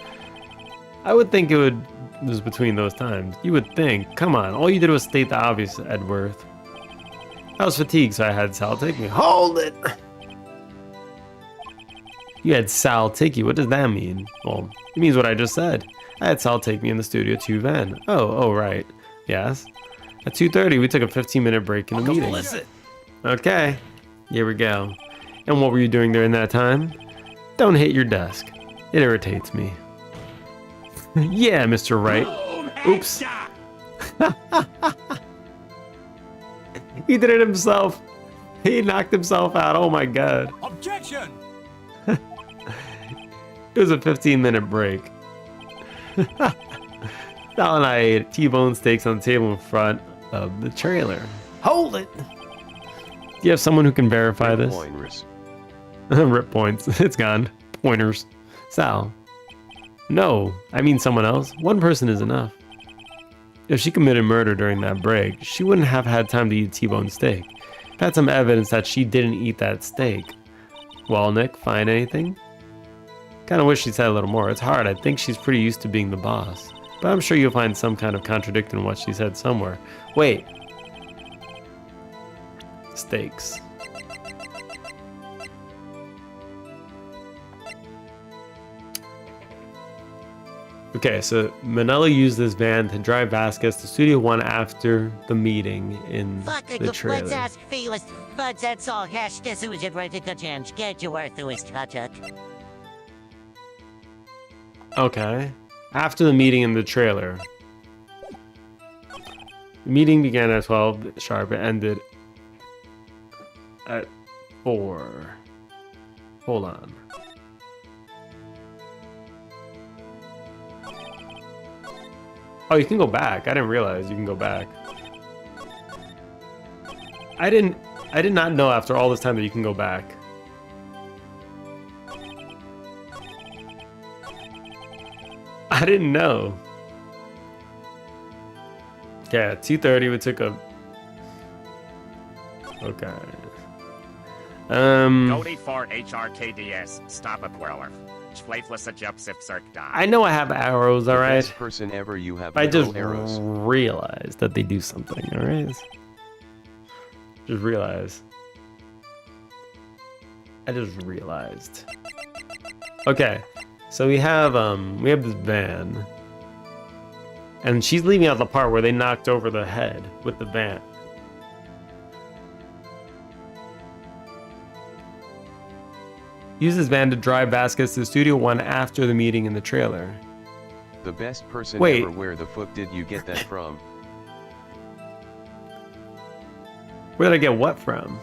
I would think it was between those times. You would think. Come on, all you did was state the obvious, Edgeworth. I was fatigued, so I had Sal take me. Hold it! You had Sal take you. What does that mean? Well, it means what I just said. I had Sal take me in the Studio 2 van. Oh, right. Yes. At 2:30, we took a 15-minute break in the meeting. Complicit! Okay, here we go. And what were you doing during that time? Don't hit your desk. It irritates me. Yeah, Mr. Wright. Oops. He did it himself. He knocked himself out. Oh my god. Objection! It was a 15-minute break. Sal and I ate T-bone steaks on the table in front of the trailer. Hold it! Do you have someone who can verify this? Pointers. Rip points. It's gone. Pointers. Sal. No, I mean someone else. One person is enough. If she committed murder during that break, she wouldn't have had time to eat T-bone steak. I've had some evidence that she didn't eat that steak. Well, Nick, find anything? Kinda wish she said a little more. It's hard. I think she's pretty used to being the boss. But I'm sure you'll find some kind of contradiction in what she said somewhere. Wait. Steaks. Okay, so Manila used this van to drive Vasquez to Studio One after the meeting in Fuck the the trailer. what's ass feelings, but that's all hash this was it right to the change. Get your worth to his touch it. Okay. After the meeting in the trailer. The meeting began at 12 sharp and ended at 4. Hold on. Oh, you can go back. I didn't realize you can go back. I did not know after all this time that you can go back. I didn't know. Okay, at 2:30 we took a... Okay. Cody for HRKDS. Stop it, Weller. Schleiflisse Jupsif Circ I know I have arrows, The alright? best person ever. You have I no just arrows. realized that they do something, alright? Just realized. I just realized. Okay, so we have this van. And she's leaving out the part where they knocked over the head with the van. Use this van to drive Vasquez to Studio One after the meeting in the trailer. The best person Wait. ever. Where the fuck did you get that from? Where did I get what from?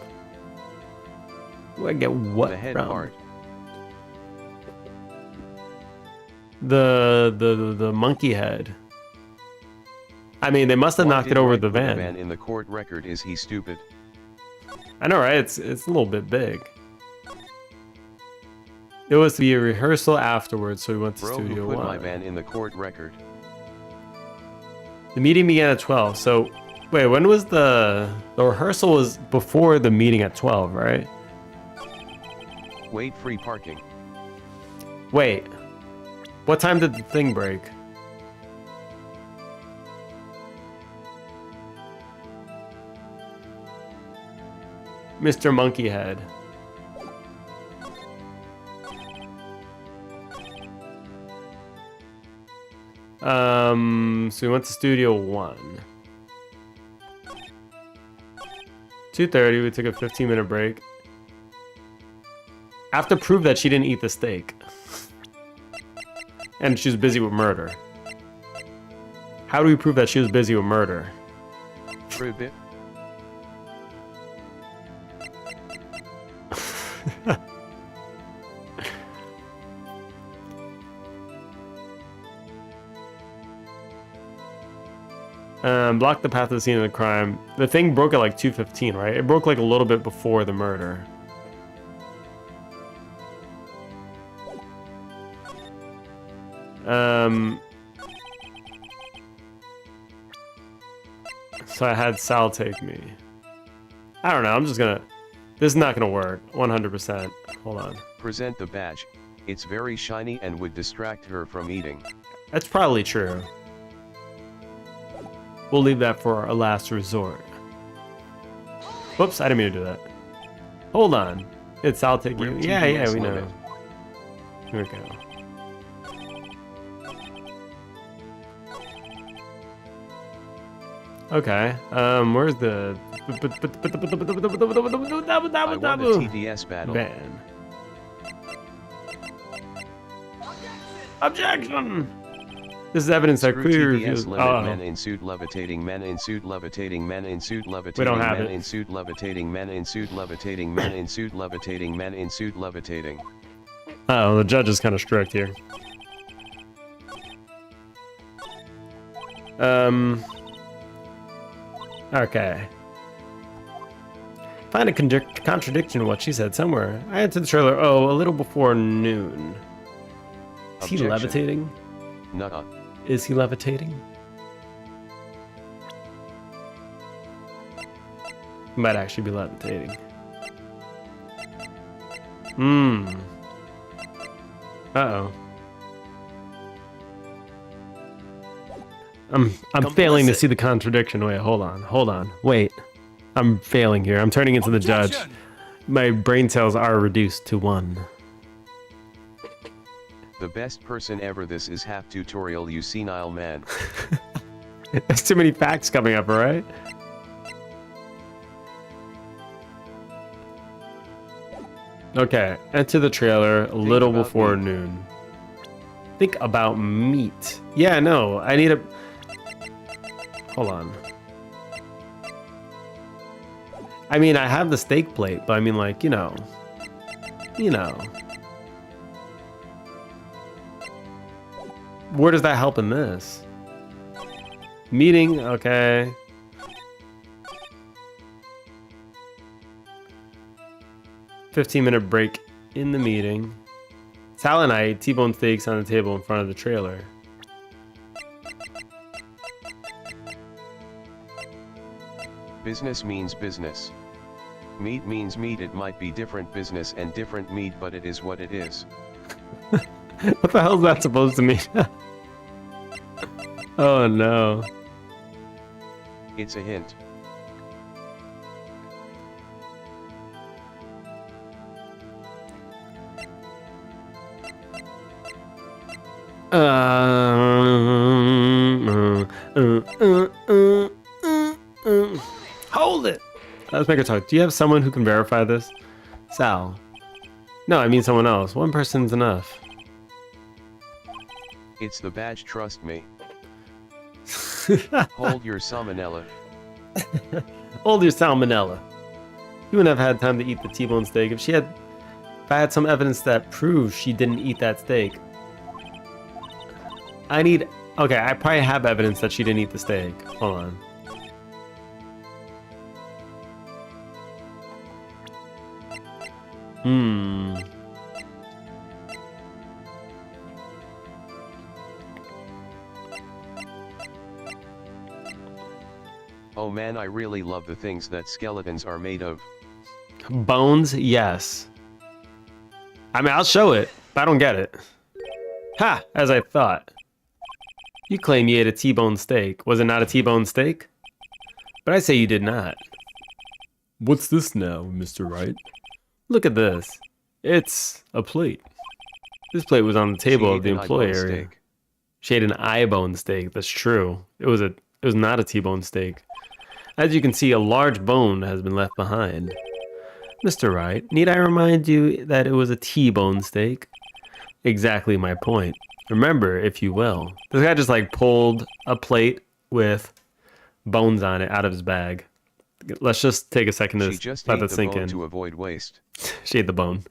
Where did I get what The head from? part. The monkey head. I mean, they must have Why knocked did it over Wright the put van. in the court record? Is he stupid? I know, right? It's a little bit big. It was to be a rehearsal afterwards, so we went to Bro, Studio who put my One. van in the court record? The meeting began at 12. So, wait, when was the rehearsal? Was before the meeting at 12, right? Wait, free parking. Wait, what time did the thing break? Mr. Monkey Head. So we went to Studio One. 2:30, we took a 15-minute break. I have to prove that she didn't eat the steak. And she was busy with murder. How do we prove that she was busy with murder? Ribbit. Block the path to the scene of the crime. The thing broke at like 2:15, right? It broke like a little bit before the murder. So I had Sal take me. I don't know. I'm just gonna. This is not gonna work. 100%. Hold on. Present the badge. It's very shiny and would distract her from eating. That's probably true. We'll leave that for a last resort. Whoops, I didn't mean to do that. Hold on. It's I'll take you. Real Yeah, TBS we know. limit. Here we go. Okay. Where's the I want a TDS battle. ban? Objection! This is evidence that Screw clearly TDS reveals. limit. Oh, Men in suit levitating. Men in suit levitating. Men in suit levitating. We don't have men it. in suit levitating. Men in suit levitating. Men in suit levitating. Men in suit levitating. oh, the judge is kind of strict here. Okay. Find a contradiction in what she said somewhere. I entered the trailer, a little before noon. Is he Objection. levitating? Nuh-uh. Is he levitating? He might actually be levitating. Uh-oh. I'm failing to see the contradiction. Wait, hold on. Wait. I'm failing here. I'm turning into the judge. Objection! My brain cells are reduced to 1. The best person ever. This is half tutorial, you senile man. There's too many facts coming up, all right? Okay, enter the trailer a little about before meat. noon. Think about meat. Yeah, no, I need a... Hold on. I mean, I have the steak plate, but I mean, like, you know. Where does that help in this? Meeting, okay. "15-minute break in the meeting. Sal and I ate T-bone steaks on the table in front of the trailer. Business means business. Meat means meat. It might be different business and different meat, but it is what it is. What the hell is that supposed to mean? Oh no. It's a hint. Hold it! Let's make her talk. Do you have someone who can verify this? Sal. No, I mean someone else. One person's enough. It's the badge, trust me. Hold your salmonella. Hold your salmonella. You wouldn't have had time to eat the T-bone steak if I had some evidence that proves she didn't eat that steak. Okay, I probably have evidence that she didn't eat the steak. Hold on. Oh man, I really love the things that skeletons are made of. Bones, yes. I mean, I'll show it, but I don't get it. Ha! As I thought. You claim you ate a T-bone steak. Was it not a T-bone steak? But I say you did not. What's this now, Mr. Wright? Look at this. It's a plate. This plate was on the table of the employee area. She ate an eye-bone steak. That's true. It was not a T-bone steak. As you can see, a large bone has been left behind. Mr. Wright, need I remind you that it was a T-bone steak? Exactly my point. Remember, if you will. This guy just like pulled a plate with bones on it out of his bag. Let's just take a second to She just let ate that the sink bone in. to avoid waste. She ate the bone.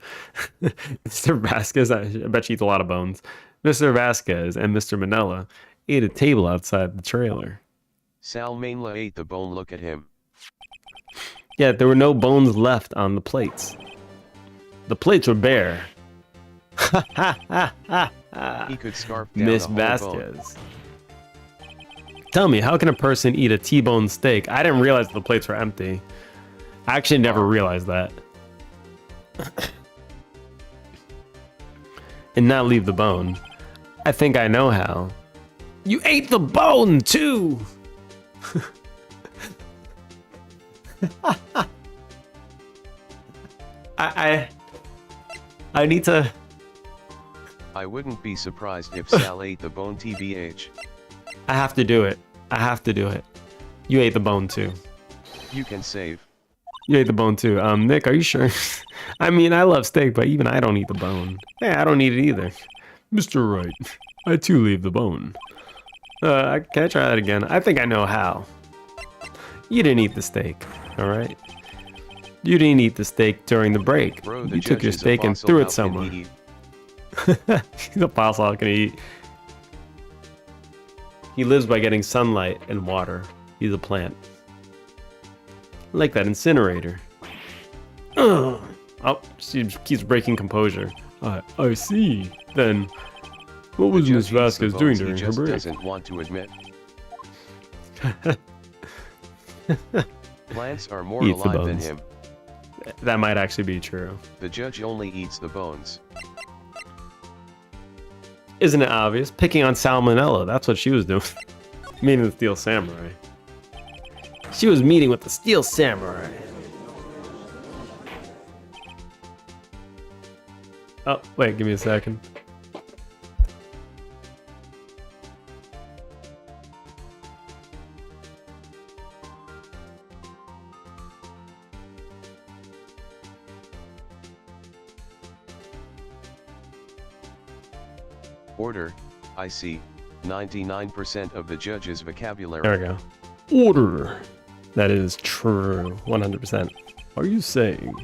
Mr. Vasquez, I bet she eats a lot of bones. Mr. Vasquez and Mr. Manella ate a table outside the trailer. Sal Mainla ate the bone. Look at him. Yet there were no bones left on the plates. The plates were bare. He could scarf down Miss a whole bone. Vasquez. Tell me, how can a person eat a T-bone steak? I didn't realize the plates were empty. I actually never realized that. And not leave the bone. I think I know how. You ate the bone too! I need to... I wouldn't be surprised if Sal ate the bone. TBH. I have to do it. I have to do it. You ate the bone too. You can save. You ate the bone too. Nick, are you sure? I mean, I love steak, but even I don't eat the bone. Hey, I don't eat it either. Mr. Wright, I too leave the bone. Can I try that again? I think I know how. You didn't eat the steak, all right? You didn't eat the steak during the break. Bro, You took your steak and threw it somewhere. He's a fossil. How can he eat? He lives by getting sunlight and water. He's a plant. Like that incinerator. Ugh. Oh, she keeps breaking composure. I see. Then, What was The Miss judge eats the Vasquez doing bones during he her just break? doesn't want to admit. Plants are more Eats the alive than bones. him. that might actually be true. The judge only eats the bones. Isn't it obvious? Picking on Salmonella. That's what she was doing. Meeting the Steel Samurai. She was meeting with the Steel Samurai. Oh, wait, give me a second. Order, I see. 99% of the judge's vocabulary. There we go. Order. That is true. 100%. Are you saying?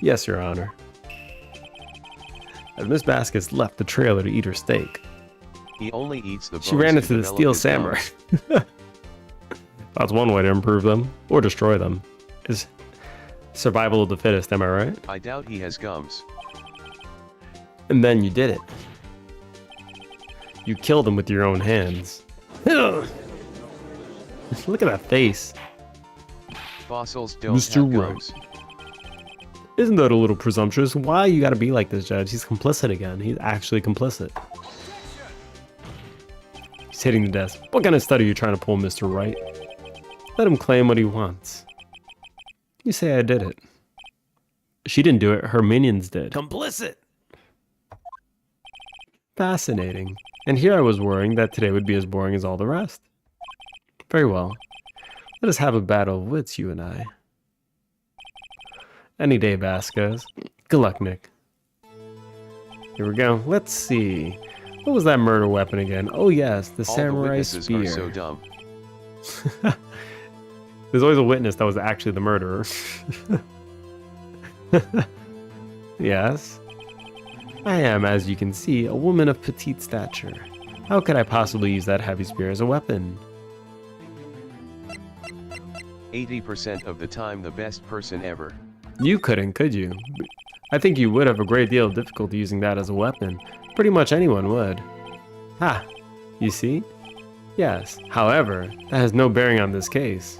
Yes, Your Honor. As Miss Vasquez left the trailer to eat her steak, He only eats the bones she ran to into the develop Steel his Samurai. gums. That's one way to improve them, or destroy them. Is survival of the fittest, am I right? I doubt he has gums. And then you did it. You killed him with your own hands. Look at that face. Fossils don't Mr. have Wright. gums. Isn't that a little presumptuous? Why you gotta be like this, Judge? He's complicit again. He's actually complicit. He's hitting the desk. What kind of study are you trying to pull, Mr. Wright? Let him claim what he wants. You say I did it. She didn't do it. Her minions did. Complicit! Fascinating. And here I was worrying that today would be as boring as all the rest. Very well. Let us have a battle of wits, you and I. Any day, Vasquez. Good luck, Nick. Here we go. Let's see. What was that murder weapon again? Oh yes, the All the samurai witnesses spear. are so dumb. There's always a witness that was actually the murderer. Yes. I am, as you can see, a woman of petite stature. How could I possibly use that heavy spear as a weapon? 80% of the time the best person ever. You couldn't, could you? I think you would have a great deal of difficulty using that as a weapon. Pretty much anyone would. Ha! You see? Yes. However, that has no bearing on this case.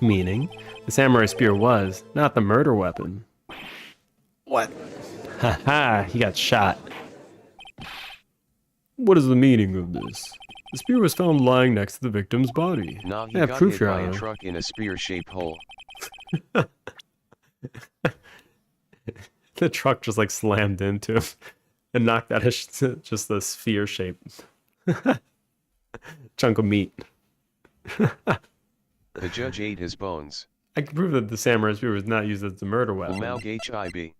Meaning, the samurai spear was, not the murder weapon. What? Ha ha! He got shot. What is the meaning of this? The spear was found lying next to the victim's body. Nah, he Yeah, got proof, hit Your by a Honor. truck in a spear-shaped hole. The truck just like slammed into him and knocked out his just a sphere shape chunk of meat. The judge ate his bones. I can prove that the samurai spear was not used as a murder weapon. Umaug HIB.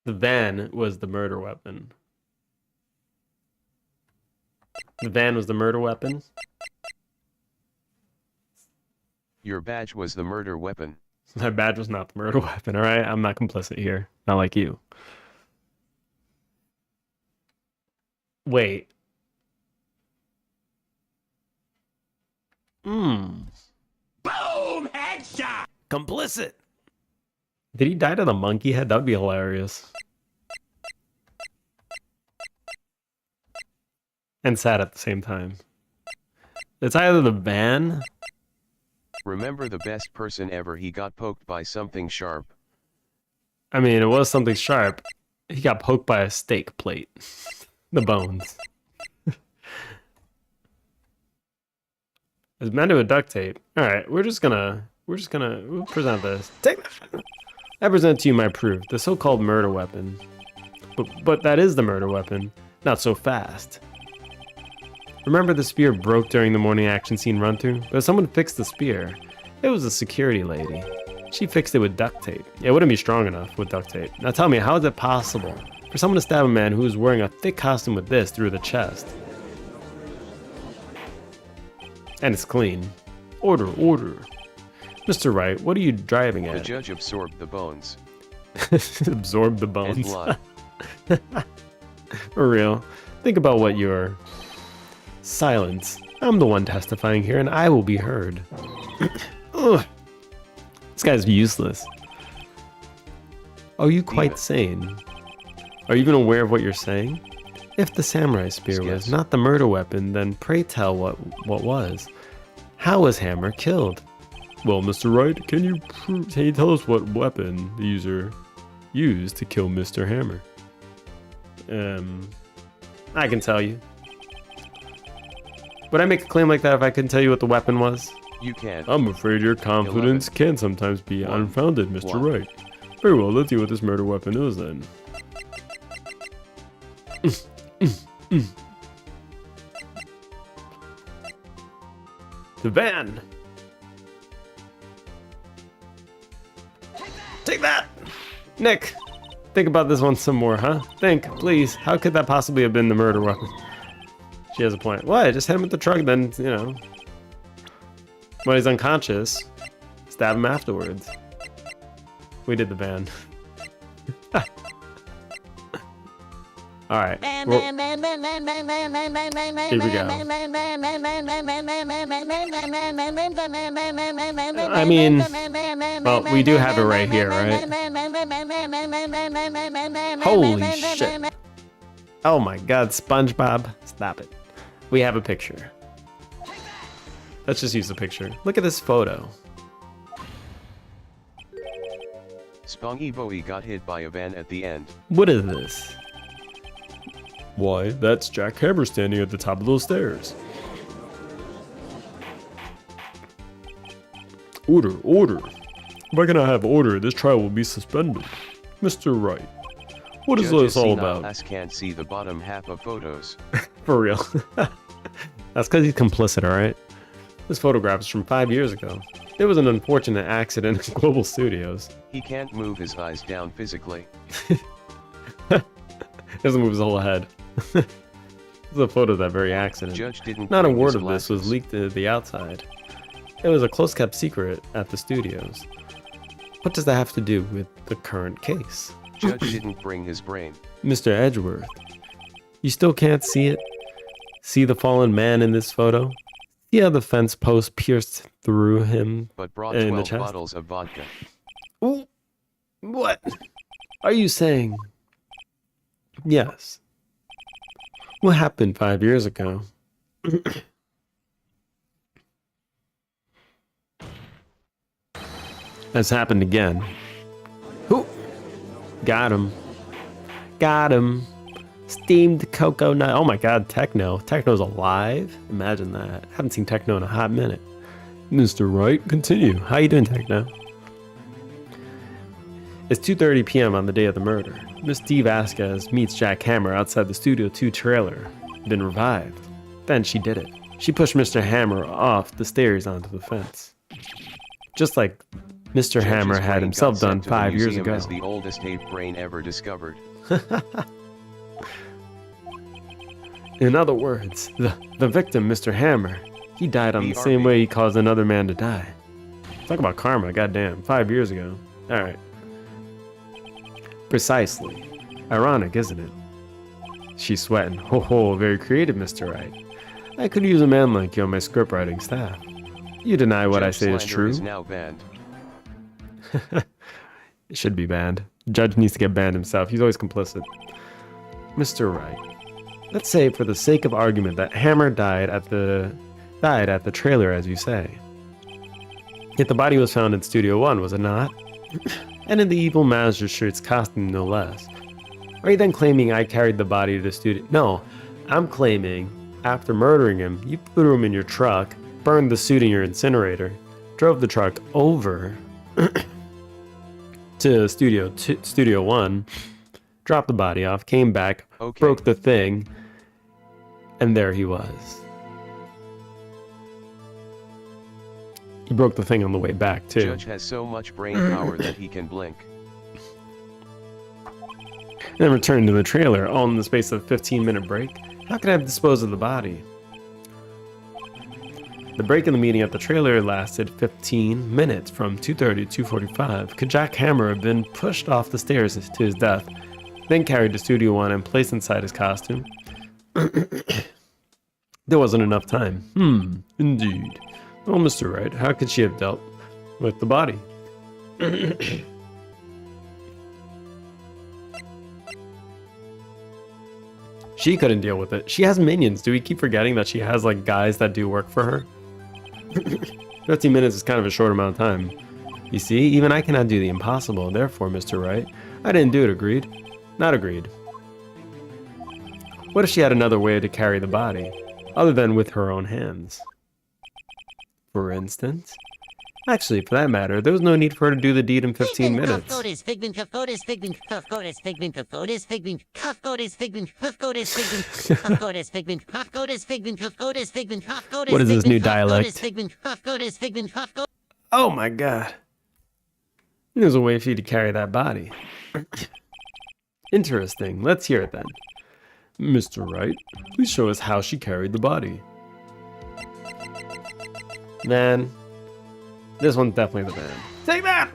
The van was the murder weapon. The van was the murder weapon. Your badge was the murder weapon. My badge was not the murder weapon, all right? I'm not complicit here. Not like you. Wait. Boom! Headshot! Complicit. Did he die to the monkey head? That would be hilarious. And sad at the same time. It's either the van. Remember the best person ever, he got poked by something sharp. I mean, it was something sharp. He got poked by a steak plate. The bones. It's meant to with duct tape. All right, we'll present this. Take that. I present to you my proof, the so-called murder weapon. But that is the murder weapon. Not so fast. Remember the spear broke during the morning action scene run-through? But someone fixed the spear. It was a security lady. She fixed it with duct tape. It wouldn't be strong enough with duct tape. Now tell me, how is it possible for someone to stab a man who is wearing a thick costume with this through the chest? And it's clean. Order, order. Mr. Wright, what are you driving The at? judge absorbed the bones. Absorb the And bones. blood. For real. Think about what you're. Silence. I'm the one testifying here, and I will be heard. Ugh. This guy's useless. Are you quite sane? Are you even aware of what you're saying? If the samurai spear was Yes. not the murder weapon, then pray tell what was. How was Hammer killed? Well, Mr. Wright, can you tell us what weapon the user used to kill Mr. Hammer? I can tell you. Would I make a claim like that if I couldn't tell you what the weapon was? You can't. I'm afraid your confidence can sometimes be One. unfounded, Mr. One. Wright. Very well, let's see what this murder weapon is then. The van! Take that! Nick, think about this one some more, huh? Think, please. How could that possibly have been the murder weapon? She has a point. What? Just hit him with the truck, then, you know. When he's unconscious, stab him afterwards. We did the van. Alright. Here we go. I mean, well, we do have it right here, right? Holy shit. Oh my god, SpongeBob. Stop it. We have a picture. Let's just use the picture. Look at this photo. Spongy Bowie got hit by a van at the end. What is this? Why, that's Jack Hammer standing at the top of those stairs. Order, order. If I cannot have order, this trial will be suspended. Mr. Wright, what is Judge this all senile about? ass can't see the bottom half of photos. For real. That's because he's complicit, alright? This photograph is from 5 years ago. There was an unfortunate accident in Global Studios. He can't move his eyes down physically. Doesn't move his whole head. This is a photo of that very accident. Judge didn't Not a bring word his of this was glasses. leaked to the outside. It was a close-kept secret at the studios. What does that have to do with the current case? Judge didn't bring his brain. Mr. Edgeworth, you still can't see it? See the fallen man in this photo? See how the fence post pierced through him But brought in the 12 chest? bottles of vodka. Ooh, what are you saying? Yes. What happened 5 years ago? Has happened again. Ooh. Got him. Got him. Steamed cocoa nut. Oh my god, Techno. Techno's alive? Imagine that. Haven't seen Techno in a hot minute. Mr. Wright, continue. How you doing, Techno? It's 2:30 p.m. on the day of the murder. Miss Steve Vasquez meets Jack Hammer outside the Studio 2 trailer. Been revived. Then she did it. She pushed Mr. Hammer off the stairs onto the fence. Just like Mr. Hammer Judge's had brain himself got sent done to the 5 years museum ago. as the oldest ape brain ever discovered. In other words, the victim, Mr. Hammer, he died on the same BRB. way he caused another man to die. Talk about karma, goddamn, 5 years ago. Alright. Precisely. Ironic, isn't it? She's sweating. Ho ho, very creative, Mr. Wright. I could use a man like you on my scriptwriting staff. You deny what I Judge say is slander true? is now banned. It should be banned. Judge needs to get banned himself. He's always complicit. Mr. Wright. Let's say, for the sake of argument, that Hammer died at the trailer, as you say. Yet the body was found in Studio 1, was it not? And in the evil magistrate's costume, no less. Are you then claiming I carried the body to Studio... No, I'm claiming, after murdering him, you threw him in your truck, burned the suit in your incinerator, drove the truck over to Studio 1, dropped the body off, came back, Okay. broke the thing, and there he was. He broke the thing on the way back, too. Judge has so much brain power that he can blink. Then returned to the trailer, all in the space of a 15-minute break. How could I have disposed of the body? The break in the meeting at the trailer lasted 15 minutes, from 2:30 to 2:45. Could Jack Hammer have been pushed off the stairs to his death, then carried to Studio 1 and placed inside his costume? There wasn't enough time. Indeed. Well, Mr. Wright, how could she have dealt with the body? She couldn't deal with it. She has minions. Do we keep forgetting that she has, like, guys that do work for her? 15 minutes is kind of a short amount of time. You see, even I cannot do the impossible. Therefore, Mr. Wright, I didn't do it, agreed? Not agreed. What if she had another way to carry the body, other than with her own hands? For instance? Actually, for that matter, there was no need for her to do the deed in 15 minutes. What is this new dialect? Oh my god. There's a way for you to carry that body. Interesting. Let's hear it then. Mr. Wright, please show us how she carried the body. Man, this one's definitely the van. Take that!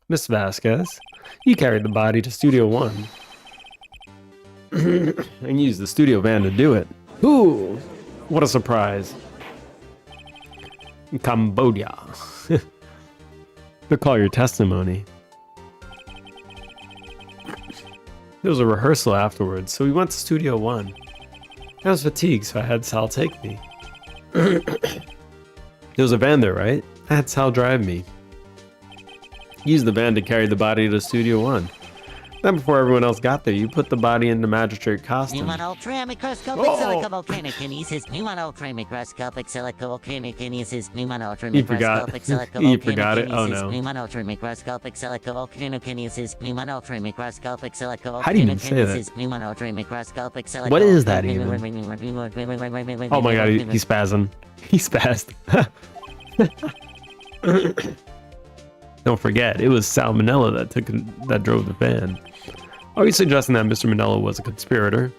Miss Vasquez, you carried the body to Studio 1. And used the studio van to do it. Ooh, what a surprise. Cambodia. Recall your testimony. There was a rehearsal afterwards, so we went to Studio 1. I was fatigued, so I had Sal take me. There was a van there, right? I had Sal drive me. Used the van to carry the body to Studio 1. Then before everyone else got there, you put the body into magistrate costume. Ultra microscopic silicovolcanokinesis. Ultra microscopic silicovolcanokinesis. Ultra You forgot. microscopic You forgot it? Oh no. Ultra microscopic silicovolcanokinesis. Ultra microscopic silicovolcanokinesis. How do you even say that? Ultra microscopic silicovolcanokinesis. What is that even? Oh my god, he's spazzing. He spazzed. Don't forget, it was Salmonella that drove the van. Are you suggesting that Mr. Manella was a conspirator?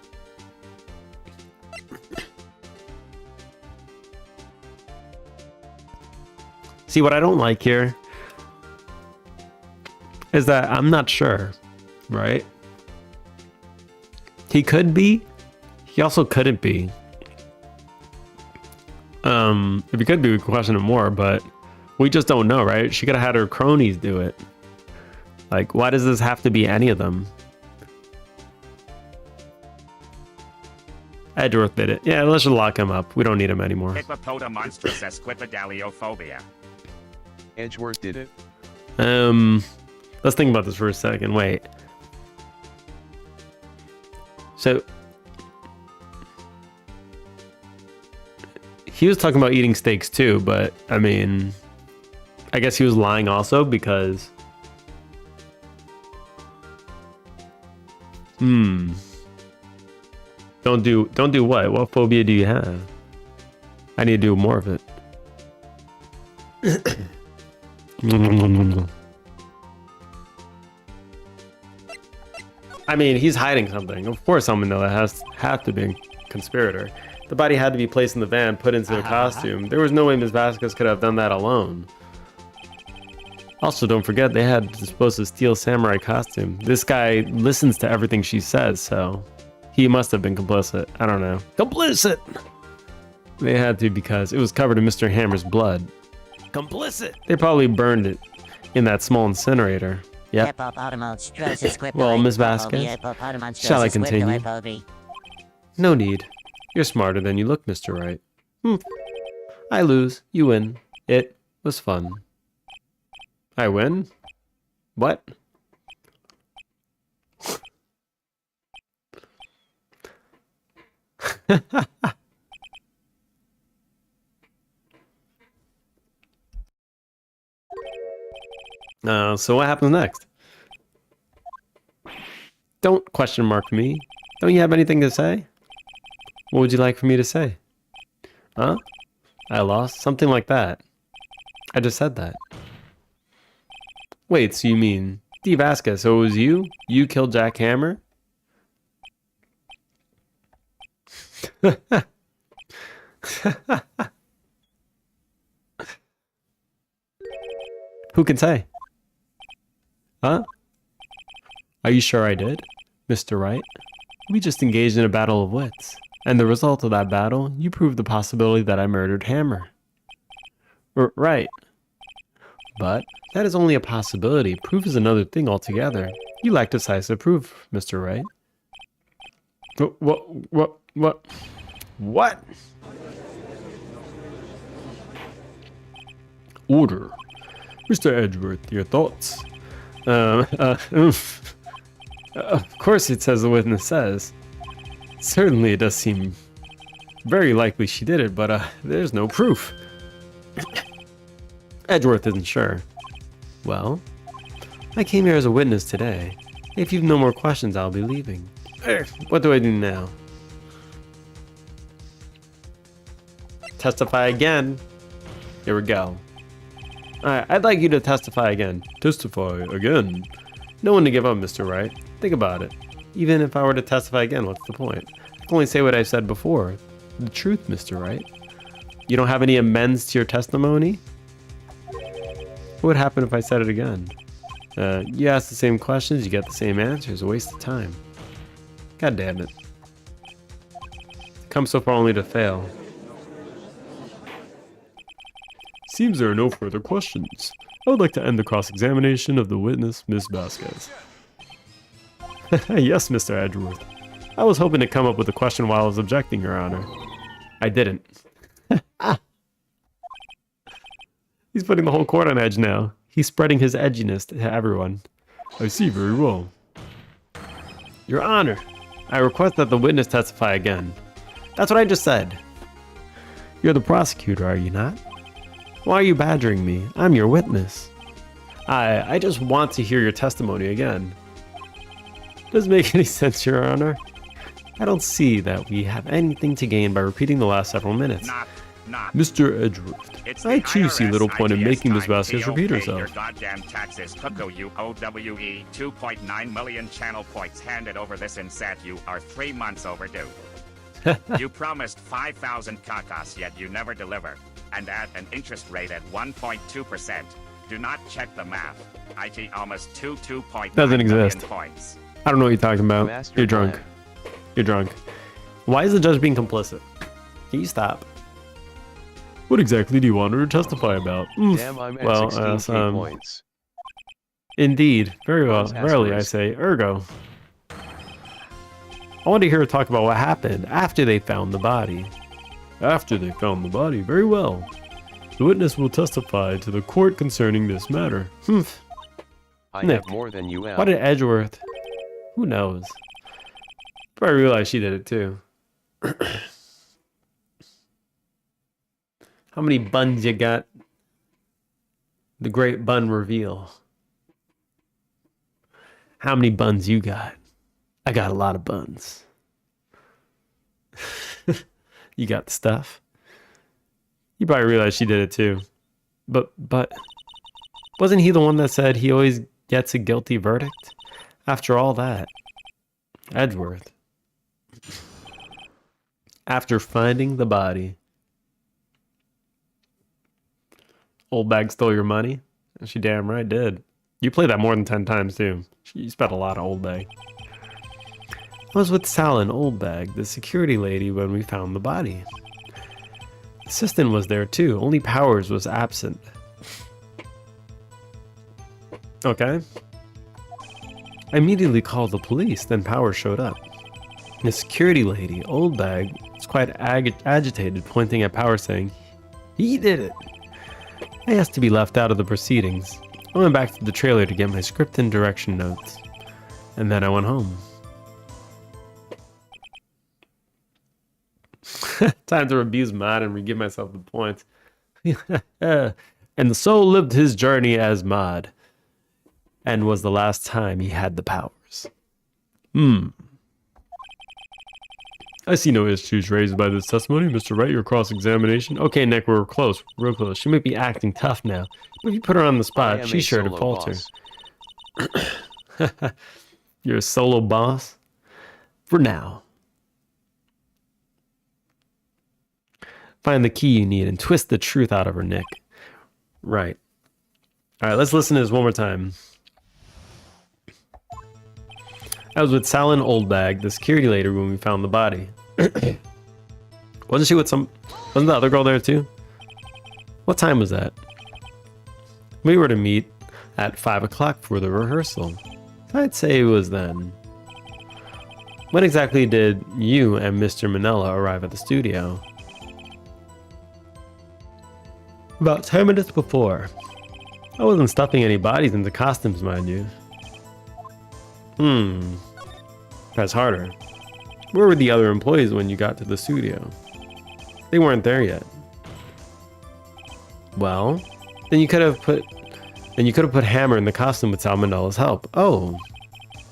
See, what I don't like here is that I'm not sure, right? He could be. He also couldn't be. If he could be, we could question him more, but we just don't know, right? She could have had her cronies do it. Like, why does this have to be any of them? Edgeworth did it. Yeah, let's just lock him up. We don't need him anymore. Hippopoda monstrous esquipedaliophobia. Edgeworth did it. Let's think about this for a second. Wait. So he was talking about eating steaks too, but I mean, I guess he was lying also because Don't do what? What phobia do you have? I need to do more of it. I mean, he's hiding something. Of course, someone that have to be a conspirator. The body had to be placed in the van, put into the costume. There was no way Ms. Vasquez could have done that alone. Also, don't forget, they had supposed to steal Slammerai costume. This guy listens to everything she says, so he must have been complicit. I don't know. Complicit! They had to because it was covered in Mr. Hammer's blood. Complicit! They probably burned it in that small incinerator. Yep. Well, Ms. Vasquez, shall I continue? No need. You're smarter than you look, Mr. Wright. I lose. You win. It was fun. I win? What? So what happens next? Don't question mark me. Don't you have anything to say? What would you like for me to say? Huh? I lost? Something like that. I just said that. Wait, so you mean D. Vasquez, so it was you? You killed Jack Hammer? Who can say? Huh? Are you sure I did, Mr. Wright? We just engaged in a battle of wits. And the result of that battle, you proved the possibility that I murdered Hammer. Right. But that is only a possibility. Proof is another thing altogether. You lack decisive proof, Mr. Wright. What? Order. Mr. Edgeworth, your thoughts? Of course it says the witness says. Certainly it does seem very likely she did it, but there's no proof. Edgeworth isn't sure. Well, I came here as a witness today. If you've no more questions, I'll be leaving. What do I do now? Testify again. Here we go. Alright, I'd like you to testify again. Testify again. No one to give up, Mr. Wright. Think about it. Even if I were to testify again, what's the point? I can only say what I've said before. The truth, Mr. Wright. You don't have any amends to your testimony? What would happen if I said it again? You ask the same questions, you get the same answers. A waste of time. God damn it. Come so far only to fail. Seems there are no further questions. I would like to end the cross-examination of the witness, Miss Vasquez. Yes, Mr. Edgeworth. I was hoping to come up with a question while I was objecting, Your Honor. I didn't. He's putting the whole court on edge now. He's spreading his edginess to everyone. I see very well. Your Honor, I request that the witness testify again. That's what I just said. You're the prosecutor, are you not? Why are you badgering me? I'm your witness. I just want to hear your testimony again. Doesn't make any sense, Your Honor. I don't see that we have anything to gain by repeating the last several minutes. Not. Mr. Edgeworth, I too see little point in making Miss Vasquez repeat herself. Your goddamn taxes, Coco, you OWE 2.9 million channel points handed over this inset. You are 3 months overdue. You promised 5,000 cacas, yet you never deliver. And at an interest rate at 1.2%. Do not check the math. IT almost 2.9 Doesn't million exist. points. I don't know what you're talking about. Master You're drunk. plan. You're drunk. Why is the judge being complicit? Can you stop? What exactly do you want her to testify about? Damn, I'm at Well, 16k points. Indeed. Very well. Those Rarely, I assholes. say. Ergo. I want to hear her talk about what happened after they found the body. After they found the body, very well. The witness will testify to the court concerning this matter. I Nick, have more than you have. Why did Edgeworth? Who knows? Probably realized she did it too. How many buns you got? The great bun reveal. How many buns you got? I got a lot of buns. You got the stuff. You probably realized she did it too. But Wasn't he the one that said he always gets a guilty verdict? After all that. Edgeworth. After finding the body. Old bag stole your money? She damn right did. You played that more than 10 times too. You spent a lot of old bag. I was with Sal and Old Bag, the security lady, when we found the body. Assistant was there too, only Powers was absent. Okay. I immediately called the police, then Powers showed up. The security lady, Old Bag, was quite agitated, pointing at Powers saying, "He did it!" I asked to be left out of the proceedings. I went back to the trailer to get my script and direction notes. And then I went home. Time to abuse Mod and re-give myself the points. And so lived his journey as Mod. And was the last time he had the powers. I see no issues raised by this testimony. Mr. Wright, your cross-examination. Okay, Nick, we're close. Real close. She might be acting tough now. But if you put her on the I spot, am she's a sure to solo falter. boss. You're a solo boss? For now. Find the key you need and twist the truth out of her, Nick. Right. Alright, let's listen to this one more time. I was with Sal and Old Bag, the security lady, when we found the body. Wasn't she with some... Wasn't the other girl there too? What time was that? We were to meet at 5 o'clock for the rehearsal. I'd say it was then. When exactly did you and Mr. Manella arrive at the studio? About 10 minutes before. I wasn't stuffing any bodies into costumes, mind you. Press harder. Where were the other employees when you got to the studio? They weren't there yet. Well, then you could have put Hammer in the costume with Salmonella's help. Oh,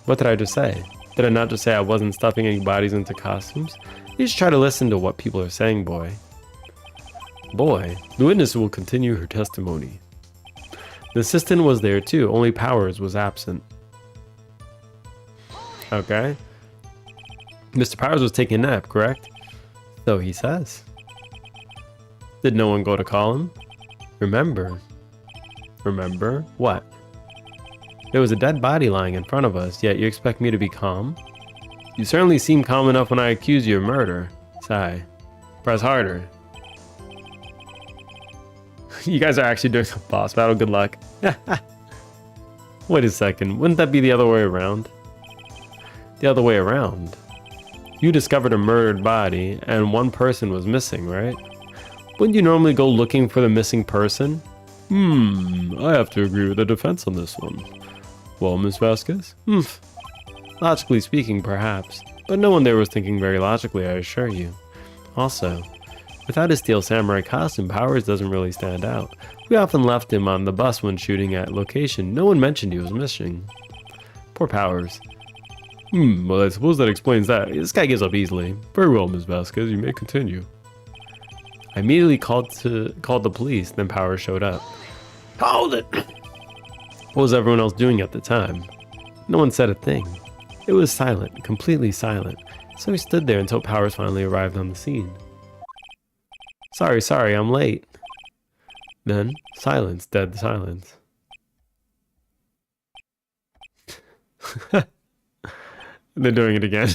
what did I just say? Did I not just say I wasn't stuffing any bodies into costumes? You just try to listen to what people are saying, boy. Boy, the witness will continue her testimony. The assistant was there too, only Powers was absent. Okay. Mr. Powers was taking a nap, correct? So he says. Did no one go to call him? Remember? Remember? What? There was a dead body lying in front of us, yet you expect me to be calm? You certainly seemed calm enough when I accused you of murder. Sigh. Press harder. You guys are actually doing a boss battle, good luck. Wait a second, wouldn't that be the other way around? The other way around. You discovered a murdered body, and one person was missing, right? Wouldn't you normally go looking for the missing person? I have to agree with the defense on this one. Well, Miss Vasquez? Logically speaking, perhaps. But no one there was thinking very logically, I assure you. Also, without his steel samurai costume, Powers doesn't really stand out. We often left him on the bus when shooting at location. No one mentioned he was missing. Poor Powers. Well, I suppose that explains that. This guy gives up easily. Very well, Ms. Vasquez, you may continue. I immediately called the police, then Powers showed up. Hold it! What was everyone else doing at the time? No one said a thing. It was silent, completely silent. So we stood there until Powers finally arrived on the scene. Sorry, I'm late. Then, silence, dead silence. They're doing it again.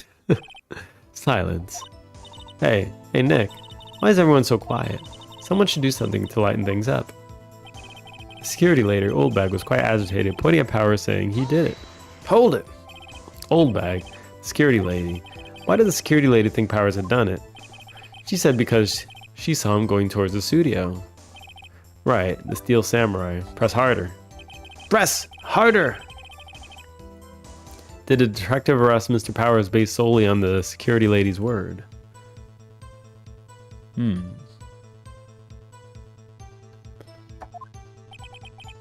Silence. Hey, Nick. Why is everyone so quiet? Someone should do something to lighten things up. The security lady, Old Bag, was quite agitated, pointing at Powers saying he did it. Hold it! Old Bag, security lady. Why did the security lady think Powers had done it? She said because she saw him going towards the studio. Right, the Steel Samurai. Press harder. Press harder! Did the detective arrest Mr. Powers based solely on the security lady's word?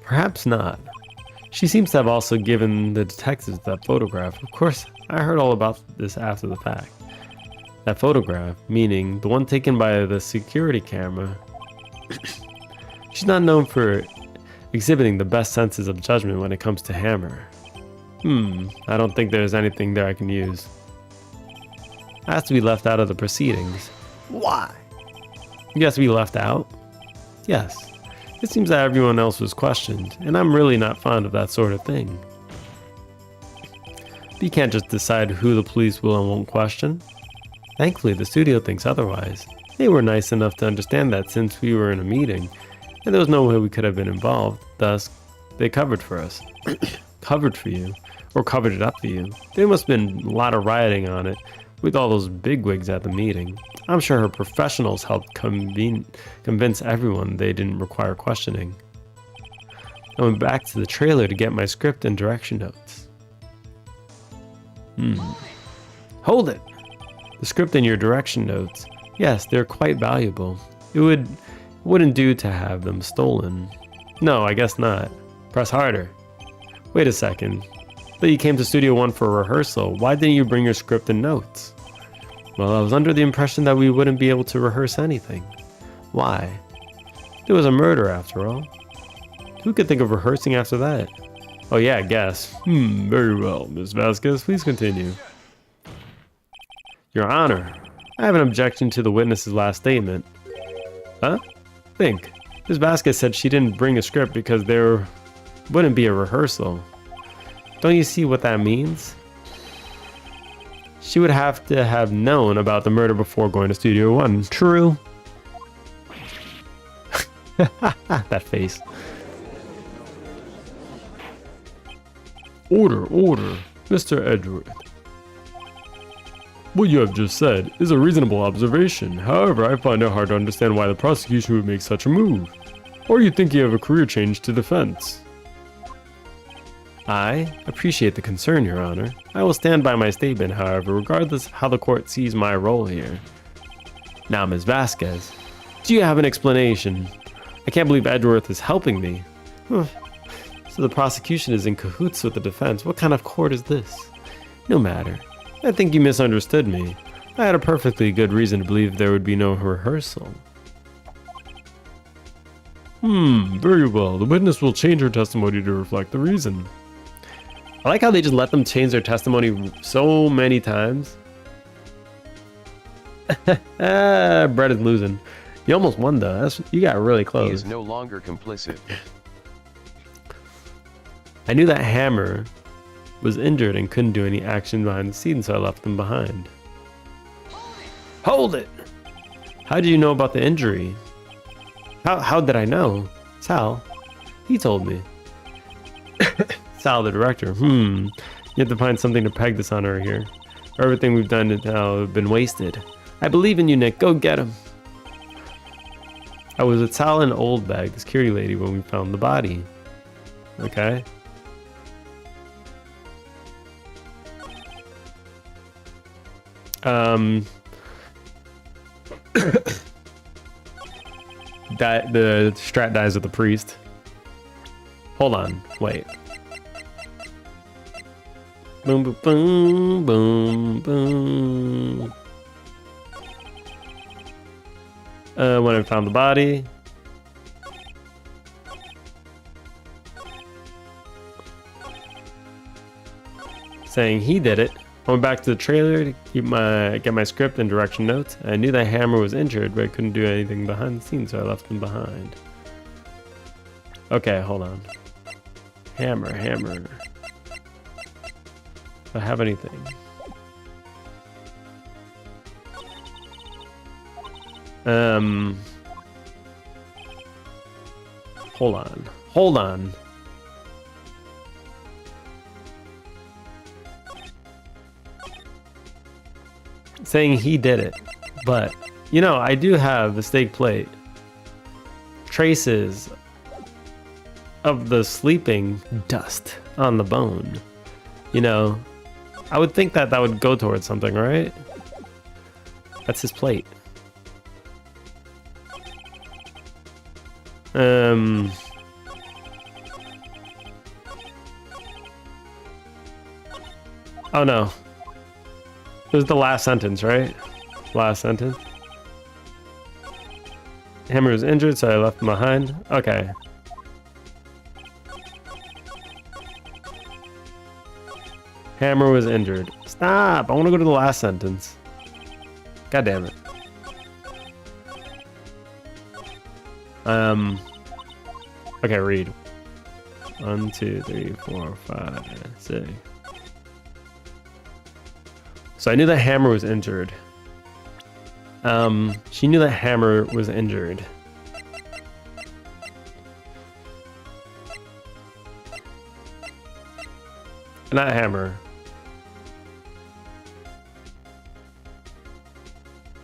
Perhaps not. She seems to have also given the detectives that photograph. Of course, I heard all about this after the fact. That photograph, meaning the one taken by the security camera. She's not known for exhibiting the best senses of judgment when it comes to Hammer. I don't think there's anything there I can use. I have to be left out of the proceedings. Why? You have to be left out? Yes. It seems that everyone else was questioned, and I'm really not fond of that sort of thing. But you can't just decide who the police will and won't question. Thankfully, the studio thinks otherwise. They were nice enough to understand that since we were in a meeting, and there was no way we could have been involved, thus, they covered for us. Covered for you. Or covered it up for you. There must have been a lot of rioting on it, with all those bigwigs at the meeting. I'm sure her professionals helped convince everyone they didn't require questioning. I went back to the trailer to get my script and direction notes. Hold it! The script and your direction notes. Yes, they're quite valuable. It wouldn't do to have them stolen. No, I guess not. Press harder. Wait a second. But you came to Studio One for a rehearsal. Why didn't you bring your script and notes? Well, I was under the impression that we wouldn't be able to rehearse anything. Why? There was a murder after all. Who could think of rehearsing after that? Oh yeah, I guess. Very well, Ms. Vasquez. Please continue. Your Honor, I have an objection to the witness's last statement. Huh? Think. Ms. Vasquez said she didn't bring a script because there wouldn't be a rehearsal. Don't you see what that means? She would have to have known about the murder before going to Studio One. True. That face. Order, order, Mr. Edgeworth. What you have just said is a reasonable observation. However, I find it hard to understand why the prosecution would make such a move. Or you think you have a career change to defense? I appreciate the concern, Your Honor. I will stand by my statement, however, regardless of how the court sees my role here. Now, Ms. Vasquez, do you have an explanation? I can't believe Edgeworth is helping me. So the prosecution is in cahoots with the defense. What kind of court is this? No matter. I think you misunderstood me. I had a perfectly good reason to believe there would be no rehearsal. Very well. The witness will change her testimony to reflect the reason. I like how they just let them change their testimony so many times. Brett is losing. You almost won though. You got really close. He is no longer complicit. I knew that Hammer was injured and couldn't do any action behind the scenes, so I left them behind. Hold it! How did you know about the injury? How did I know? Sal. He told me. Sal, the director. You have to find something to peg this on her here. Everything we've done has now been wasted. I believe in you, Nick. Go get him. I was with Sal and Oldbag, the security lady, when we found the body. Okay. The Strat dies with the priest. Hold on, wait. Boom, boom, boom, boom, boom. When I found the body. Saying he did it. I went back to the trailer to get my script and direction notes. I knew that Hammer was injured, but I couldn't do anything behind the scenes, so I left him behind. Okay, hold on. Hammer. If I have anything. Hold on. Saying he did it, but you know, I do have the steak plate. Traces of the sleeping dust on the bone. You know, I would think that would go towards something, right? That's his plate. Oh no. It was the last sentence, right? Last sentence. Hammer was injured, so I left him behind. Okay. Hammer was injured. Stop! I want to go to the last sentence. God damn it. Okay, read. 1, 2, 3, 4, 5, 6. So I knew that Hammer was injured. She knew that Hammer was injured. Not Hammer.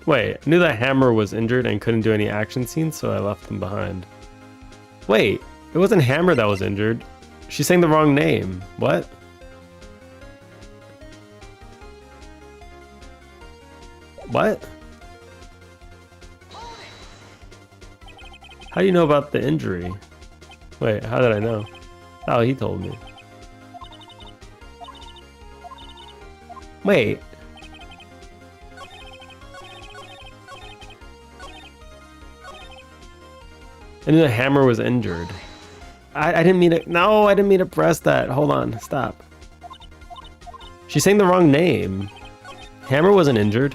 Wait, I knew that Hammer was injured and couldn't do any action scenes, so I left them behind. Wait, it wasn't Hammer that was injured. She's saying the wrong name. What? What? How do you know about the injury? Wait, how did I know? Oh, he told me. Wait. I knew the Hammer was injured. I didn't mean to. No, I didn't mean to press that. Hold on. Stop. She's saying the wrong name. Hammer wasn't injured.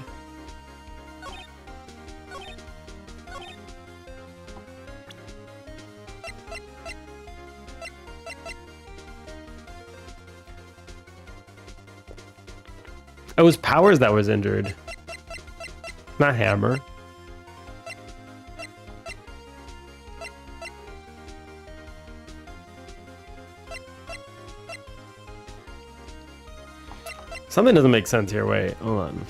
It was Powers that was injured. Not Hammer. Something doesn't make sense here. Wait, hold on.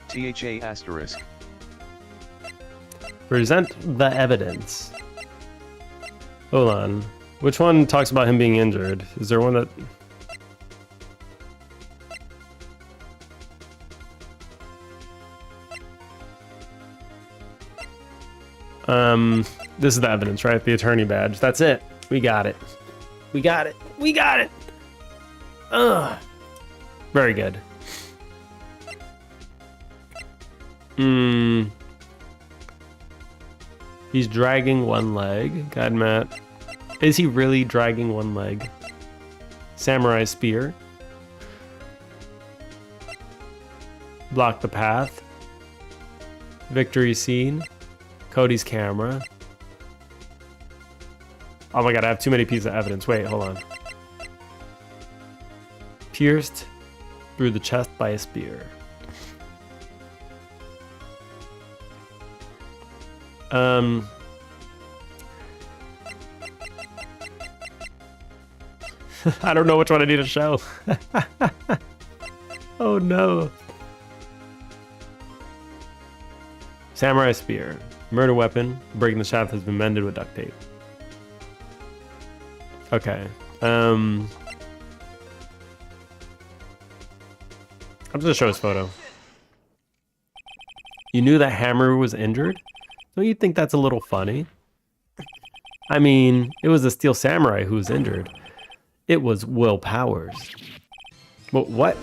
THA asterisk. Present the evidence. Hold on. Which one talks about him being injured? Is there one that... This is the evidence, right? The attorney badge. That's it. We got it. We got it. We got it. Ugh. Very good. He's dragging one leg. God, Matt. Is he really dragging one leg? Samurai spear. Block the path. Victory scene. Cody's camera. Oh my god, I have too many pieces of evidence. Wait, hold on. Pierced through the chest by a spear. I don't know which one I need to show. Oh no. Samurai spear. Murder weapon. Breaking the shaft has been mended with duct tape. Okay. I'm just gonna show his photo. You knew that Hammer was injured? Don't you think that's a little funny? I mean, it was the Steel Samurai who was injured. It was Will Powers. Well, what?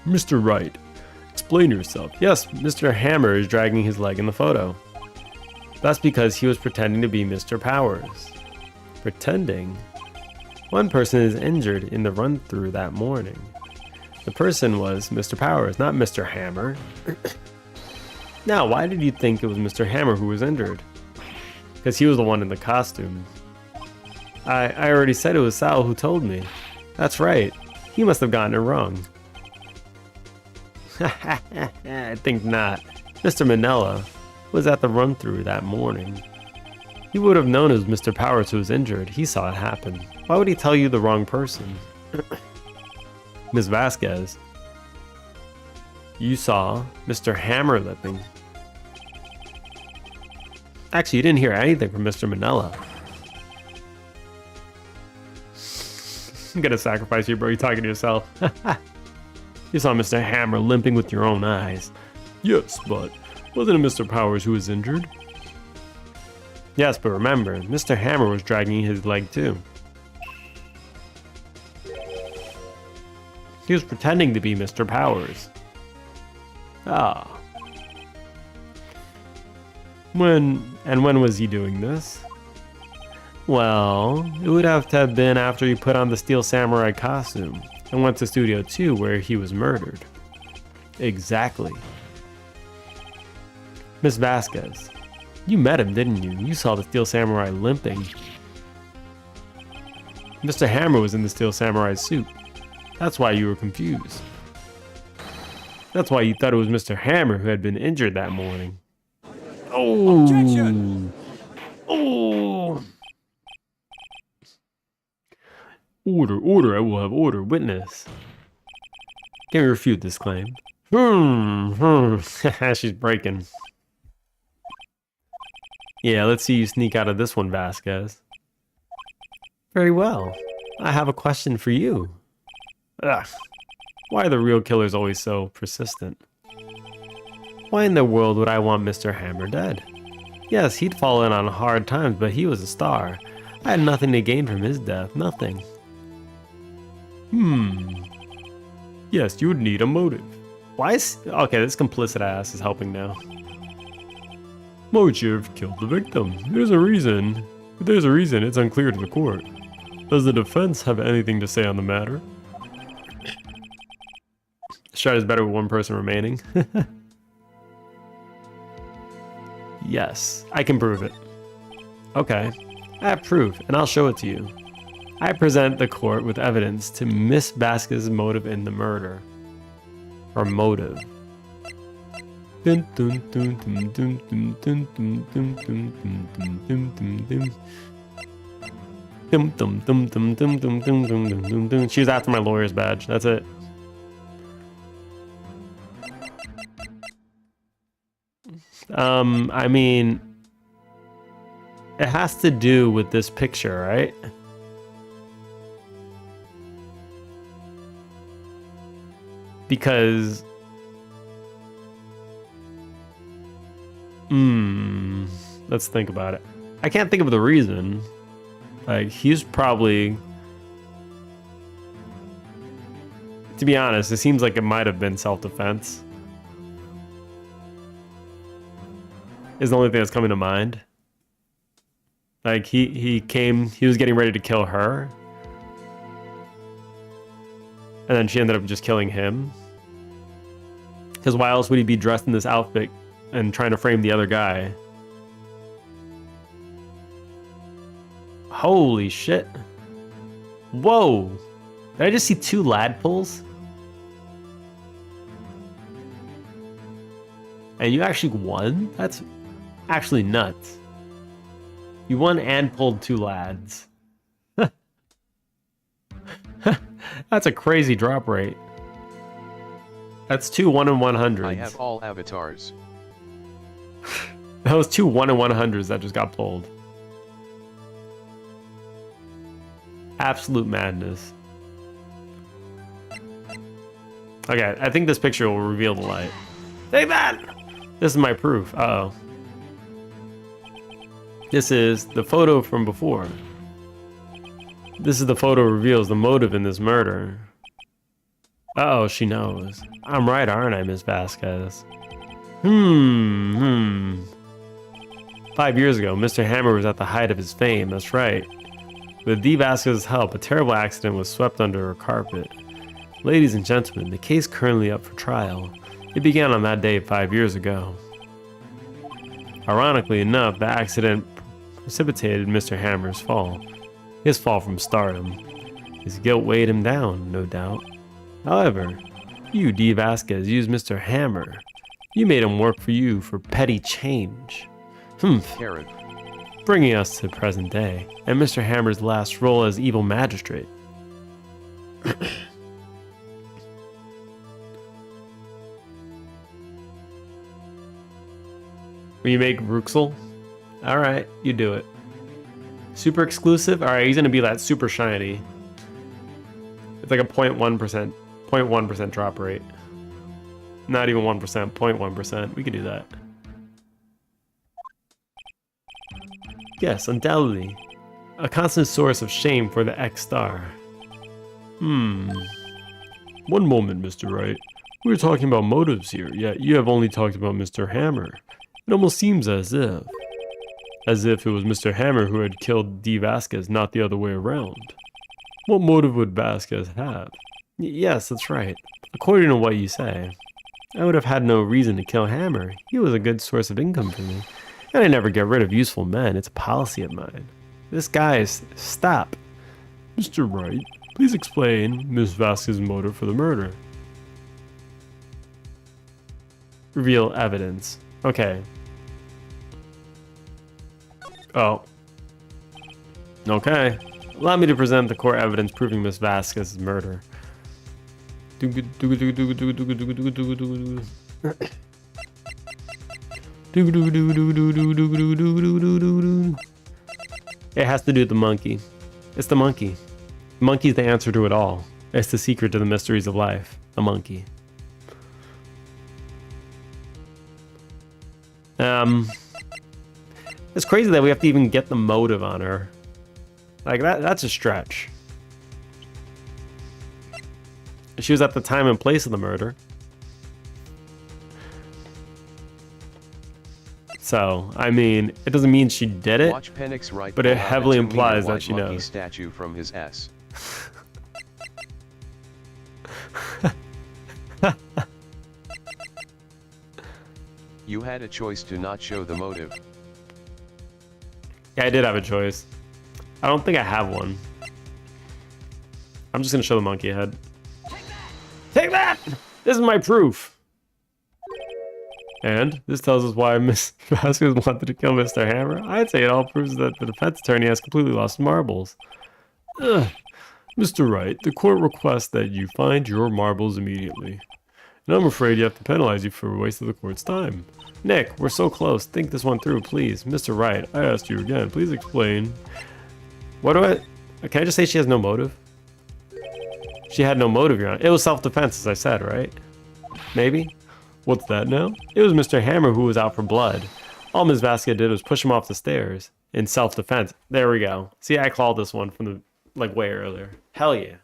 Mr. Wright, explain yourself. Yes, Mr. Hammer is dragging his leg in the photo. That's because he was pretending to be Mr. Powers. Pretending? One person is injured in the run-through that morning. The person was Mr. Powers, not Mr. Hammer. Now, why did you think it was Mr. Hammer who was injured? Because he was the one in the costume. I already said it was Sal who told me. That's right. He must have gotten it wrong. I think not. Mr. Manella was at the run-through that morning. He would have known it was Mr. Powers who was injured. He saw it happen. Why would he tell you the wrong person? Ms. Vasquez, you saw Mr. Hammer lipping. Actually, you didn't hear anything from Mr. Manella. I'm gonna sacrifice you, bro. You're talking to yourself. You saw Mr. Hammer limping with your own eyes. Yes, but wasn't it Mr. Powers who was injured? Yes, but remember, Mr. Hammer was dragging his leg too. He was pretending to be Mr. Powers. Ah. When was he doing this? Well, it would have to have been after he put on the Steel Samurai costume and went to Studio 2 where he was murdered. Exactly. Miss Vasquez, you met him, didn't you? You saw the Steel Samurai limping. Mr. Hammer was in the Steel Samurai suit. That's why you were confused. That's why you thought it was Mr. Hammer who had been injured that morning. Oh! Objection! Oh! Order, I will have order. Witness. Can we refute this claim? She's breaking. Yeah, let's see you sneak out of this one, Vasquez. Very well. I have a question for you. Ugh. Why are the real killers always so persistent? Why in the world would I want Mr. Hammer dead? Yes, he'd fallen on hard times, but he was a star. I had nothing to gain from his death, nothing. Yes, you would need a motive. Why is... Okay, this complicit ass is helping now. Motive killed the victim. There's a reason. If there's a reason, it's unclear to the court. Does the defense have anything to say on the matter? Strat is better with one person remaining. Yes, I can prove it. Okay, I have proof, and I'll show it to you. I present the court with evidence to Miss Vasquez's motive in the murder. Or motive. She was after my lawyer's badge. That's it. I mean, it has to do with this picture, right? Because let's think about it. I can't think of the reason. Like, he's probably, to be honest, it seems like it might have been self-defense. Is the only thing that's coming to mind. Like, he was getting ready to kill her. And then she ended up just killing him. Because why else would he be dressed in this outfit and trying to frame the other guy? Holy shit. Whoa. Did I just see 2 lad pulls? And you actually won? That's actually nuts. You won and pulled 2 lads. That's a crazy drop rate. That's 2 1-in-100s. I have all avatars. That was 2 1-in-100s that just got pulled. Absolute madness. Okay, I think this picture will reveal the light. Take that! This is my proof. Uh-oh. This is the photo from before. This is the photo reveals the motive in this murder. Uh-oh, she knows. I'm right, aren't I, Miss Vasquez? 5 years ago, Mr. Hammer was at the height of his fame, that's right. With D. Vasquez's help, a terrible accident was swept under a carpet. Ladies and gentlemen, the case currently up for trial. It began on that day 5 years ago. Ironically enough, the accident precipitated Mr. Hammer's fall. His fall from stardom. His guilt weighed him down, no doubt. However, you, D. Vasquez, used Mr. Hammer. You made him work for you for petty change. Karen. Bringing us to the present day, and Mr. Hammer's last role as evil magistrate. Will you make Ruxel? Alright, you do it. Super exclusive? Alright, he's gonna be that super shiny. It's like a 0.1% drop rate. Not even 1%, 0.1%. We could do that. Yes, undoubtedly. A constant source of shame for the X-Star. One moment, Mr. Wright. We're talking about motives here, yet you have only talked about Mr. Hammer. It almost seems as if it was Mr. Hammer who had killed D. Vasquez, not the other way around. What motive would Vasquez have? Yes, that's right. According to what you say, I would have had no reason to kill Hammer. He was a good source of income for me. And I never get rid of useful men. It's a policy of mine. This guy is... Stop. Mr. Wright, please explain Ms. Vasquez's motive for the murder. Reveal evidence. Okay. Oh. Okay. Allow me to present the core evidence proving Ms. Vasquez's murder. It has to do with the monkey. It's the monkey. The monkey's the answer to it all. It's the secret to the mysteries of life. A monkey. It's crazy that we have to even get the motive on her. Like, that's a stretch. She was at the time and place of the murder. So, I mean, it doesn't mean she did it, Watch Penix Wright but it pull out a heavily 2-meter implies that wide she monkey knows. statue from his S. You had a choice to not show the motive. Yeah, I did have a choice. I don't think I have one. I'm just gonna show the monkey head. Take that! This is my proof! And this tells us why Miss Vasquez wanted to kill Mr. Hammer. I'd say it all proves that the defense attorney has completely lost marbles. Ugh. Mr. Wright, the court requests that you find your marbles immediately. And I'm afraid you have to penalize you for a waste of the court's time. Nick, we're so close. Think this one through, please. Mr. Wright, I asked you again. Please explain. What do I... Can I just say she has no motive? She had no motive, Your Honor. It was self-defense, as I said, right? Maybe? What's that now? It was Mr. Hammer who was out for blood. All Ms. Vasquez did was push him off the stairs in self-defense. There we go. See, I called this one from the... like, way earlier. Hell yeah.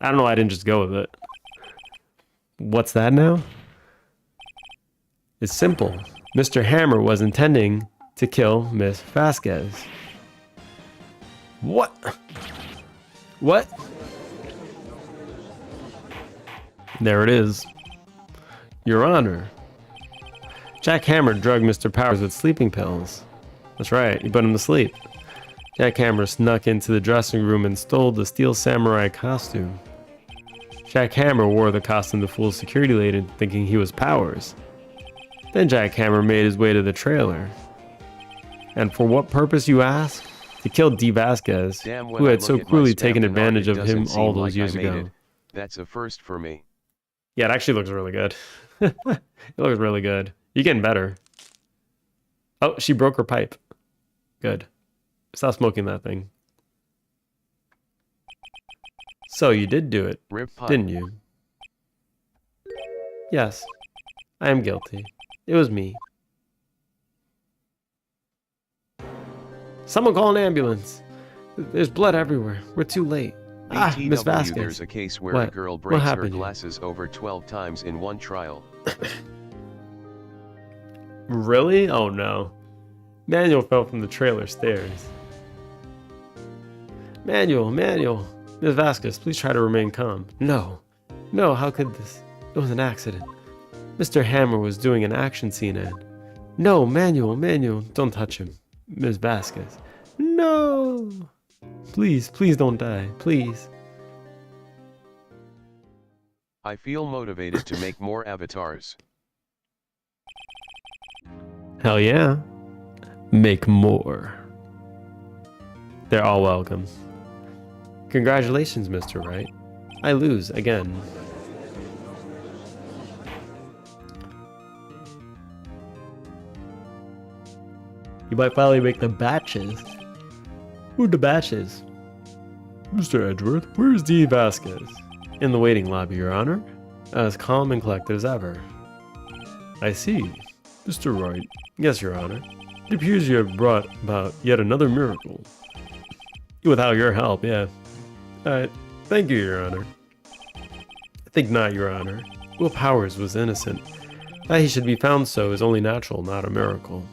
I don't know why I didn't just go with it. What's that now? It's simple. Mr. Hammer was intending to kill Miss Vasquez. What? What? There it is. Your Honor. Jack Hammer drugged Mr. Powers with sleeping pills. That's right, he put him to sleep. Jack Hammer snuck into the dressing room and stole the steel samurai costume. Jack Hammer wore the costume to fool security lady thinking he was Powers. Then Jack Hammer made his way to the trailer. And for what purpose, you ask? To kill D. Vasquez, who had so cruelly taken advantage of him all those years ago. That's a first for me. Yeah, it actually looks really good. It looks really good. You're getting better. Oh, she broke her pipe. Good. Stop smoking that thing. So you did do it, Rip pipe. didn't you? Yes, I am guilty. It was me. Someone call an ambulance. There's blood everywhere. We're too late. Ah, Miss BTW, Vasquez. there's a case where What? a girl What breaks her happened? glasses over 12 times in one trial. Really? Oh no. Manuel fell from the trailer stairs. Manuel. Miss Vasquez, please try to remain calm. No, how could this? It was an accident. Mr. Hammer was doing an action scene and... No, Manuel, don't touch him. Miss Vasquez. No! Please don't die, please. I feel motivated to make more avatars. Hell yeah. Make more. They're all welcome. Congratulations, Mr. Wright. I lose again. You might finally make the batches. Who the batches? Mr. Edgeworth, where is D. Vasquez? In the waiting lobby, Your Honor. As calm and collected as ever. I see. Mr. Wright. Yes, Your Honor. It appears you have brought about yet another miracle. Without your help, yeah. Thank you, Your Honor. I think not, Your Honor. Will Powers was innocent. That he should be found so is only natural, not a miracle.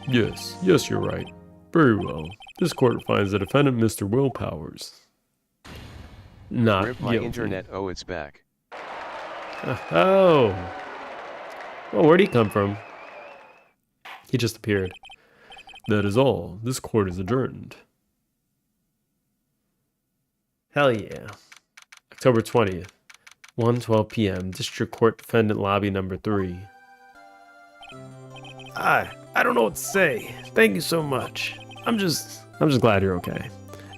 Yes, you're right. Very well. This court finds the defendant Mr. Will Powers not Rip my guilty. internet, oh it's back. Oh. Well, where'd he come from? He just appeared. That is all. This court is adjourned. Hell yeah. October 20th, 1:12 p.m. District Court Defendant Lobby Number 3. I don't know what to say. Thank you so much. I'm just glad you're okay.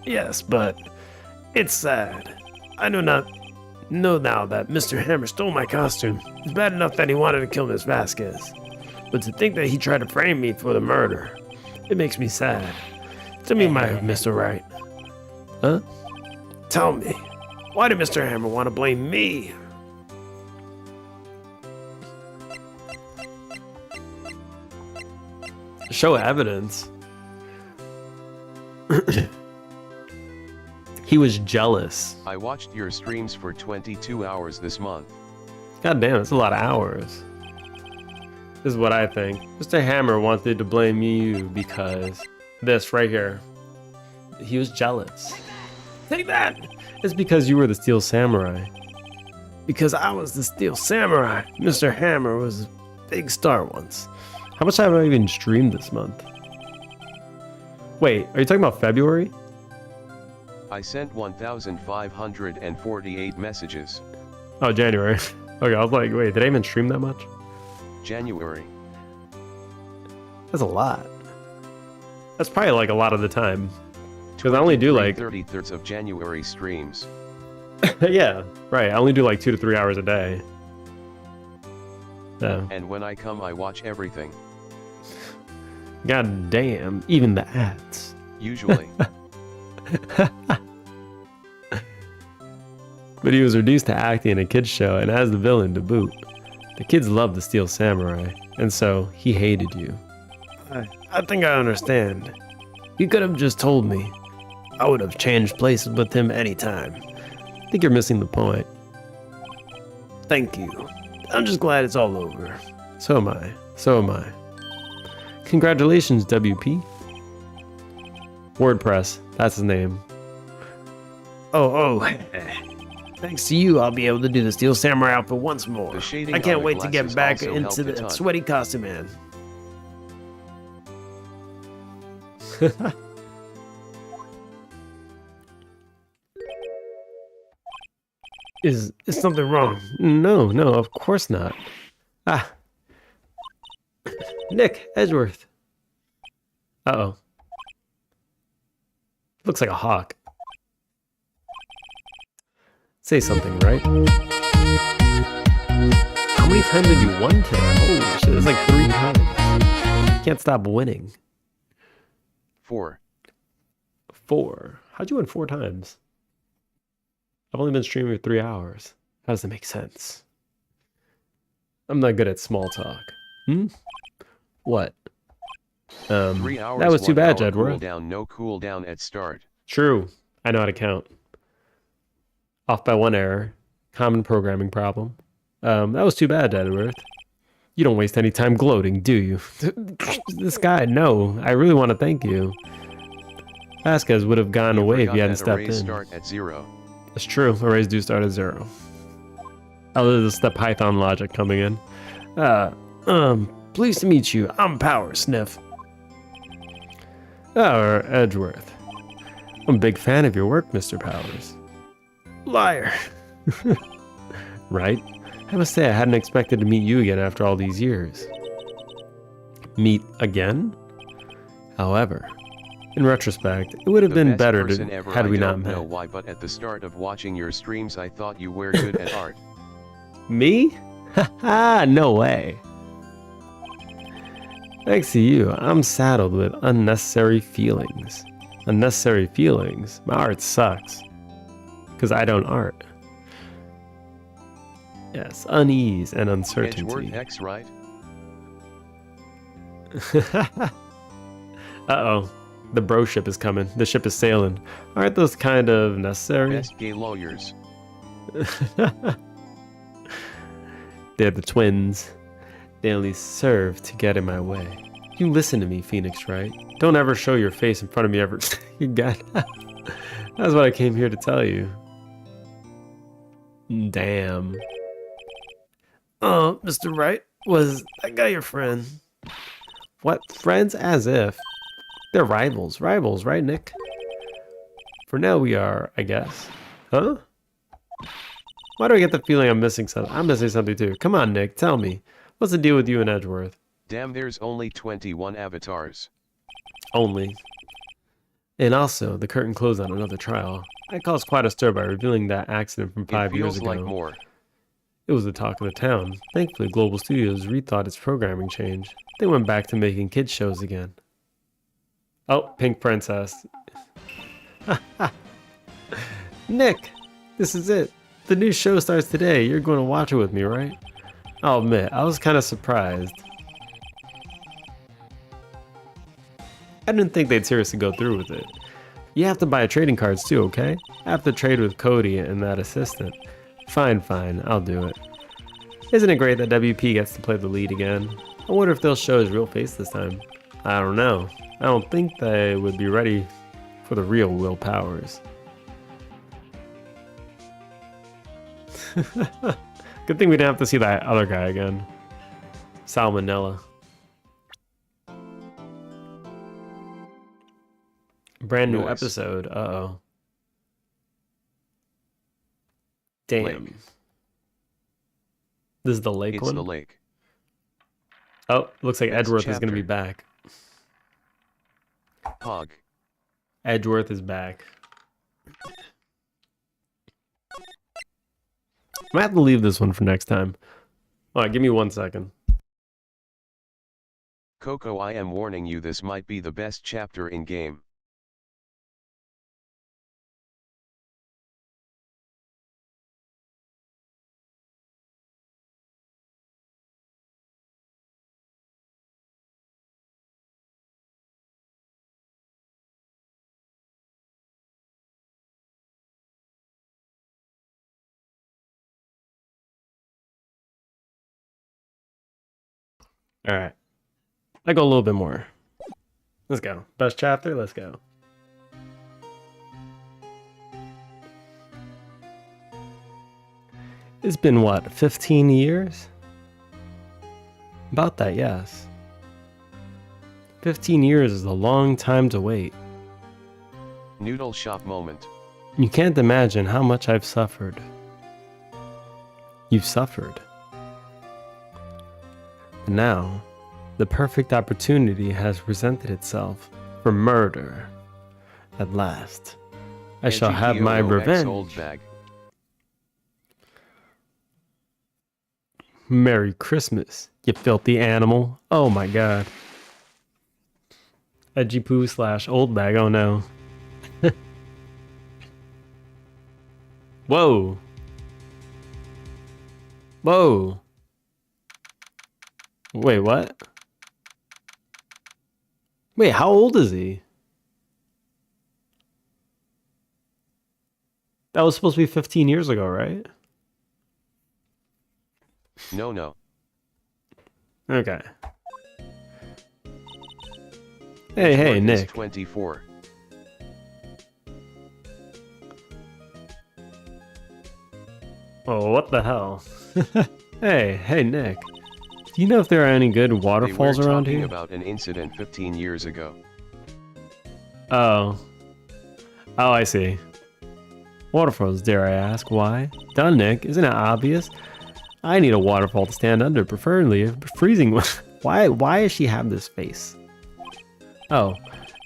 Yes, but it's sad. I know now that Mr. Hammer stole my costume. It's bad enough that he wanted to kill Miss Vasquez. But to think that he tried to frame me for the murder, it makes me sad. Tell me, my Mr. Right. Huh? Tell me, why did Mr. Hammer want to blame me? Show evidence. He was jealous. I watched your streams for 22 hours this month. God damn, that's a lot of hours. This is what I think. Mr. Hammer wanted to blame you because this right here. He was jealous. Take that! It's because you were the Steel Samurai. Because I was the Steel Samurai. Mr. Hammer was a big star once. How much have I even streamed this month? Wait, are you talking about February? I sent 1,548 messages. Oh, January. Okay, I was like, wait, did I even stream that much? January. That's a lot. That's probably like a lot of the time. Because I only do like 33rd of January streams. yeah, right. I only do like 2 to 3 hours a day. Yeah. And when I come, I watch everything. God damn, even the ads. Usually. But he was reduced to acting in a kids show and as the villain to boot. The kids loved the Steel Samurai, and so he hated you. I think I understand. You could have just told me. I would have changed places with him anytime. I think you're missing the point. Thank you. I'm just glad it's all over. So am I. So am I. Congratulations, WP. WordPress, that's his name. Oh. Thanks to you, I'll be able to do the Steel Samurai outfit once more. The shading I on can't the wait to get glasses back also into helped a the ton. sweaty costume man. Is something wrong? No, of course not. Ah. Nick Edgeworth. Uh-oh. Looks like a hawk. Say something, right? How many times did you win today? Holy shit, it's like 3 times. Can't stop winning. 4. 4. How'd you win 4 times? I've only been streaming for 3 hours. How does that make sense? I'm not good at small talk. What? 3 hours. That was too 1 bad, hour Jedworth. Cooldown, no cooldown at start. True. I know how to count. Off by 1 error. Common programming problem. That was too bad, Jedworth. You don't waste any time gloating, do you? This guy, no. I really want to thank you. Vasquez would have gone away if you hadn't stepped in. Start at 0. It's true. Arrays do start at 0. Oh, this is the Python logic coming in. Pleased to meet you. I'm Power Sniff. Oh, Edgeworth. I'm a big fan of your work, Mr. Powers. Liar. Right? I must say I hadn't expected to meet you again after all these years. Meet again? However, in retrospect, it would have been better had we not met. I don't know why, but at the start of watching your streams, I thought you were good at art. Me? Haha, no way. Thanks to you, I'm saddled with unnecessary feelings. Unnecessary feelings? My art sucks. Because I don't art. Yes, unease and uncertainty. Edgeworth X, right? Uh-oh. The bro ship is coming. The ship is sailing. Aren't those kind of necessary? Best gay lawyers. They're the twins. They only serve to get in my way. You listen to me, Phoenix, right? Don't ever show your face in front of me ever. You got That's what I came here to tell you. Damn. Oh, Mr. Wright, was that guy your friend? What? Friends? As if. They're rivals. Rivals, right, Nick? For now we are, I guess. Huh? Why do I get the feeling I'm missing something? I'm missing something too. Come on, Nick, tell me. What's the deal with you and Edgeworth? Damn, there's only 21 avatars. Only. And also, the curtain closed on another trial. I caused quite a stir by revealing that accident from 5 It years feels ago. like more. It was the talk of the town. Thankfully, Global Studios rethought its programming change. They went back to making kids shows again. Oh, Pink Princess. Nick, this is it. The new show starts today. You're going to watch it with me, right? I'll admit, I was kind of surprised. I didn't think they'd seriously go through with it. You have to buy trading cards too, okay? I have to trade with Cody and that assistant. Fine, I'll do it. Isn't it great that WP gets to play the lead again? I wonder if they'll show his real face this time. I don't know. I don't think they would be ready for the real Will Powers. Good thing we didn't have to see that other guy again. Salmonella. Brand new Noise. episode. Uh-oh. Damn. Lake. This is the lake It's one? the lake. Oh, looks like Next Edgeworth is going to be chapter. back. Hog. Edgeworth is back. I might have to leave this one for next time. Alright, give me 1 second. Coco, I am warning you, this might be the best chapter in game. Alright. I go a little bit more. Let's go. Best chapter? Let's go. It's been what, 15 years? About that, yes. 15 years is a long time to wait. Noodle shop moment. You can't imagine how much I've suffered. You've suffered. And now, the perfect opportunity has presented itself for murder. At last, I shall have my NGPOOX revenge. Old bag. Merry Christmas, you filthy animal. Oh my god. Edgy poo / old bag, oh no. Whoa. Whoa. Wait, what? Wait, how old is he? That was supposed to be 15 years ago, right? No. Okay. Hey, Mark is Nick. 24. Oh, what the hell? Hey, Nick. Do you know if there are any good They were waterfalls around talking here? about an incident 15 years ago. Oh, I see. Waterfalls, dare I ask? Why? Done, Nick. Isn't it obvious? I need a waterfall to stand under, preferably a freezing one. Why does she have this face? Oh,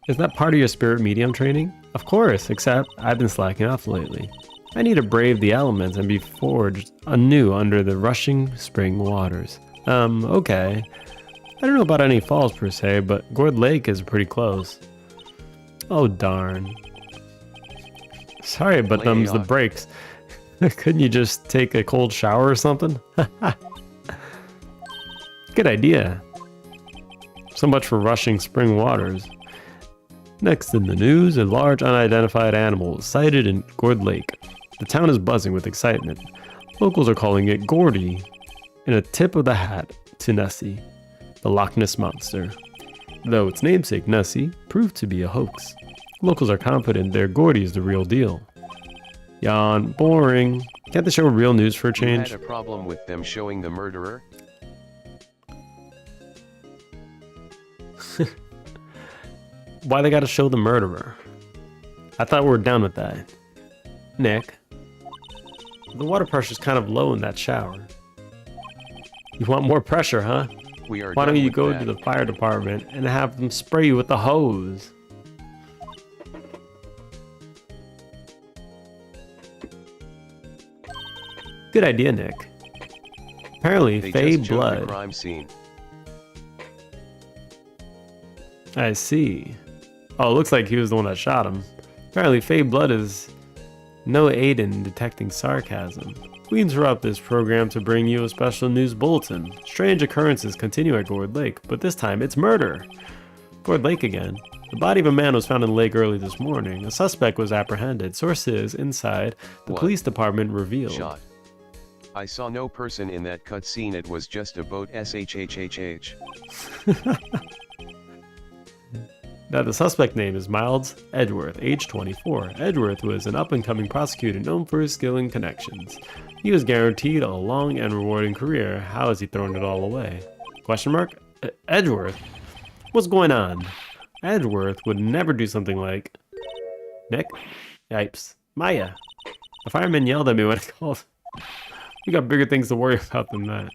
is that part of your spirit medium training? Of course, except I've been slacking off lately. I need to brave the elements and be forged anew under the rushing spring waters. Okay. I don't know about any falls per se, but Gord Lake is pretty close. Oh, darn. Sorry, but thumbs the Layoff. brakes. Couldn't you just take a cold shower or something? Good idea. So much for rushing spring waters. Next in the news, a large unidentified animal was sighted in Gord Lake. The town is buzzing with excitement. Locals are calling it Gordy. And a tip of the hat to Nessie, the Loch Ness Monster. Though its namesake, Nessie, proved to be a hoax. Locals are confident their Gordy is the real deal. Yawn, boring. Can't they show real news for a You change? had a problem with them showing the murderer? Why they gotta show the murderer? I thought we were done with that. Nick, the water pressure's kind of low in that shower. You want more pressure, huh? We are Why don't done you with go that. to the fire department and have them spray you with the hose? Good idea, Nick. Apparently, They Fey just showed the blood. crime scene. I see. Oh, it looks like he was the one that shot him. Apparently, Fey blood is no aid in detecting sarcasm. We interrupt this program to bring you a special news bulletin. Strange occurrences continue at Gourd Lake, but this time it's murder. Gourd Lake again. The body of a man was found in the lake early this morning. A suspect was apprehended. Sources inside the What? police department revealed. Shot. I saw no person in that cutscene. It was just a boat. SHHHH. That the suspect name is Miles Edgeworth, age 24. Edgeworth was an up-and-coming prosecutor known for his skill and connections. He was guaranteed a long and rewarding career. How has he thrown it all away? Question mark? Edgeworth? What's going on? Edgeworth would never do something like... Nick? Yipes. Maya. The fireman yelled at me when I called. We got bigger things to worry about than that.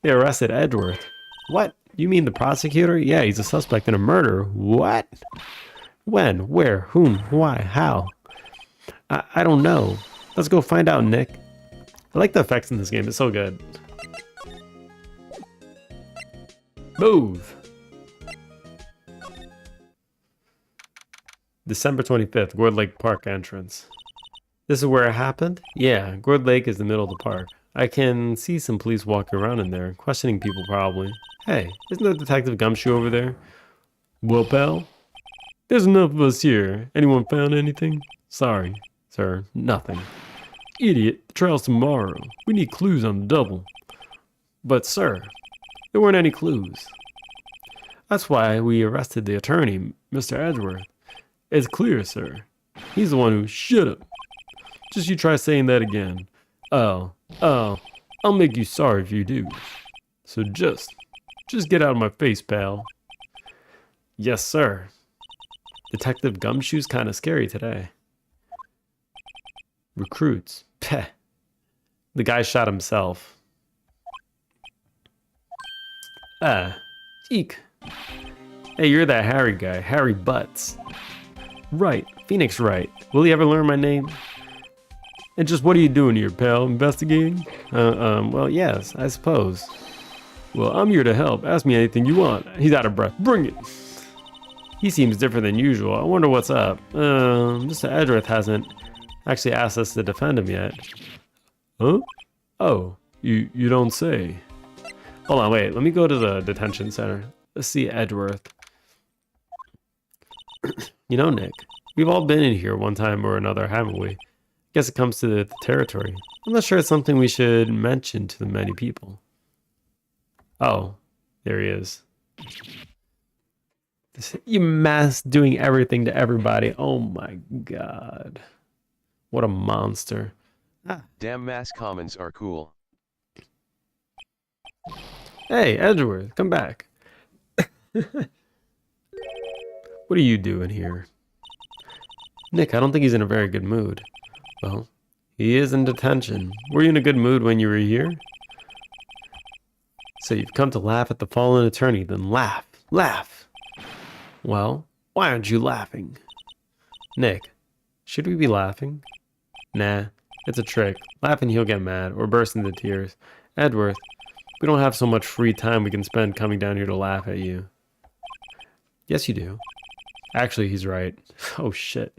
They arrested Edgeworth. What? You mean the prosecutor? Yeah, he's a suspect in a murder. What? When? Where? Whom? Why? How? I don't know. Let's go find out, Nick. I like the effects in this game. It's so good. Move! December 25th, Gourd Lake Park entrance. This is where it happened? Yeah, Gourd Lake is the middle of the park. I can see some police walking around in there, questioning people probably. Hey, isn't that Detective Gumshoe over there? Well, pal? There's enough of us here. Anyone found anything? Sorry, sir, nothing. Idiot, the trial's tomorrow. We need clues on the double. But, sir, there weren't any clues. That's why we arrested the attorney, Mr. Edgeworth. It's clear, sir. He's the one who shut up. Just you try saying that again. Oh, I'll make you sorry if you do. So just get out of my face, pal. Yes, sir. Detective Gumshoe's kind of scary today. Recruits. Peh. The guy shot himself. Eek. Hey, you're that Harry guy, Harry Butts. Right, Phoenix Wright. Will he ever learn my name? And just what are you doing here, pal? Investigating? Well, yes, I suppose. Well, I'm here to help. Ask me anything you want. He's out of breath. Bring it! He seems different than usual. I wonder what's up. Mr. Edgeworth hasn't actually asked us to defend him yet. Huh? Oh, you don't say. Hold on, wait. Let me go to the detention center. Let's see Edgeworth. You know, Nick, we've all been in here one time or another, haven't we? Guess it comes to the territory. I'm not sure it's something we should mention to the many people. Oh, there he is. You mass doing everything to everybody. Oh my god. What a monster. Damn, mass comments are cool. Hey, Edgeworth, come back. What are you doing here? Nick, I don't think he's in a very good mood. Well, he is in detention. Were you in a good mood when you were here? So you've come to laugh at the fallen attorney, then laugh. Laugh! Well, why aren't you laughing? Nick, should we be laughing? Nah, it's a trick. Laughing he'll get mad, or burst into tears. Edgeworth, we don't have so much free time we can spend coming down here to laugh at you. Yes, you do. Actually, he's right. Oh, shit.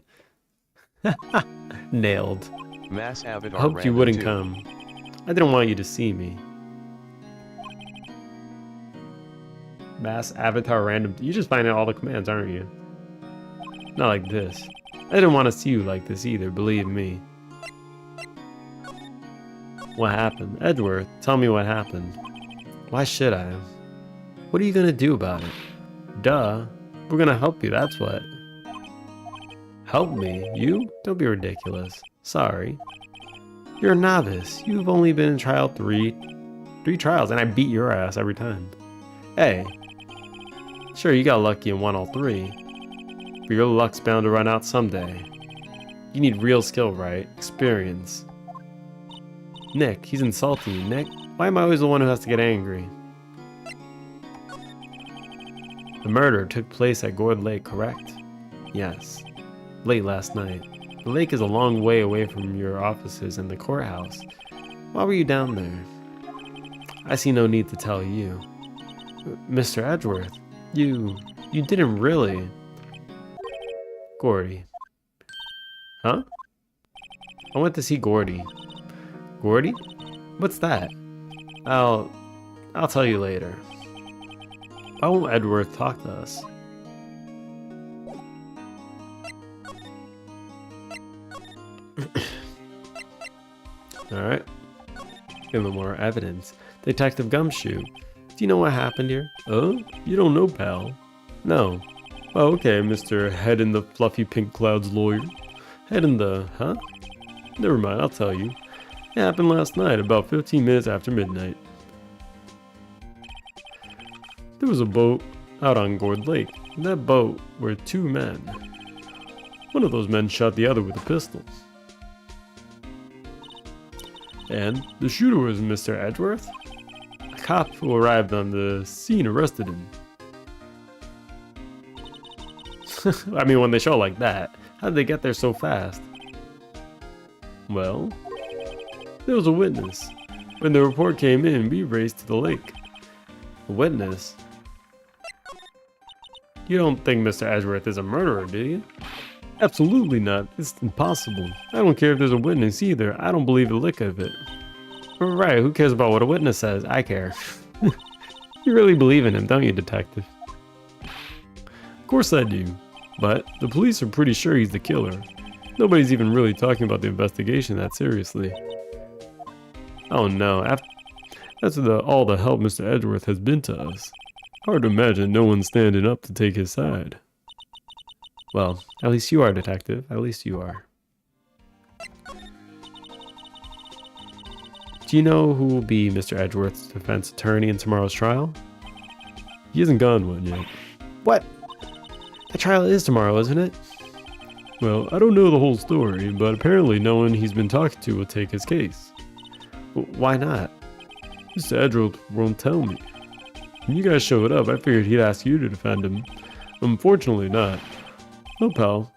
Nailed. Mass avatar. I hoped you random wouldn't too. come. I didn't want you to see me. Mass avatar random. You just find out all the commands, aren't you? Not like this. I didn't want to see you like this either, believe me. What happened? Edgeworth, tell me what happened. Why should I? What are you gonna do about it? Duh. We're gonna help you, that's what. Help me? You? Don't be ridiculous. Sorry. You're a novice. You've only been in trial three trials, and I beat your ass every time. Hey. Sure, you got lucky and won all three. But your luck's bound to run out someday. You need real skill, right? Experience. Nick, he's insulting you. Nick, why am I always the one who has to get angry? The murder took place at Gourd Lake, correct? Yes. Late last night. The lake is a long way away from your offices and the courthouse. Why were you down there? I see no need to tell you. Mr. Edgeworth, you didn't really... Gordy. Huh? I went to see Gordy. Gordy? What's that? I'll tell you later. Why won't Edgeworth talk to us? Alright. Give him more evidence. Detective Gumshoe. Do you know what happened here? Oh? You don't know, pal. No. Oh, okay, Mr. Head in the Fluffy Pink Clouds lawyer. Head in the... huh? Never mind, I'll tell you. It happened last night, about 15 minutes after midnight. There was a boat out on Gourd Lake. In that boat were two men. One of those men shot the other with a pistol. And the shooter was Mr. Edgeworth? A cop who arrived on the scene arrested him. I mean, when they show like that, how did they get there so fast? Well, there was a witness. When the report came in, we raced to the lake. A witness? You don't think Mr. Edgeworth is a murderer, do you? Absolutely not. It's impossible. I don't care if there's a witness either. I don't believe a lick of it. Right, who cares about what a witness says? I care. You really believe in him, don't you, detective? Of course I do. But the police are pretty sure he's the killer. Nobody's even really talking about the investigation that seriously. Oh no, after all the help Mr. Edgeworth has been to us, hard to imagine no one standing up to take his side. Well, at least you are, detective. At least you are. Do you know who will be Mr. Edgeworth's defense attorney in tomorrow's trial? He hasn't gone one yet. What? The trial is tomorrow, isn't it? Well, I don't know the whole story, but apparently no one he's been talking to will take his case. Why not? Mr. Edgeworth won't tell me. When you guys showed up, I figured he'd ask you to defend him. Unfortunately not. Well, pal,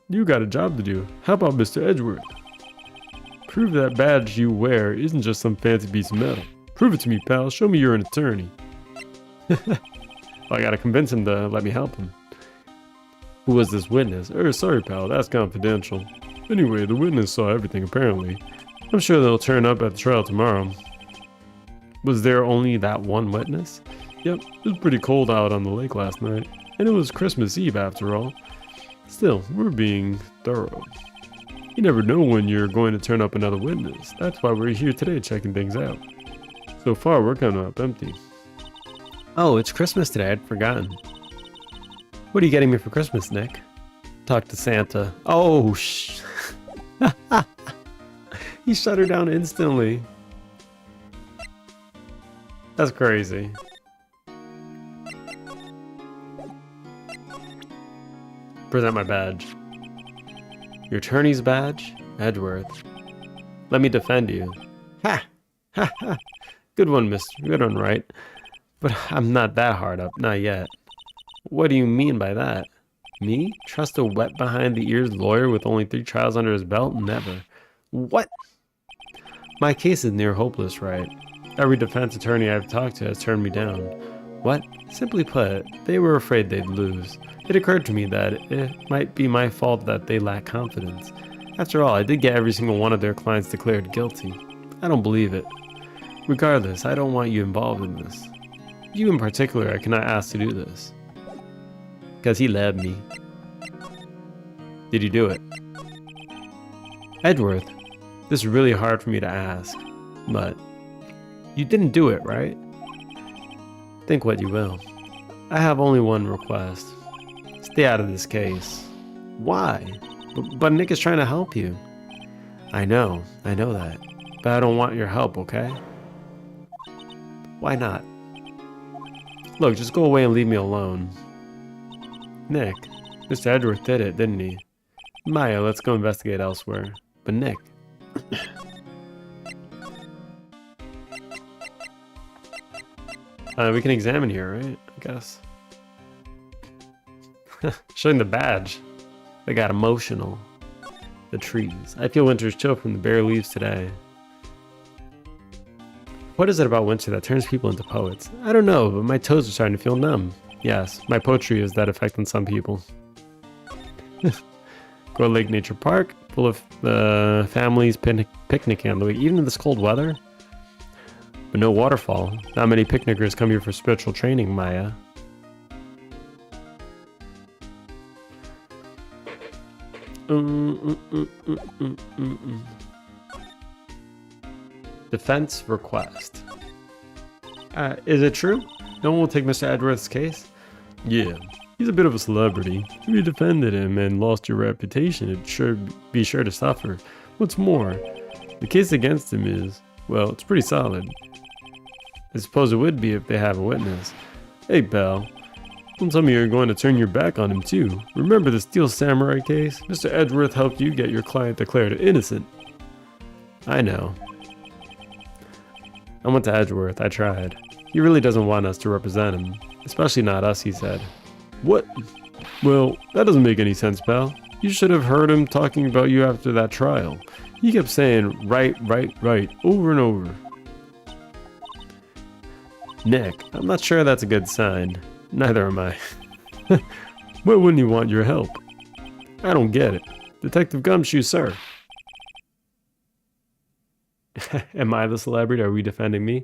you got a job to do. How about Mr. Edgeworth? Prove that badge you wear isn't just some fancy piece of metal. Prove it to me, pal. Show me you're an attorney. Well, I gotta convince him to let me help him. Who was this witness? Sorry, pal, that's confidential. Anyway, the witness saw everything, apparently. I'm sure they'll turn up at the trial tomorrow. Was there only that one witness? Yep, it was pretty cold out on the lake last night. And it was Christmas Eve, after all. Still, we're being thorough. You never know when you're going to turn up another witness. That's why we're here today checking things out. So far, we're coming up empty. Oh, it's Christmas today. I'd forgotten. What are you getting me for Christmas, Nick? Talk to Santa. Oh, he shut her down instantly. That's crazy. Present my badge. Your attorney's badge? Edgeworth. Let me defend you. Ha! Ha ha! Good one, mister. Good one, right? But I'm not that hard up. Not yet. What do you mean by that? Me? Trust a wet behind the ears lawyer with only 3 trials under his belt? Never. What? My case is near hopeless, right? Every defense attorney I've talked to has turned me down. What? Simply put, they were afraid they'd lose. It occurred to me that it might be my fault that they lack confidence. After all, I did get every single one of their clients declared guilty. I don't believe it. Regardless, I don't want you involved in this. You in particular, I cannot ask to do this. Because he led me. Did you do it? Edgeworth, this is really hard for me to ask, but you didn't do it, right? Think what you will. I have only one request. Stay out of this case. Why? But Nick is trying to help you. I know that. But I don't want your help, okay? Why not? Look, just go away and leave me alone. Nick, Mr. Edgeworth did it, didn't he? Maya, let's go investigate elsewhere. But Nick... we can examine here, right? I guess. Showing the badge. They got emotional. The trees. I feel winter's chill from the bare leaves today. What is it about winter that turns people into poets? I don't know, but my toes are starting to feel numb. Yes, my poetry is that effect on some people. Gourd Lake Nature Park, full of families picnicking on the way, even in this cold weather. But no waterfall. Not many picnickers come here for spiritual training, Maya. Defense request. Is it true? No one will take Mr. Edgeworth's case? Yeah, he's a bit of a celebrity. If you defended him and lost your reputation, it'd be sure to suffer. What's more, the case against him is, well, it's pretty solid. I suppose it would be if they have a witness. Hey, pal. Don't tell me you're going to turn your back on him, too. Remember the Steel Slammerai case? Mr. Edgeworth helped you get your client declared innocent. I know. I went to Edgeworth. I tried. He really doesn't want us to represent him. Especially not us, he said. What? Well, that doesn't make any sense, pal. You should have heard him talking about you after that trial. He kept saying, right, over and over. Nick, I'm not sure that's a good sign. Neither am I. Why wouldn't he want your help? I don't get it. Detective Gumshoe, sir. Am I the celebrity? Are we defending me?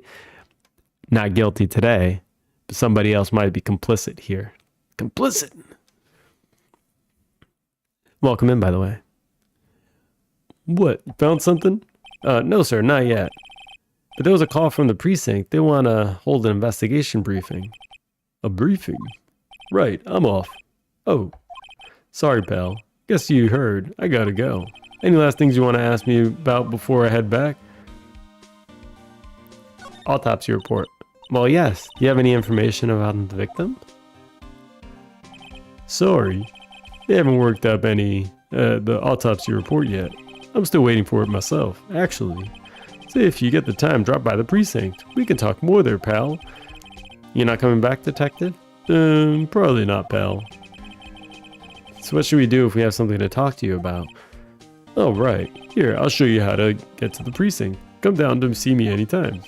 Not guilty today, but somebody else might be complicit here. Complicit! Welcome in, by the way. What, found something? No, sir, not yet. But there was a call from the precinct. They want to hold an investigation briefing. A briefing? Right, I'm off. Oh, sorry, pal. Guess you heard. I gotta go. Any last things you want to ask me about before I head back? Autopsy report. Well, yes. Do you have any information about the victim? Sorry. They haven't worked up the autopsy report yet. I'm still waiting for it myself, actually. So if you get the time, drop by the precinct. We can talk more there, pal. You're not coming back, detective? Probably not, pal. So what should we do if we have something to talk to you about? Oh, right. Here, I'll show you how to get to the precinct. Come down to see me anytime.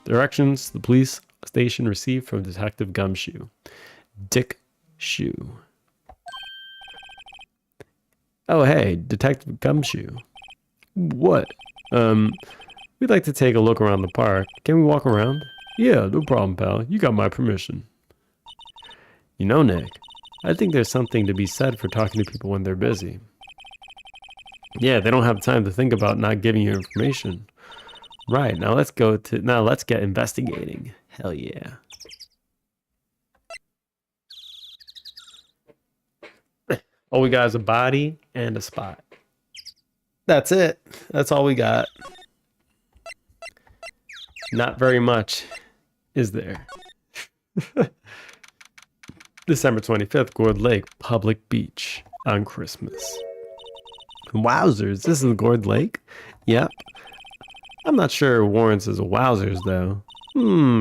Directions the police station received from Detective Gumshoe. Dick Shoe. Oh, hey, Detective Gumshoe. What? We'd like to take a look around the park. Can we walk around? Yeah, no problem, pal. You got my permission. You know, Nick, I think there's something to be said for talking to people when they're busy. Yeah, they don't have time to think about not giving you information. Right, now let's get investigating. Hell yeah. All we got is a body and a spot. That's it. That's all we got. Not very much, is there? December 25th, Gourd Lake, public beach on Christmas. Wowzers, this is Gourd Lake? Yep. I'm not sure warrants as a wowzers, though.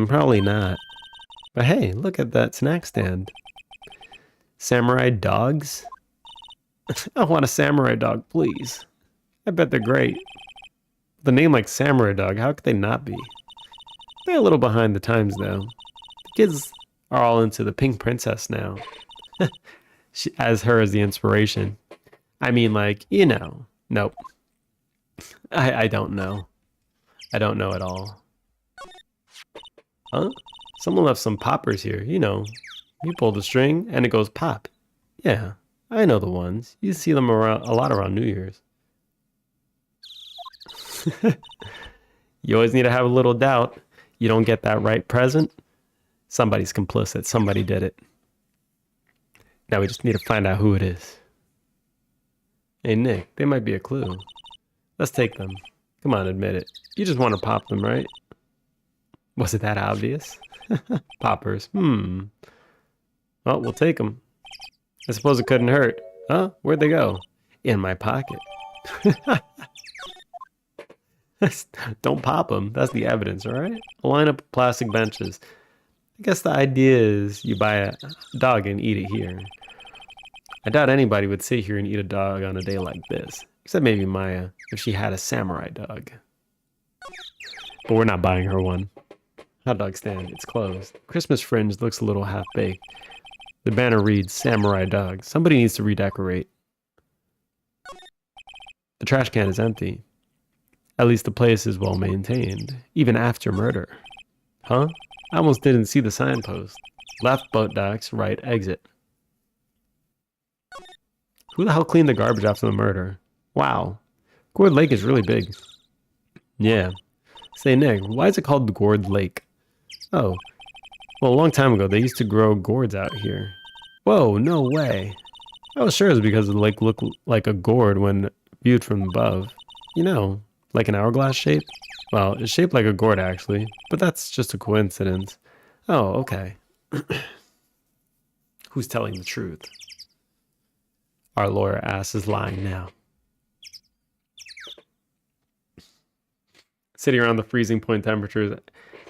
Probably not. But hey, look at that snack stand. Samurai dogs? I want a samurai dog, please. I bet they're great. With a name like Samurai Dog, how could they not be? They're a little behind the times, though. The kids are all into the Pink Princess now. As her as the inspiration. I mean, like, you know. Nope. I don't know. I don't know at all. Huh? Someone left some poppers here. You know, you pull the string and it goes pop. Yeah, I know the ones. You see them around a lot around New Year's. You always need to have a little doubt. You don't get that right present, Somebody's complicit. Somebody did it. Now we just need to find out who it is. Hey, Nick, they might be a clue. Let's take them. Come on, admit it. You just want to pop them, right? Was it that obvious? Poppers. Well, we'll take them. I suppose it couldn't hurt. Huh? Where'd they go? In my pocket. Don't pop them. That's the evidence, all right? A lineup of plastic benches. I guess the idea is you buy a dog and eat it here. I doubt anybody would sit here and eat a dog on a day like this. Except maybe Maya, if she had a samurai dog. But we're not buying her one. Hot dog stand, it's closed. Christmas fringe looks a little half-baked. The banner reads, Samurai Dog. Somebody needs to redecorate. The trash can is empty. At least the place is well maintained, even after murder. Huh? I almost didn't see the signpost. Left boat docks, right exit. Who the hell cleaned the garbage after the murder? Wow. Gourd Lake is really big. Yeah. Say, Nick, why is it called Gourd Lake? Oh. Well, a long time ago, they used to grow gourds out here. Whoa, no way. I was sure it was because the lake looked like a gourd when viewed from above. You know, like an hourglass shape? Well, it's shaped like a gourd, actually. But that's just a coincidence. Oh, okay. Who's telling the truth? Our lawyer ass is lying now. Sitting around the freezing point temperatures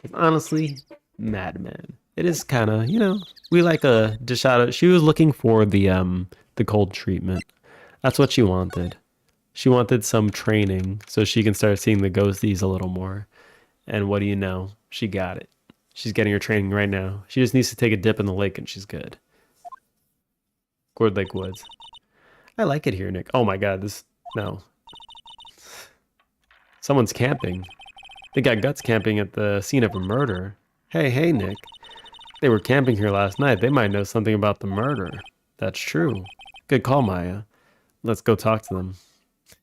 is honestly madman. It is kind of, you know, we like a dish out of. She was looking for the cold treatment. That's what she wanted. She wanted some training so she can start seeing the ghosties a little more. And what do you know? She got it. She's getting her training right now. She just needs to take a dip in the lake and she's good. Gourd Lake Woods. I like it here, Nick. Oh my god, no. Someone's camping. They got guts camping at the scene of a murder. Hey, Nick. They were camping here last night. They might know something about the murder. That's true. Good call, Maya. Let's go talk to them.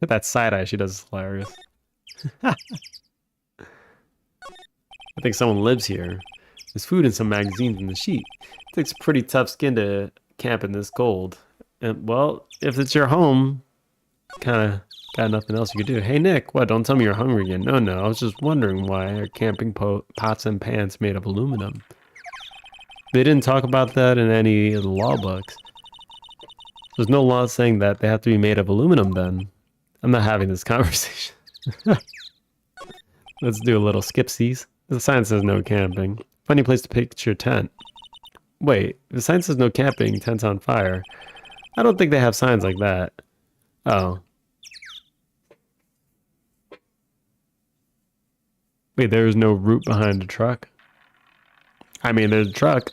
That side eye she does is hilarious. I think someone lives here. There's food and some magazines in the sheet. It takes pretty tough skin to camp in this cold. And, well, if it's your home, kind of got nothing else you could do. Hey, Nick, what? Don't tell me you're hungry again. No, I was just wondering why are camping pots and pans made of aluminum? They didn't talk about that in any of the law books. There's no law saying that they have to be made of aluminum then. I'm not having this conversation. Let's do a little skipsies. The sign says no camping. Funny place to pitch your tent. Wait, the sign says no camping, tent's on fire. I don't think they have signs like that. Oh. Wait, there's no route behind the truck? I mean, there's a truck.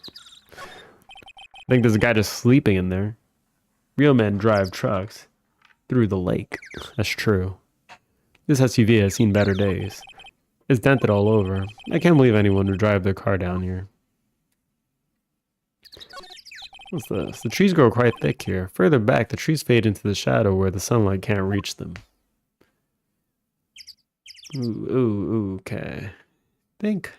I think there's a guy just sleeping in there. Real men drive trucks through the lake. That's true. This SUV has seen better days. It's dented all over. I can't believe anyone would drive their car down here. What's this? The trees grow quite thick here. Further back, the trees fade into the shadow where the sunlight can't reach them. Ooh, okay. Think.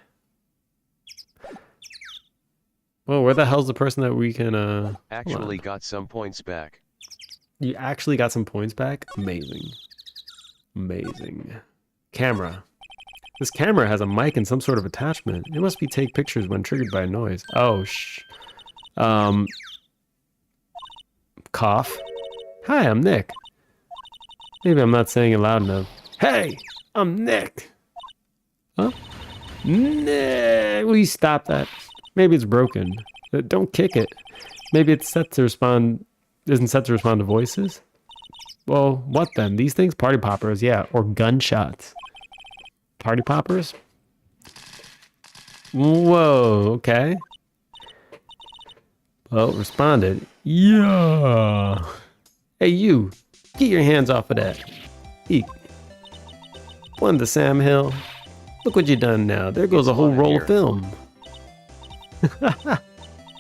Well, where the hell's the person that we can, Actually got some points back. You actually got some points back? Amazing. Amazing. Camera. This camera has a mic and some sort of attachment. It must be take pictures when triggered by a noise. Oh, cough. Hi, I'm Nick. Maybe I'm not saying it loud enough. Hey, I'm Nick. Huh? Nick. Will you stop that? Maybe it's broken. Don't kick it. Maybe it's set to respond. Isn't set to respond to voices? Well, what then? These things? Party poppers, yeah. Or gunshots. Party poppers? Whoa, okay. Well, responded. Yeah. Hey, you. Get your hands off of that. Eek. One to Sam Hill. Look what you done now. There goes a whole roll of film.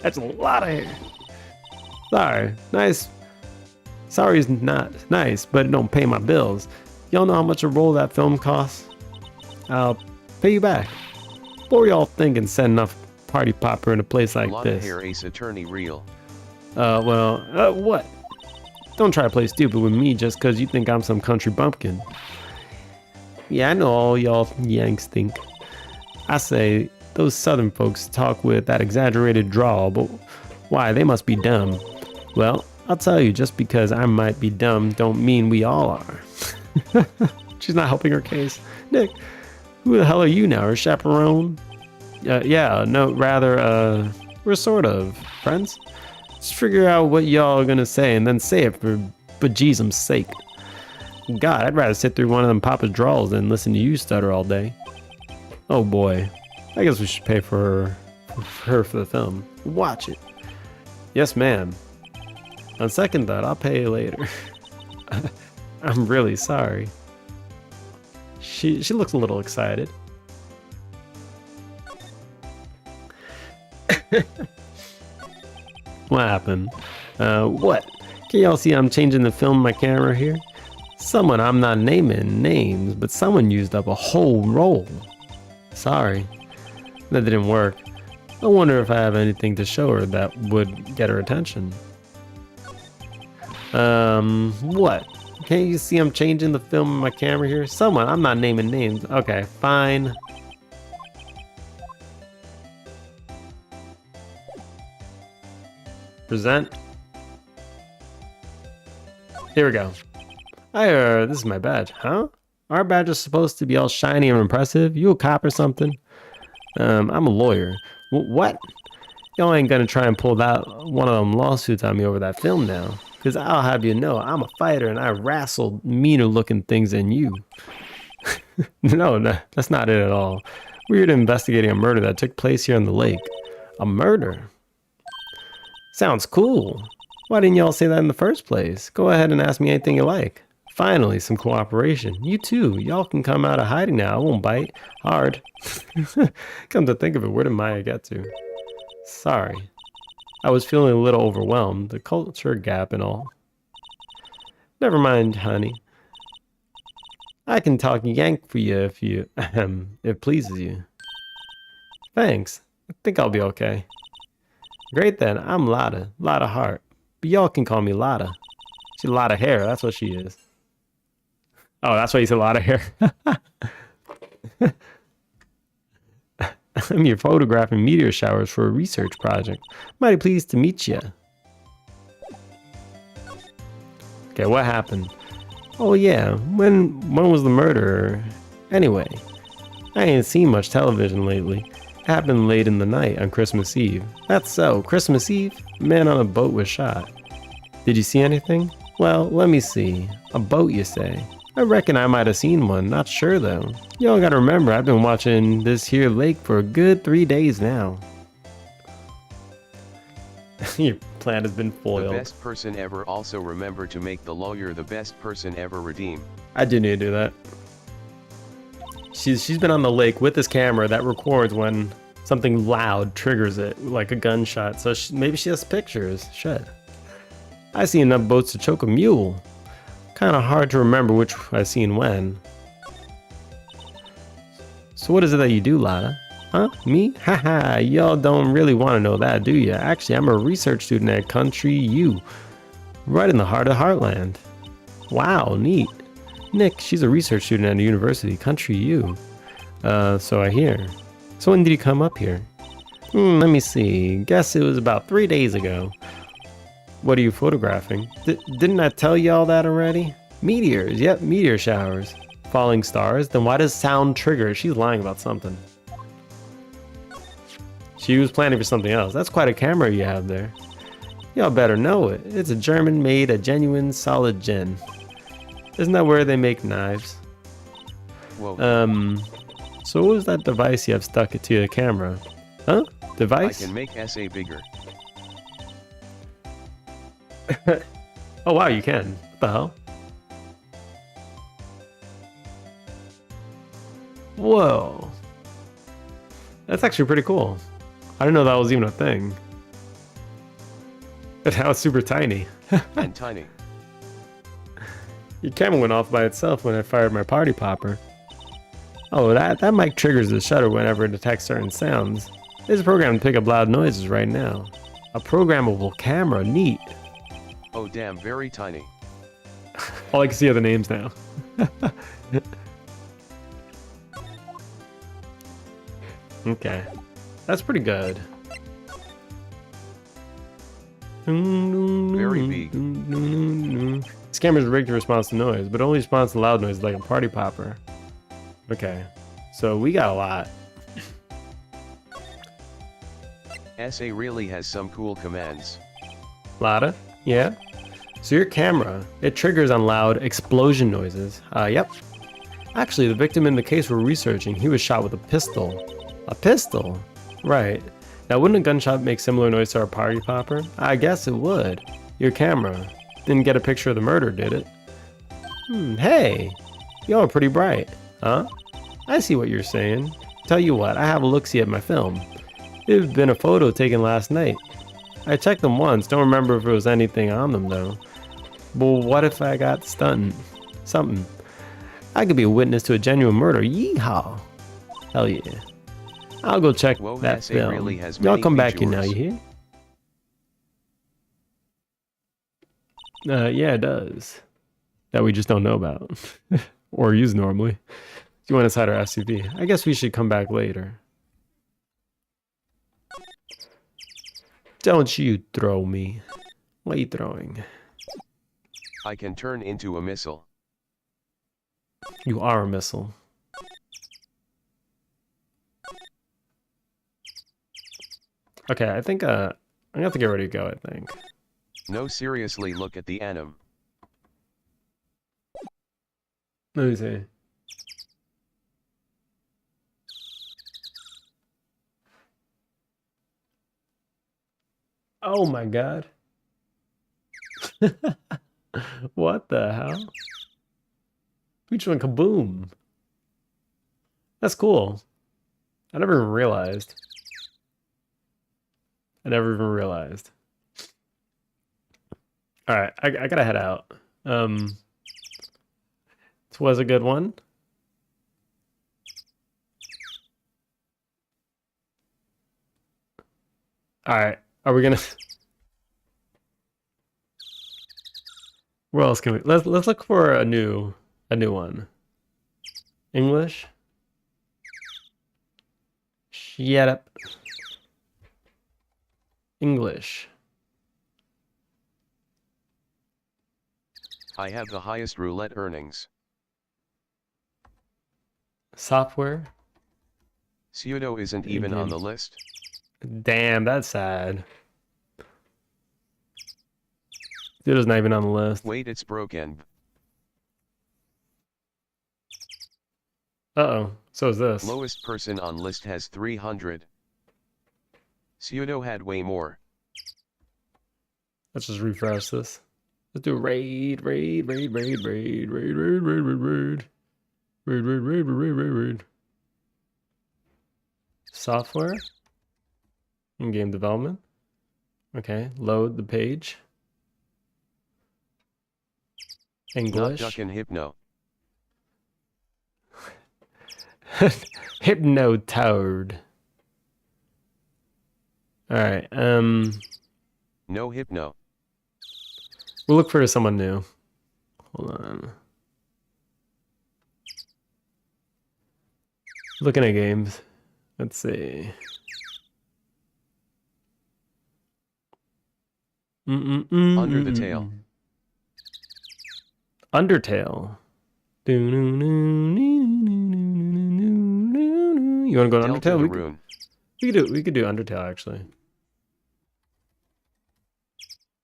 That's a lot of hair. Sorry. Nice. Sorry's not nice, but it don't pay my bills. Y'all know how much a roll of that film costs? I'll pay you back. What were y'all thinking setting off party popper in a place like Lot of this? hair ace attorney real. What? Don't try to play stupid with me just because you think I'm some country bumpkin. Yeah, I know all y'all Yanks think. I say, those southern folks talk with that exaggerated drawl, but why, they must be dumb. Well, I'll tell you, just because I might be dumb don't mean we all are. She's not helping her case. Nick, who the hell are you now, her chaperone? We're sort of friends. Just figure out what y'all are gonna say and then say it for bejesus's sake. God, I'd rather sit through one of them Papa's drawls than listen to you stutter all day. Oh boy, I guess we should pay for her for the film. Watch it. Yes, ma'am. On second thought, I'll pay you later. I'm really sorry. She looks a little excited. What happened? What? Can y'all see I'm changing the film my camera here? Someone, I'm not naming names, but someone used up a whole roll. Sorry. That didn't work. I wonder if I have anything to show her that would get her attention. What? Can't you see I'm changing the film on my camera here? Someone, I'm not naming names. Okay, fine. Present. Here we go. This is my badge, huh? Our badge is supposed to be all shiny and impressive. You a cop or something? I'm a lawyer. What? Y'all ain't gonna try and pull that one of them lawsuits on me over that film now. Cause I'll have you know, I'm a fighter and I wrestled meaner looking things than you. No, that's not it at all. We're here to investigating a murder that took place here on the lake. A murder? Sounds cool. Why didn't y'all say that in the first place? Go ahead and ask me anything you like. Finally, some cooperation. You too. Y'all can come out of hiding now. I won't bite. Hard. Come to think of it, where did Maya get to? Sorry. I was feeling a little overwhelmed. The culture gap and all. Never mind, honey. I can talk Yank for you if it pleases you. Thanks. I think I'll be okay. Great then. I'm Lotta. Lotta Hart. But y'all can call me Lotta. She's a lot of hair. That's what she is. Oh, that's why you said a lot of hair. I'm here photographing meteor showers for a research project. Mighty pleased to meet you. Okay, what happened? Oh yeah, when was the murder? Anyway, I ain't seen much television lately. It happened late in the night on Christmas Eve. That's so, Christmas Eve? A man on a boat was shot. Did you see anything? Well, let me see. A boat, you say? I reckon I might have seen one, not sure though. Y'all gotta remember, I've been watching this here lake for a good 3 days now. Your plan has been foiled. The best person ever. Also remember to make the lawyer the best person ever. Redeem. I do need to do that. She's been on the lake with this camera that records when something loud triggers it, like a gunshot. So maybe she has pictures. Shit. I see enough boats to choke a mule. Kind of hard to remember which I seen when. So what is it that you do, Lotta? Huh? Me? Haha, y'all don't really want to know that, do you? Actually, I'm a research student at Country U. Right in the heart of Heartland. Wow, neat. Nick, she's a research student at a university, Country U. So I hear. So when did you come up here? Let me see. Guess it was about 3 days ago. What are you photographing? Didn't I tell you all that already? Meteors, yep, meteor showers. Falling stars, then why does sound trigger? She's lying about something. She was planning for something else. That's quite a camera you have there. Y'all better know it. It's a German-made, a genuine, solid gen. Isn't that where they make knives? Whoa. So what was that device you have stuck to the camera? Huh? Device? I can make SA bigger. Oh wow, you can. What the hell? Whoa. That's actually pretty cool. I didn't know that was even a thing. But now it's super tiny. And tiny. Your camera went off by itself when I fired my party popper. Oh, that mic triggers the shutter whenever it detects certain sounds. There's a program to pick up loud noises right now. A programmable camera, neat. Oh damn, very tiny. All I can see are the names now. Okay. That's pretty good. Very big. This camera's rigged to respond to noise, but only responds to loud noise like a party popper. Okay. So we got a lot. SA really has some cool commands. Lotta? Yeah? So your camera, it triggers on loud explosion noises. Yep. Actually, the victim in the case we're researching, he was shot with a pistol. A pistol? Right. Now, wouldn't a gunshot make similar noise to our party popper? I guess it would. Your camera didn't get a picture of the murder, did it? Hey! Y'all are pretty bright. Huh? I see what you're saying. Tell you what, I have a look-see at my film. It had been a photo taken last night. I checked them once, don't remember if there was anything on them though. But what if I got something? I could be a witness to a genuine murder. Yeehaw! Hell yeah. I'll go check Whoa, that SA film. really has Y'all many come back here now, features. you hear? Yeah, it does. That we just don't know about. Or use normally. Do you want to hide our SUV? I guess we should come back later. Don't you throw me. What are you throwing? I can turn into a missile. You are a missile. Okay, I think I'm gonna have to get ready to go, I think. No, seriously, look at the anim. Let me see. Oh my god. What the hell? Which one? Kaboom. That's cool. I never even realized. Alright, I gotta head out. This was a good one. Alright, are we gonna... Where else can we... Let's look for a new one. English? Shut up. English. I have the highest roulette earnings. Software? Pseudo isn't even on the list. Damn, that's sad. Dude's not even on the list. Wait, it's broken. Uh-oh, so is this. Lowest person on list has 300. Pseudo had way more. Let's just refresh this. Let's do raid. Software. In game development. Okay, load the page. Not English. duckin' hypno. Hypno-toad. Alright, No hypno. we'll look for someone new. Hold on. Looking at games. Let's see. Under the tail. Undertale. You want to go to Delta Undertale? the rune. We could do Undertale actually.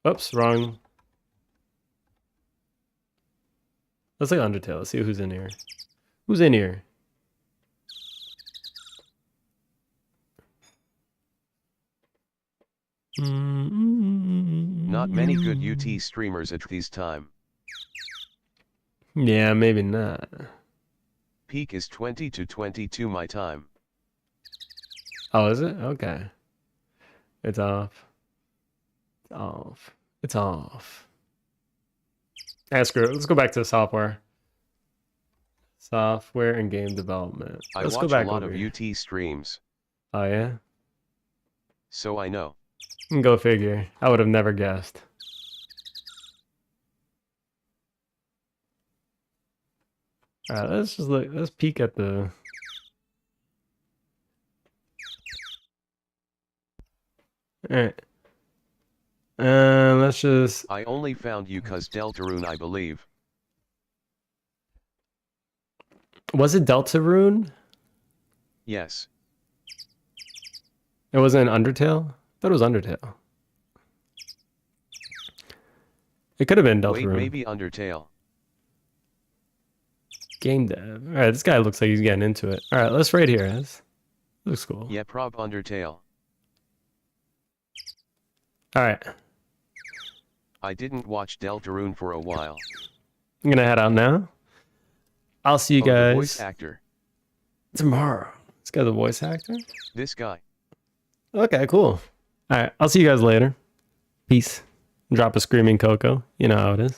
Oops, wrong. Let's say Undertale. Let's see who's in here. Who's in here? Not many good UT streamers at this time. Yeah, maybe not. Peak is 20 to 22 my time. Oh, is it? Okay. It's off. It's off. It's off. Ah, screw it. Let's go back to the software. Software and game development. I Let's watch go back a lot over of here. UT streams. Oh, yeah? So I know. Go figure. I would have never guessed. All right, let's just look. Let's peek at the. All right. Let's just. I only found you cause Deltarune, I believe. Was it Deltarune? Yes. It wasn't Undertale? I thought it was Undertale. It could have been Wait, Deltarune. maybe Undertale. Game dev. All right, this guy looks like he's getting into it. All right, let's right here. This looks cool. Yeah, prob Undertale. All right, I didn't watch Deltarune for a while. I'm gonna head out now. I'll see you Oh, the voice guys actor. tomorrow. This guy's a voice actor? This guy. Okay, cool. All right, I'll see you guys later. Peace. Drop a screaming Coco. You know how it is.